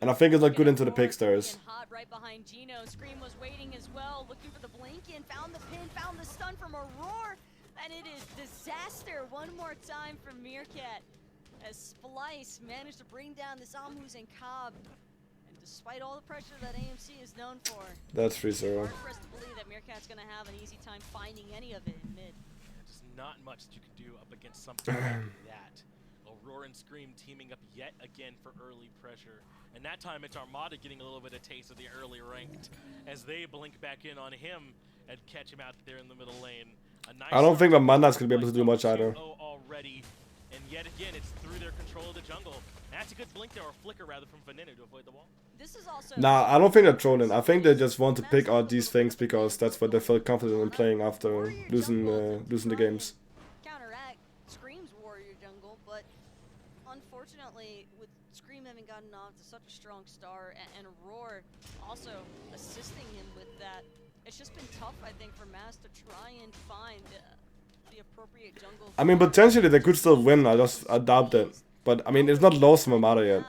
And I think it's not good into the pick stars. Hot right behind Gino. Scream was waiting as well, looking for the blink in, found the pin, found the stun from Aurora, and it is disaster one more time from Meerkat as Splyce managed to bring down this Amhus and Cobb. And despite all the pressure that AMC is known for, That's 3-0. hard for us to believe that Meerkat's gonna have an easy time finding any of it in mid. There's not much that you can do up against something like that. Aurora and Scream teaming up yet again for early pressure. And that time it's Armada getting a little bit of taste of the early ranked as they blink back in on him and catch him out there in the middle lane. A nice I don't think start Armada's for gonna be able to do much either. 2-0 already. And yet again, it's through their control of the jungle. That's a good blink there, or flicker rather, from Venenu to avoid the wall. This is also Nah, I don't think they're trolling. I think they just want to pick out these things because that's what they felt confident in playing after losing the games. counteract Scream's warrior jungle, but unfortunately, with Scream having gotten off to such a strong start and Roar also assisting him with that, it's just been tough, I think, for Mass to try and find the appropriate jungle. I mean, potentially they could still win. I doubt it. But I mean, it's not lost from Armada yet.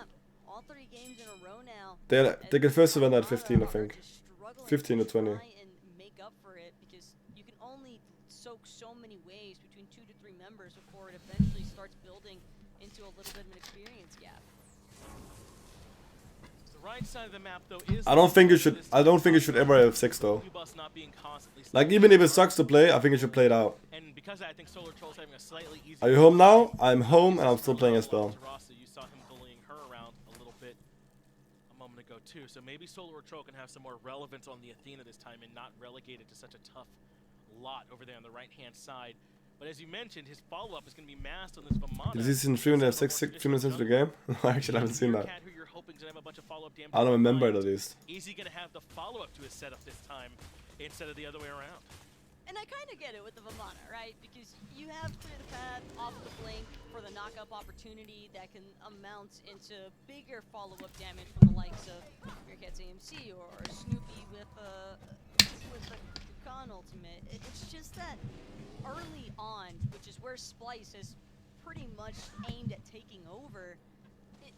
All 3 games in a row now. They get first win at 15, I Armada think. are just struggling 15 or to 20. try and make up for it because you can only soak so many waves between 2 to 3 members before it eventually starts building into a little bit of an experience gap. The right side of the map, though, is I don't think you should. I don't think you should ever have 6 though. Like even if it sucks to play, I think you should play it out. And because I think Solar Troll's having a slightly easier. Are you home now? I'm home and I'm still playing as well. You saw him bullying her around a little bit a moment ago too. So maybe Solar Troll can have some more relevance on the Athena this time and not relegated to such a tough lot over there on the right-hand side. But as you mentioned, his follow-up is going to be masked on this Armada. Did you see in stream they have 3 minutes into the game? I actually haven't seen that. I don't remember it at least. Is he going to have the follow-up to his setup this time instead of the other way around? And I kind of get it with the Vamana, right? Because you have clear the path off the blink for the knock-up opportunity that can amount into bigger follow-up damage from the likes of Meerkat's AMC or Snoopy with the Khan ultimate. It's just that early on, which is where Splyce has pretty much aimed at taking over,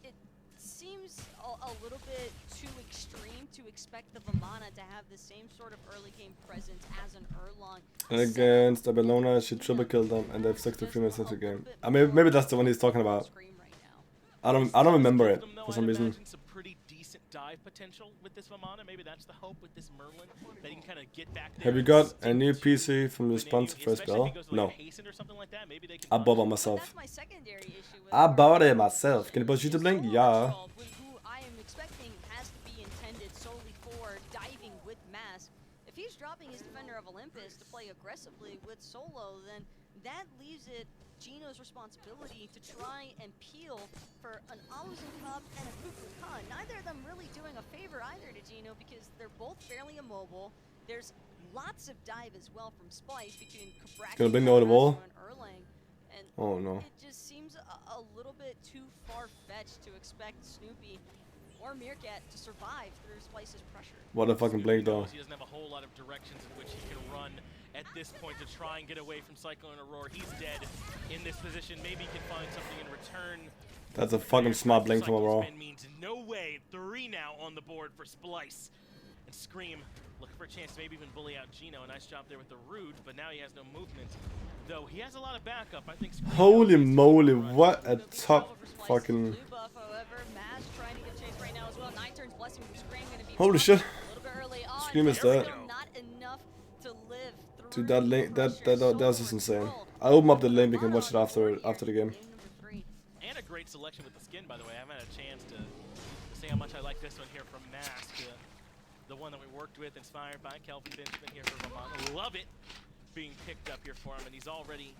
it seems a little bit too extreme to expect the Vamana to have the same sort of early game presence as an Erlang. And against Abelona, she triple killed them, and they have 63 minutes into the game. I mean, maybe that's the one he's talking about. I don't remember it for some reason. Some pretty decent dive potential with this Vamana. Maybe that's the hope with this Merlin. That he can kind of get back there. Have you got a new PC from your sponsor for spell? No. I bought it myself. I bought it myself. Can you post YouTube link? Yeah. Who I am expecting has to be intended solely for diving with Mask. If he's dropping his Defender of Olympus to play aggressively with Solo, then that leaves it Gino's responsibility to try and peel for an Aluzin Cup and a Cuckoo Khan. Neither of them really doing a favor either to Gino because they're both fairly immobile. There's lots of dive as well from Splyce between Kabraki Gonna bring the wall. and Erlang. And oh no. It just seems a little bit too far-fetched to expect Snoopy or Meerkat to survive through Splyce's pressure. What a fucking blink though. He doesn't have a whole lot of directions in which he can run at this point to try and get away from Cyclone Aurora. He's dead in this position. Maybe he can find something in return. That's a fucking smart blink from Aurora. Means no way. 3 now on the board for Splyce. And Scream looking for a chance to maybe even bully out Gino. A nice job there with the root, but now he has no movement. Though he has a lot of backup. I think Scream holy moly, what a top fucking... Holy shit. Scream is dead. Dude, that lane, that was just insane. I open up the lane, we can watch it after the game. And a great selection with the skin, by the way. I haven't had a chance to say how much I like this one here from Mask. The one that we worked with, inspired by Kelvin Benjamin here for Vermont. Love it being picked up here for him, and he's already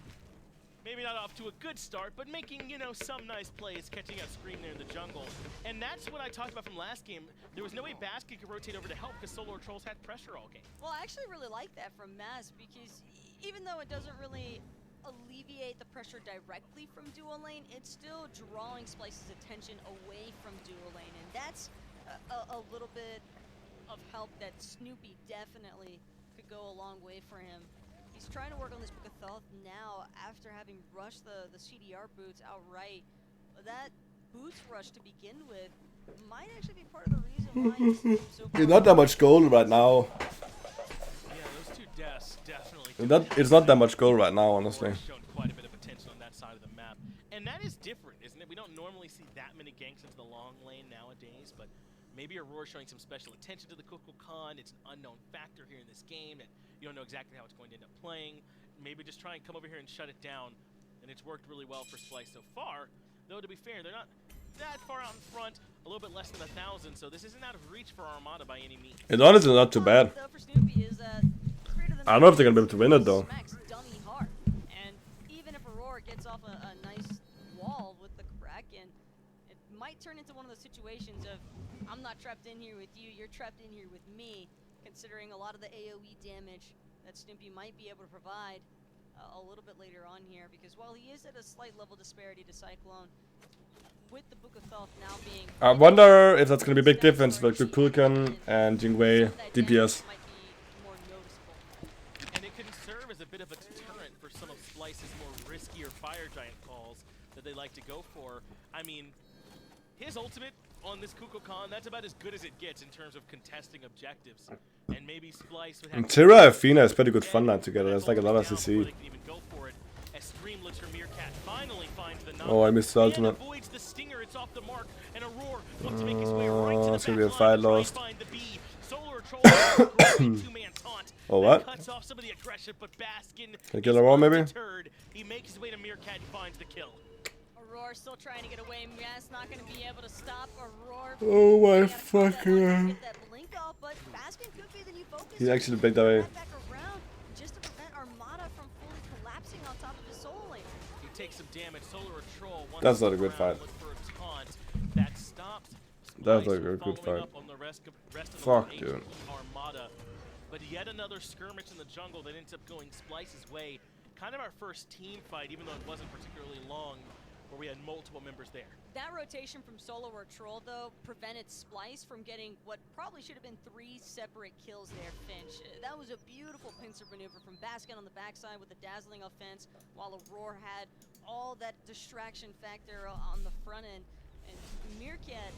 maybe not off to a good start, but making, you know, some nice plays, catching out Scream there in the jungle. And that's what I talked about from last game. There was no way Basket could rotate over to help because Solar Trolls had pressure all game. Well, I actually really like that from Maz because even though it doesn't really alleviate the pressure directly from dual lane, it's still drawing Splyce's attention away from dual lane. And that's a little bit of help that Snoopy definitely could go a long way for him. He's trying to work on this Book of Thoth now after having rushed the CDR boots outright. That boots rush to begin with might actually be part of the reason why he's so It's not that much gold right now. Yeah, those 2 deaths definitely. It's not that much gold right now, honestly. Shown quite a bit of potential on that side of the map, and that is different, isn't it? We don't normally see that many ganks into the long lane nowadays, but maybe Aurora showing some special attention to the Cuckoo Khan. It's an unknown factor here in this game that you don't know exactly how it's going to end up playing. Maybe just try and come over here and shut it down, and it's worked really well for Splyce so far. Though to be fair, they're not that far out in front, a little bit less than 1,000, so this isn't out of reach for Armada by any means. It's honestly not too bad. I don't know if they're gonna be able to win it though. And even if Aurora gets off a nice wall with the Kraken, it might turn into one of those situations of I'm not trapped in here with you, you're trapped in here with me, considering a lot of the AoE damage that Snoopy might be able to provide a little bit later on here, because while he is at a slight level disparity to Cyclone, with the Book of Thoth now being... I wonder if that's gonna be a big difference with Kulkan and Jingwei DPS. And it can serve as a bit of a deterrent for some of Splyce's more riskier Fire Giant calls that they like to go for. I mean, his ultimate on this Cuckoo Khan, that's about as good as it gets in terms of contesting objectives. And maybe Splyce would have... Tira and Athena is pretty good fun line together. There's like a lot of CC. as Scream looks for Meerkat, finally finds the knock. Oh, I missed the ultimate. Avoids the stinger, it's off the mark, and Aurora wants to make his way right to the It's gonna be a back fight line to try and lost. find the B. Solar Troll has a great two-man taunt. Oh, That what? cuts off some of the aggression, but Baskin Can I kill is Aurora, maybe? undeterred. He makes his way to Meerkat and finds the kill. Aurora still trying to get away. Mass not going to be able to stop Aurora. Oh my They gotta call that fucking out god. to get that blink off, but Baskin could be the new focus. He actually blinked away. Back around just to prevent Armada from fully collapsing on top of his soul lane. He takes some damage. Solar Troll. That's not a good fight. That stops. That's Splyce a good following fight. up on the rest of Fuck, the dude. Armada. But yet another skirmish in the jungle that ends up going Splyce's way. Kind of our first team fight, even though it wasn't particularly long, where we had multiple members there. That rotation from Solo or Troll, though, prevented Splyce from getting what probably should have been 3 separate kills there, Finch. That was a beautiful pincer maneuver from Baskin on the backside with a dazzling offense, while Aurora had all that distraction factor on the front end. And Meerkat,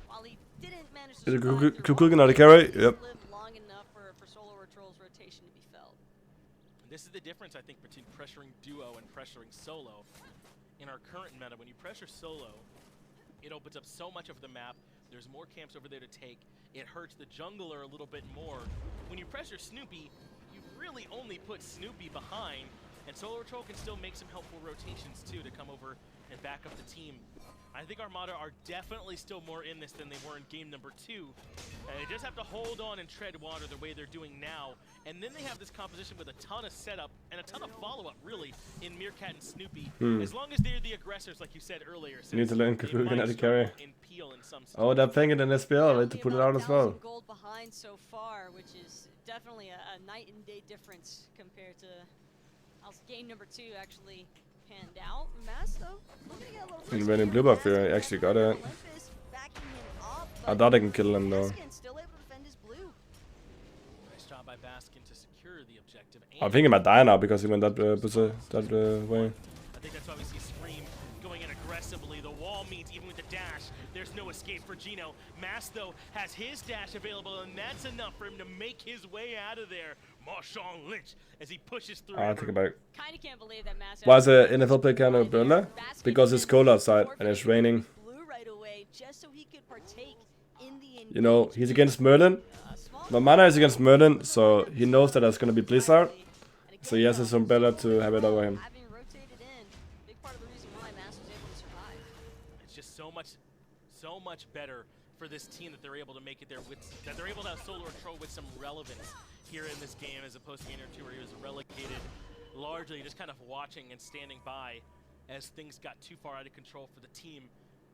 while he didn't manage to Cooking out of carry? Yep. lived long enough for Solo or Troll's rotation to be felt. And this is the difference, I think, between pressuring duo and pressuring solo. In our current meta, when you pressure solo, it opens up so much of the map. There's more camps over there to take. It hurts the jungler a little bit more. When you pressure Snoopy, you really only put Snoopy behind, and Solar Troll can still make some helpful rotations too to come over and back up the team. I think Armada are definitely still more in this than they were in game number 2. And they just have to hold on and tread water the way they're doing now. And then they have this composition with a ton of setup and a ton of follow-up, really, in Meerkat and Snoopy. As long as they're the aggressors, like you said earlier. Need to learn cooking out of carry. In Peel in some Oh, they're playing it in SPL. I need to put it out as well. Gold behind so far, which is definitely a night and day difference compared to how game number 2 actually panned out. Mass, though, looking at a little In winning blue buff here, I actually got it. I thought I can kill him though. Still able to defend his blue. Nice job by Baskin to secure the objective. I think he might die now because he went that way. I think that's why we see Scream going in aggressively. The wall meets even with the dash. There's no escape for Gino. Mass, though, has his dash available, and that's enough for him to make his way out of there. Marshawn Lynch as he pushes through. I think about it. Kinda can't believe that Mass. Why is an NFL player kind of burner? Because it's cold outside and it's raining. Blue right away just so he could partake in the You know, he's against Merlin. Mana is against Merlin, so he knows that there's gonna be Blizzard. So he has his umbrella to have it over him. Having rotated in, big part of the reason why Mass was able to survive. It's just so much better for this team that they're able to make it there with, that they're able to have Solar Troll with some relevance here in this game, as opposed to game number 2 where he was relegated, largely just kind of watching and standing by as things got too far out of control for the team.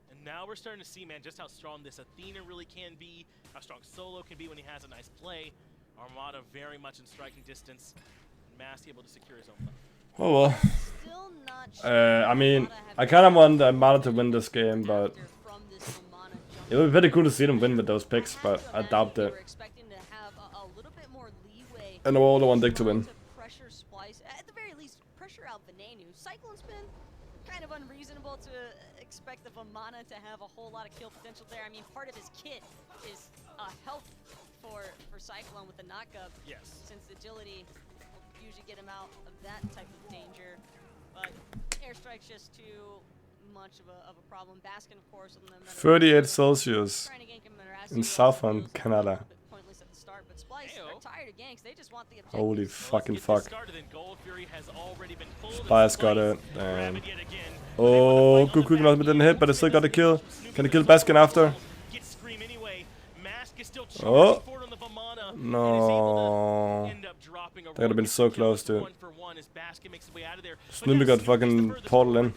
And now we're starting to see, man, just how strong this Athena really can be, how strong Solo can be when he has a nice play. Armada very much in striking distance. Mass able to secure his own play. Oh well. Still not sure I mean, I kind of want Armada to win this game, but it would be pretty cool to see them win with those picks, but I doubt it. And I also want Dick to win. Pressure Splyce, at the very least, pressure out Venenu. Cyclone's been kind of unreasonable to expect of Amana to have a whole lot of kill potential there. I mean, part of his kit is a help for Cyclone with the knockup. Yes. Since agility will usually get him out of that type of danger. But airstrike's just too much of a problem. Baskin, of course, on the 38 Celsius trying to gank him in Southern Canada. Pointless at the start, but Splyce are tired of ganks. They just want the objective. Holy fucking fuck. Splyce Splyce got it. Damn. Oh, Cuckoo didn't hit, but it still got a kill. Can he kill Baskin after? Oh. No. That would have been so close to it. Snoopy got fucking portal in.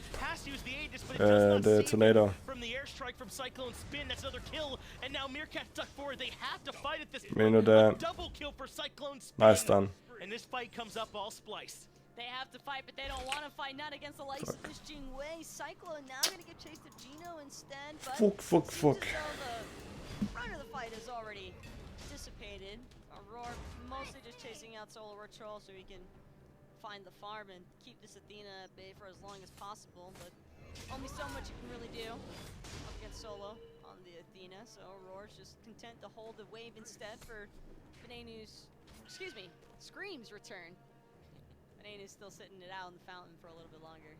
The tornado. From the airstrike from Cyclone Spin, that's another kill, and now Meerkat stuck forward. They have to fight at this point. Double kill for Cyclone Spin. Nice done. And this fight comes up all Splyce. They have to fight, but they don't want to fight. Not against the likes of this Jing Wei. Cyclone now going to get chased to Gino instead. But Fuck. the front of the fight is already dissipated. Aurora mostly just chasing out Solar Troll so he can find the farm and keep this Athena at bay for as long as possible. But only so much you can really do up against Solo on the Athena. So Aurora's just content to hold the wave instead for Venenu's, Scream's return. Fane is still sitting it out in the fountain for a little bit longer.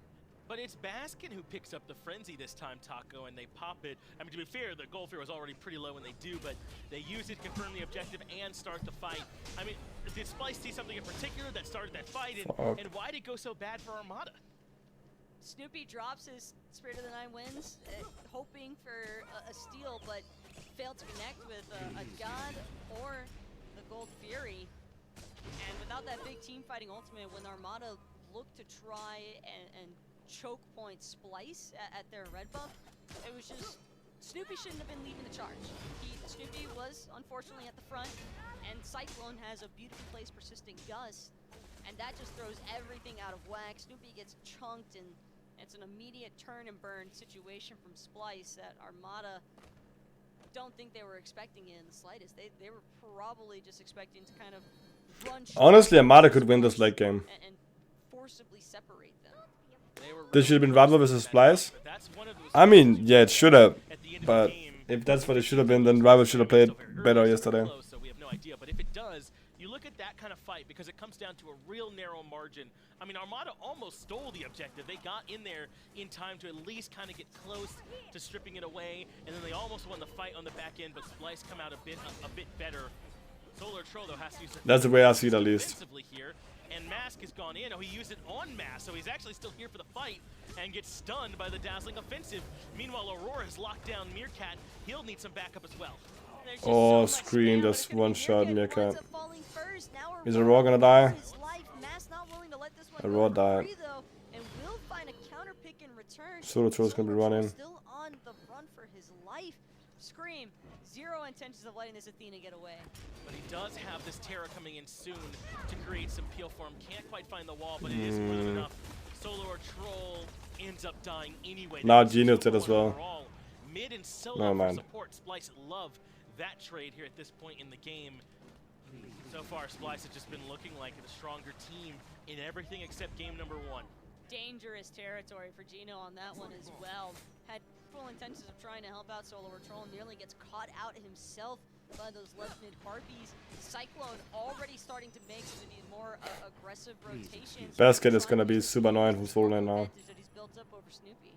But it's Baskin who picks up the frenzy this time, Taco, and they pop it. I mean, to be fair, the goal fear was already pretty low when they do, but they use it to confirm the objective and start the fight. I mean, did Splyce see something in particular that started that fight, and why did it go so bad for Armada? Snoopy drops his Spirit of the Nine Winds, hoping for a steal, but failed to connect with a God or the Gold Fury. And without that big team fighting ultimate, when Armada looked to try and choke point Splyce at their red buff, it was just, Snoopy shouldn't have been leading the charge. Snoopy was unfortunately at the front, and Cyclone has a beautifully placed persistent gust, and that just throws everything out of whack. Snoopy gets chunked, and it's an immediate turn and burn situation from Splyce that Armada don't think they were expecting it in the slightest. They were probably just expecting to kind of run. Honestly, Armada could win this late game. And forcibly separate them. This should have been Rival versus Splyce. I mean, yeah, it should have. But if that's what it should have been, then Rival should have played better yesterday. So we have no idea. But if it does, you look at that kind of fight because it comes down to a real narrow margin. I mean, Armada almost stole the objective. They got in there in time to at least kind of get close to stripping it away, and then they almost won the fight on the back end. But Splyce come out a bit better. Solar Troll though has to use it. That's the way I see it at least. Here. And Mask has gone in. Oh, he used it on Mask, so he's actually still here for the fight and gets stunned by the dazzling offensive. Meanwhile, Aurora has locked down Meerkat. He'll need some backup as well. Oh, screen, just one shot Meerkat. Is Aurora gonna die? Aurora died. Solar Troll's gonna be running. Still on the run for his life. Scream. Zero intentions of letting this Athena get away. But he does have this Terra coming in soon to create some peel for him. Can't quite find the wall, but it is more than enough. Solar Troll ends up dying anyway. Now Geno did as well. Mid and solo support. Splyce love that trade here at this point in the game. So far, Splyce has just been looking like the stronger team in everything except game number 1. Dangerous territory for Geno on that one as well. Had full intentions of trying to help out Solar Troll, nearly gets caught out himself by those left mid harpies. Cyclone already starting to make some of these more aggressive rotations. Basket is gonna be super annoying from full lane now. That he's built up over Snoopy.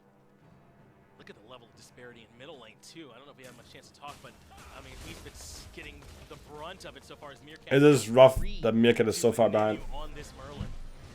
Look at the level of disparity in middle lane too. I don't know if we have much chance to talk, but I mean, he's been getting the brunt of it so far as Meerkat. It is rough that Meerkat is so far behind. On this Merlin.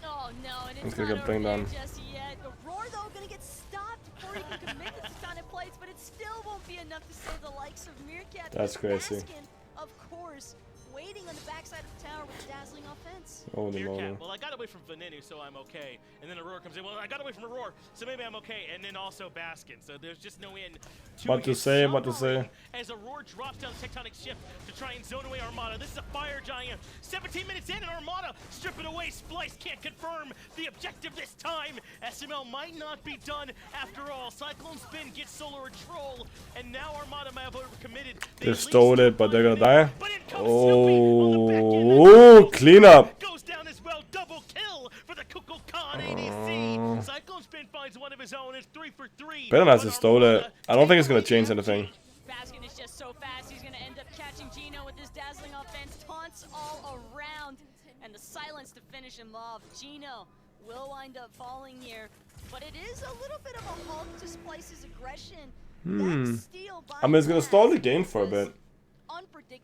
Oh no, and it's gonna not get bring down just yet. The Roar though gonna get stopped before he can commit to Titanic plates, but it still won't be enough to save the likes of Meerkat. That's crazy. Baskin, of course, waiting on the backside of the tower with a dazzling offense. Holy moly. Well, I got away from Venenu, so I'm okay. And then Aurora comes in. Well, I got away from Aurora, so maybe I'm okay. And then also Baskin. So there's just no end to What to say, what to say. As Aurora drops down the tectonic shift to try and zone away Armada. This is a fire giant. 17 minutes in, and Armada strip it away. Splyce can't confirm the objective this time. SML might not be done after all. Cyclone Spin gets Solar Troll, and now Armada might have overcommitted. They stole it, but they're gonna die. Oh, clean up. Goes down as well. Double kill for the Kukulkan ADC. Cyclone Spin finds one of his own. It's 3 for 3. Better not to stole it. I don't think it's gonna change anything. Baskin is just so fast. He's gonna end up catching Geno with this dazzling offense. Taunts all around, and the silence to finish him off. Geno will wind up falling here, but it is a little bit of a halt to Splyce's aggression. That steal by I mean, it's gonna stall the game for a bit.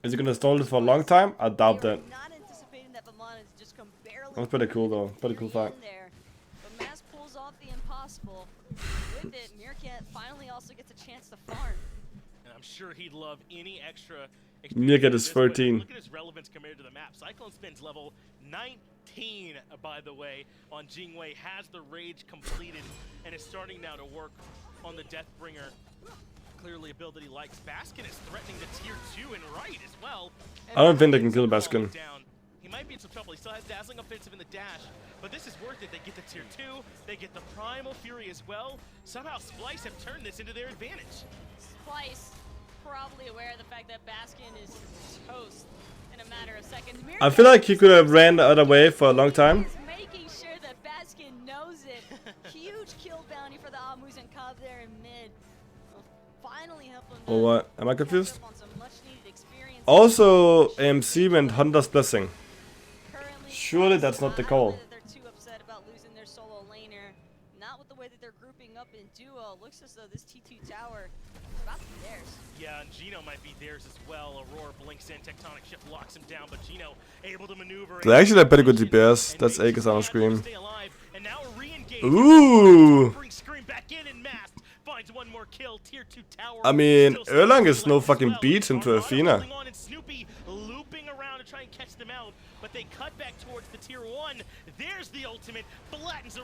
Is it gonna stall it for a long time? I doubt that. That's pretty cool though. Pretty cool fact. But Mass pulls off the impossible. With it, Meerkat finally also gets a chance to farm. And I'm sure he'd love any extra. Meerkat is 13. Look at his relevance compared to the map. Cyclone Spin's level 19, by the way, on Jingwei. Has the rage completed and is starting now to work on the Deathbringer. Clearly a build that he likes. Baskin is threatening the tier 2 and right as well. And I don't think they can kill Baskin. He might be in some trouble. He still has dazzling offensive in the dash, but this is worth it. They get the tier 2, they get the primal fury as well. Somehow Splyce have turned this into their advantage. Splyce probably aware of the fact that Baskin is toast in a matter of seconds. I feel like he could have ran the other way for a long time. Making sure that Baskin knows it. Huge kill bounty for the Amus and Cobb there in mid. Finally help him. Or what? Am I confused? Also, AMC went Hunter's Blessing. Surely that's not the call. in duo. Looks as though this T2 tower is about to be theirs. Yeah, and Gino might be theirs as well. Aurora blinks in, Tectonic Shift locks him down, but Gino able to maneuver. They actually have pretty good DPS. That's Aegis on Scream. And now a re-engage. Ooh! Brings Scream back in and masked. Finds one more kill. Tier 2 tower. I mean, Erlang is no fucking beats into Athena. Snoopy looping around to try and catch them out, but they cut back towards the tier 1. There's the ultimate.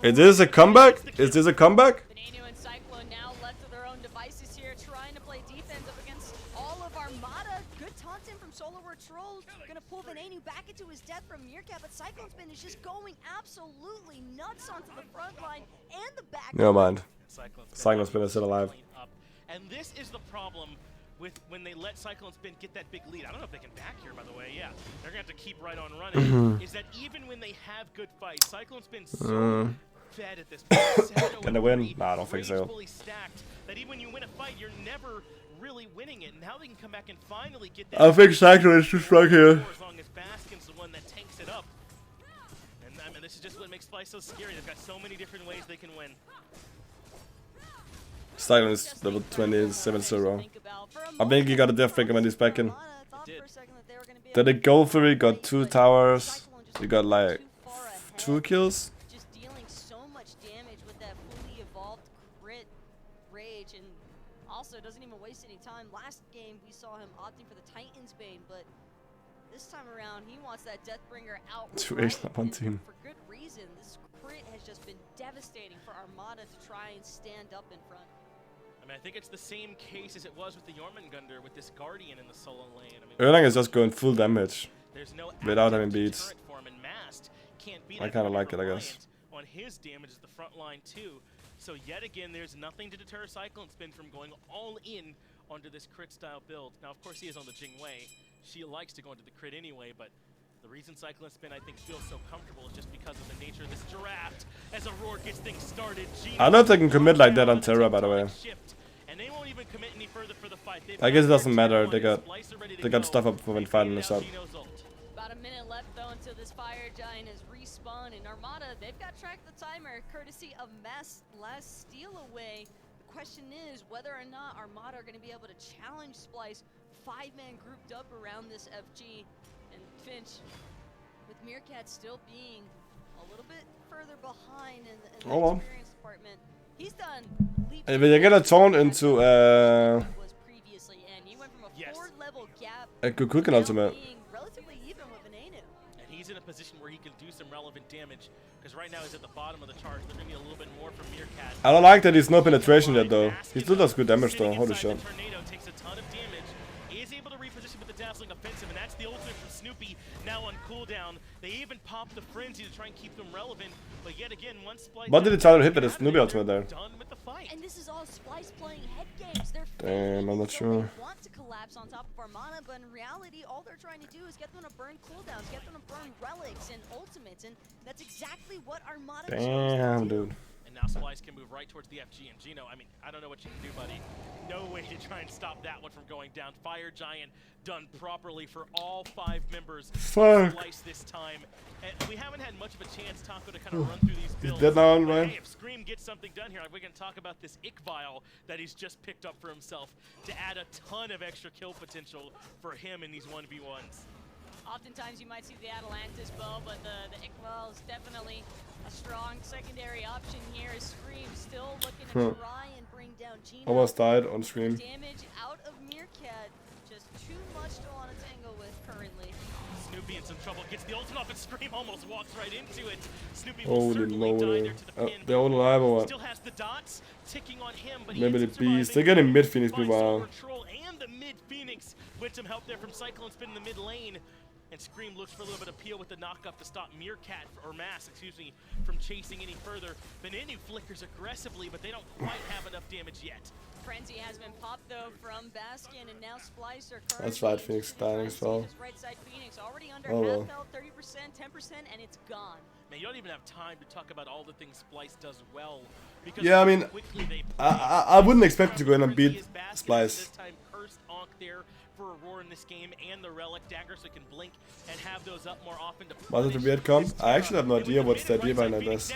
Is this a comeback? Is this a comeback? Veneno and Cyclone now left to their own devices here, trying to play defense up against all of Armada. Good taunting from Solar Trolls. Gonna pull Veneno back into his death from Meerkat, but Cyclone Spin is just going absolutely nuts onto the front line and the back. Never mind. Cyclone Spin is still alive. And this is the problem with when they let Cyclone Spin get that big lead. I don't know if they can back here, by the way. Yeah, they're gonna have to keep right on running. Is that even when they have good fights, Cyclone Spin's so fed at this point. Can they win? Nah, I don't think so. Fully stacked, that even when you win a fight, you're never really winning it. Now they can come back and finally get that. I think Cyclone is just right here. As long as Baskin's the one that tanks it up. And I mean, this is just what makes Splyce so scary. They've got so many different ways they can win. Cyclone is level 27-0. I think he got a death figure when he's back in. Did they go for it? Got 2 towers. He got like 2 kills. Just dealing so much damage with that fully evolved crit rage, and also doesn't even waste any time. Last game we saw him opting for the Titan's Bane, but this time around he wants that Deathbringer out. 2 Ace on one team. For good reason. This crit has just been devastating for Armada to try and stand up in front. I mean, I think it's the same case as it was with the Jormungandr with this Guardian in the solo lane. I mean, Erlang is just going full damage no without having beats. I kind of like it, I guess. On his damage is the front line too. So yet again, there's nothing to deter Cyclone Spin from going all in onto this crit style build. Now, of course, he is on the Jing Wei. She likes to go into the crit anyway, but the reason Cyclone Spin, I think, feels so comfortable is just because of the nature of this draft. As Aurora gets things started, I don't know if they can commit like that on Terra, by the way. And they won't even commit any further for the fight. I guess it doesn't matter. They got stuff up for when fighting this up. About a minute left though until this Fire Giant is respawned, and Armada, they've got track the timer courtesy of Mass last steal away. The question is whether or not Armada are going to be able to challenge Splyce. 5-man grouped up around this FG, and Finch with Meerkat still being a little bit further behind in the experience department. He's done. If they get a taunt into was previously, and he went from a 4-level gap a Kukulkan ultimate. being relatively even with Veneno. And he's in a position where he can do some relevant damage, because right now he's at the bottom of the chart. They're going to need a little bit more from Meerkat. I don't like that he's no penetration yet though. He still does good damage though. Holy shit. Tornado takes a ton of damage. Is able to reposition with the dazzling offensive, and that's the ultimate from Snoopy now on cooldown. They even pop the frenzy to try and keep them relevant, but yet again, once Splyce. What did he try to hit with his Snoopy ultimate there? Done with the fight. And this is all Splyce playing head games. They're Damn, I'm not sure. They want to collapse on top of Armada, but in reality, all they're trying to do is get them to burn cooldowns, get them to burn relics and ultimates, and that's exactly what Armada chose to do. Dude. And now Splyce can move right towards the FG, and Gino, I mean, I don't know what you can do, buddy. No way to try and stop that one from going down. Fire Giant done properly for all 5 members. Fuck. Splyce this time. And we haven't had much of a chance, Taco, to kind of run through these builds. He's dead now, But right? hey, if Scream gets something done here, we can talk about this Ick Vial that he's just picked up for himself to add a ton of extra kill potential for him in these 1v1s. Oftentimes you might see the Atalantis bow, but the Iqbal is definitely a strong secondary option here. As Scream still looking to try and bring down Gino. Almost died on stream. Damage out of Meerkat, just too much to want to tangle with currently. Snoopy in some trouble, gets the ultimate off, and Scream almost walks right into it. Snoopy will Holy certainly die moly. there to the pin. They're all alive or what? Still has the dots ticking on him, but Maybe he the ends up beast. surviving. They're getting mid Phoenix Finds meanwhile. Silver Troll and the mid Phoenix with some help there from Cyclone Spin in the mid lane. And Scream looks for a little bit of peel with the knock-up to stop Meerkat, or Mass, excuse me, from chasing any further. Veneno flickers aggressively, but they don't quite have enough damage yet. Frenzy has been popped though from Baskin, and now Splyce are That's right, Phoenix dying as well. Right side Phoenix already under Oh well. half health, 30%, 10%, and it's gone. Man, you don't even have time to talk about all the things Splyce does well Yeah, I mean, I wouldn't expect him to go in and beat Splyce. For Aurora in this game and the Relic Dagger, so it can blink and have those up more often. Was it a weird comp? I actually have no idea what's the idea behind this.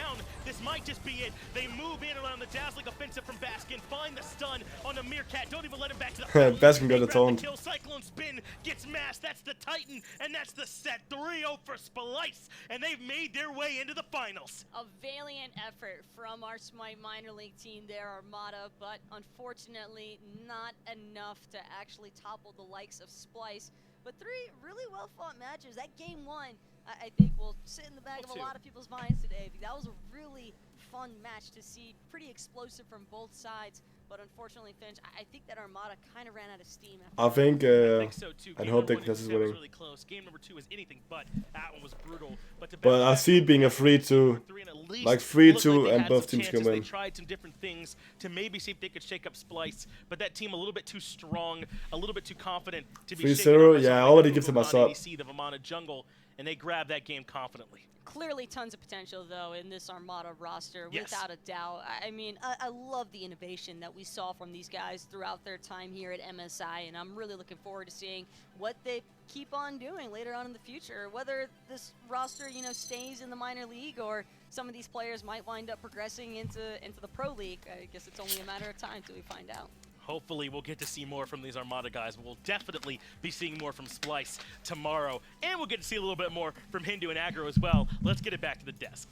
This might just be it. They move in around the dazzling offensive from Baskin, find the stun on the Meerkat. Don't even let him back to the Baskin got a taunt. Cyclone spin gets masked. That's the Titan, and that's the set 3-0 for Splyce, and they've made their way into the finals. A valiant effort from our Smite minor league team there, Armada, but unfortunately not enough to actually topple the likes of Splyce. But 3 really well-fought matches. That game 1, I think, will sit in the back of a lot of people's minds today. That was a really fun match to see, pretty explosive from both sides. But unfortunately, Finch, I think that Armada kind of ran out of steam. I think so too. I hope Dignitas is winning. Really close. Game number 2 is anything but. That one was brutal. But I see it being a 3-2, like 3-2, and both teams can win. They tried some different things to maybe see if they could shake up Splyce, but that team a little bit too strong, a little bit too confident to be 3-0. Yeah, I already give them a sub. The Vermont jungle, and they grabbed that game confidently. Clearly tons of potential, though, in this Armada roster, without a doubt. I mean, I love the innovation that we saw from these guys throughout their time here at MSI, and I'm really looking forward to seeing what they keep on doing later on in the future. Whether this roster, you know, stays in the minor league, or some of these players might wind up progressing into the pro league. I guess it's only a matter of time till we find out. Hopefully we'll get to see more from these Armada guys. We'll definitely be seeing more from Splyce tomorrow. And we'll get to see a little bit more from Hindu and Aggro as well. Let's get it back to the desk.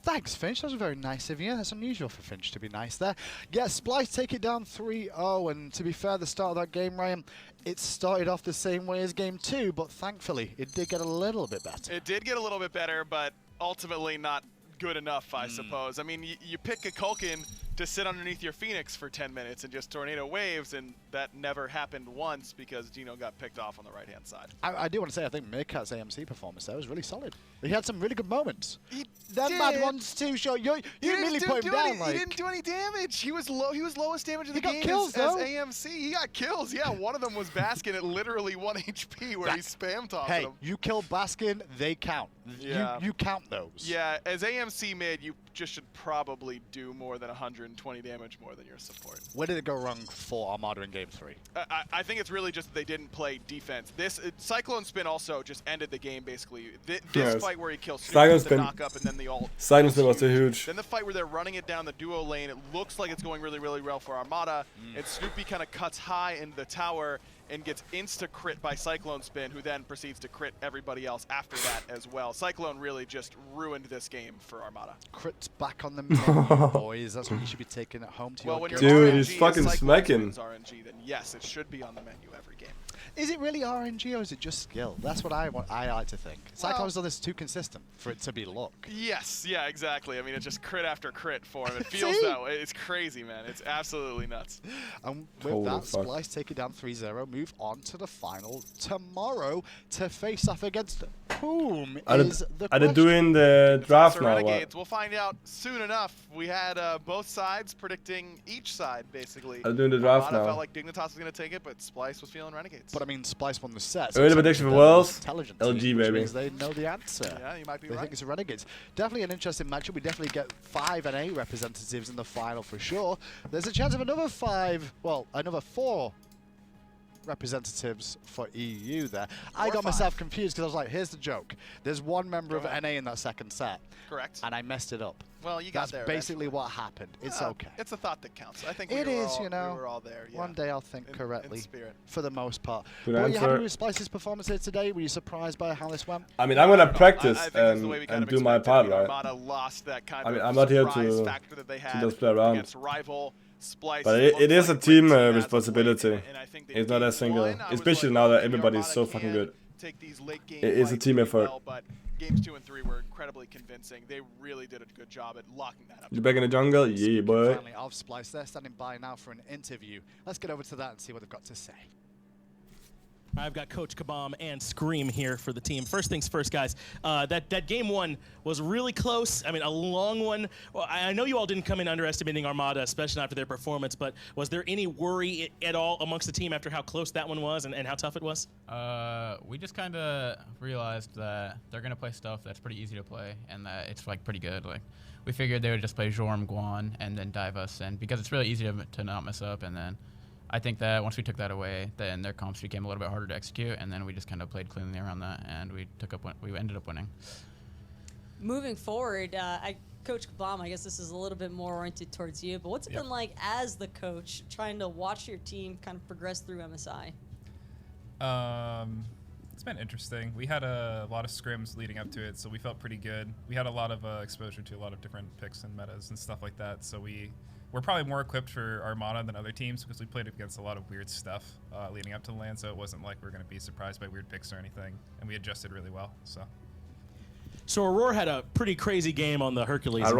Thanks, Finch. That was very nice of you. That's unusual for Finch to be nice there. Yeah, Splyce take it down 3-0. And to be fair, the start of that game, Ryan, it started off the same way as game 2, but thankfully it did get a little bit better. It did get a little bit better, but ultimately not good enough, I suppose. I mean, you pick a Culkin to sit underneath your Phoenix for 10 minutes and just tornado waves, and that never happened once because Gino got picked off on the right-hand side. I do want to say I think Meerkat's AMC performance there was really solid. He had some really good moments. He Them did. bad ones too, sure. You really put him down. He didn't do any damage. He was lowest damage in the game kills, as AMC. He got kills. Yeah, one of them was Baskin at literally 1 HP where he spam tossed him. Hey, you kill Baskin, they count. Yeah. You count those. Yeah, as AMC mid, you just should probably do more than 120 damage more than your support. Where did it go wrong for Armada in game 3? I think it's really just that they didn't play defense. This Cyclone Spin also just ended the game basically. This fight where he kills Snoop with the knock up and then the ult. Cyclone Spin was too huge. Then the fight where they're running it down the duo lane, it looks like it's going really, really well for Armada. And Snoopy kind of cuts high into the tower and gets insta-crit by Cyclone Spin, who then proceeds to crit everybody else after that as well. Cyclone really just ruined this game for Armada. Crits back on the menu, boys. That's what you should be taking at home to your game. Dude, he's fucking smacking. RNG, then yes, it should be on the menu every game. Is it really RNG or is it just skill? That's what I like to think. Cyclone's done this too consistent for it to be luck. Yes, yeah, exactly. I mean, it's just crit after crit for him. It feels that way. It's crazy, man. It's absolutely nuts. And with that, Splyce take it down 3-0. Move on to the final tomorrow to face off against whom is the Are they doing the draft now? Renegades. We'll find out soon enough. We had both sides predicting each side, basically. Are they doing the draft now? I felt like Dignitas was going to take it, but Splyce was feeling Renegades. But I mean, Splyce won the set. Early prediction for Worlds. Intelligent LG, team, baby. Which means they know the answer. Yeah, you might be they right. think it's a Renegades. Definitely an interesting matchup. We definitely get 5 NA representatives in the final for sure. There's a chance of another 4 representatives for EU there. I got myself confused because I was like, here's the joke. There's one member of NA in that second set. Correct. And I messed it up. Well, you got there. That's basically what happened. It's okay. It's a thought that counts. I think it is, we you know. were all there. Yeah. One day I'll think correctly. In spirit. For the most part. Good Were you happy answer. with Splyce's performance here today? Were you surprised by how this went? I mean, I'm gonna practice and do my part, right? Armada lost that kind I mean, of I'm not here surprise factor that they had just play around. against rival. Splyce But it is a team responsibility. It's not a single, especially now that everybody is so fucking good. It is a team effort. But games 2 and 3 were incredibly convincing. They really did a good job at locking that up. You back in the jungle? Yeah, boy. Finally, of Splyce, they're standing by now for an interview. Let's get over to that and see what they've got to say. I've got Coach Kabam and Scream here for the team. First things first, guys. That game one was really close. I mean, a long one. Well, I know you all didn't come in underestimating Armada, especially after their performance, but was there any worry at all amongst the team after how close that one was and how tough it was? We just kind of realized that they're going to play stuff that's pretty easy to play and that it's like pretty good. Like, we figured they would just play Jorm, Guan, and then dive us in because it's really easy to not mess up. And then I think that once we took that away, then their comps became a little bit harder to execute, and then we just kind of played cleanly around that, and we ended up winning. Moving forward, Coach Kabam, I guess this is a little bit more oriented towards you, but what's it been like as the coach trying to watch your team kind of progress through MSI? It's been interesting. We had a lot of scrims leading up to it, so we felt pretty good. We had a lot of exposure to a lot of different picks and metas and stuff like that, so we're probably more equipped for Armada than other teams because we played against a lot of weird stuff leading up to the LAN, so it wasn't like we were going to be surprised by weird picks or anything, and we adjusted really well. So Aurora had a pretty crazy game on the Hercules.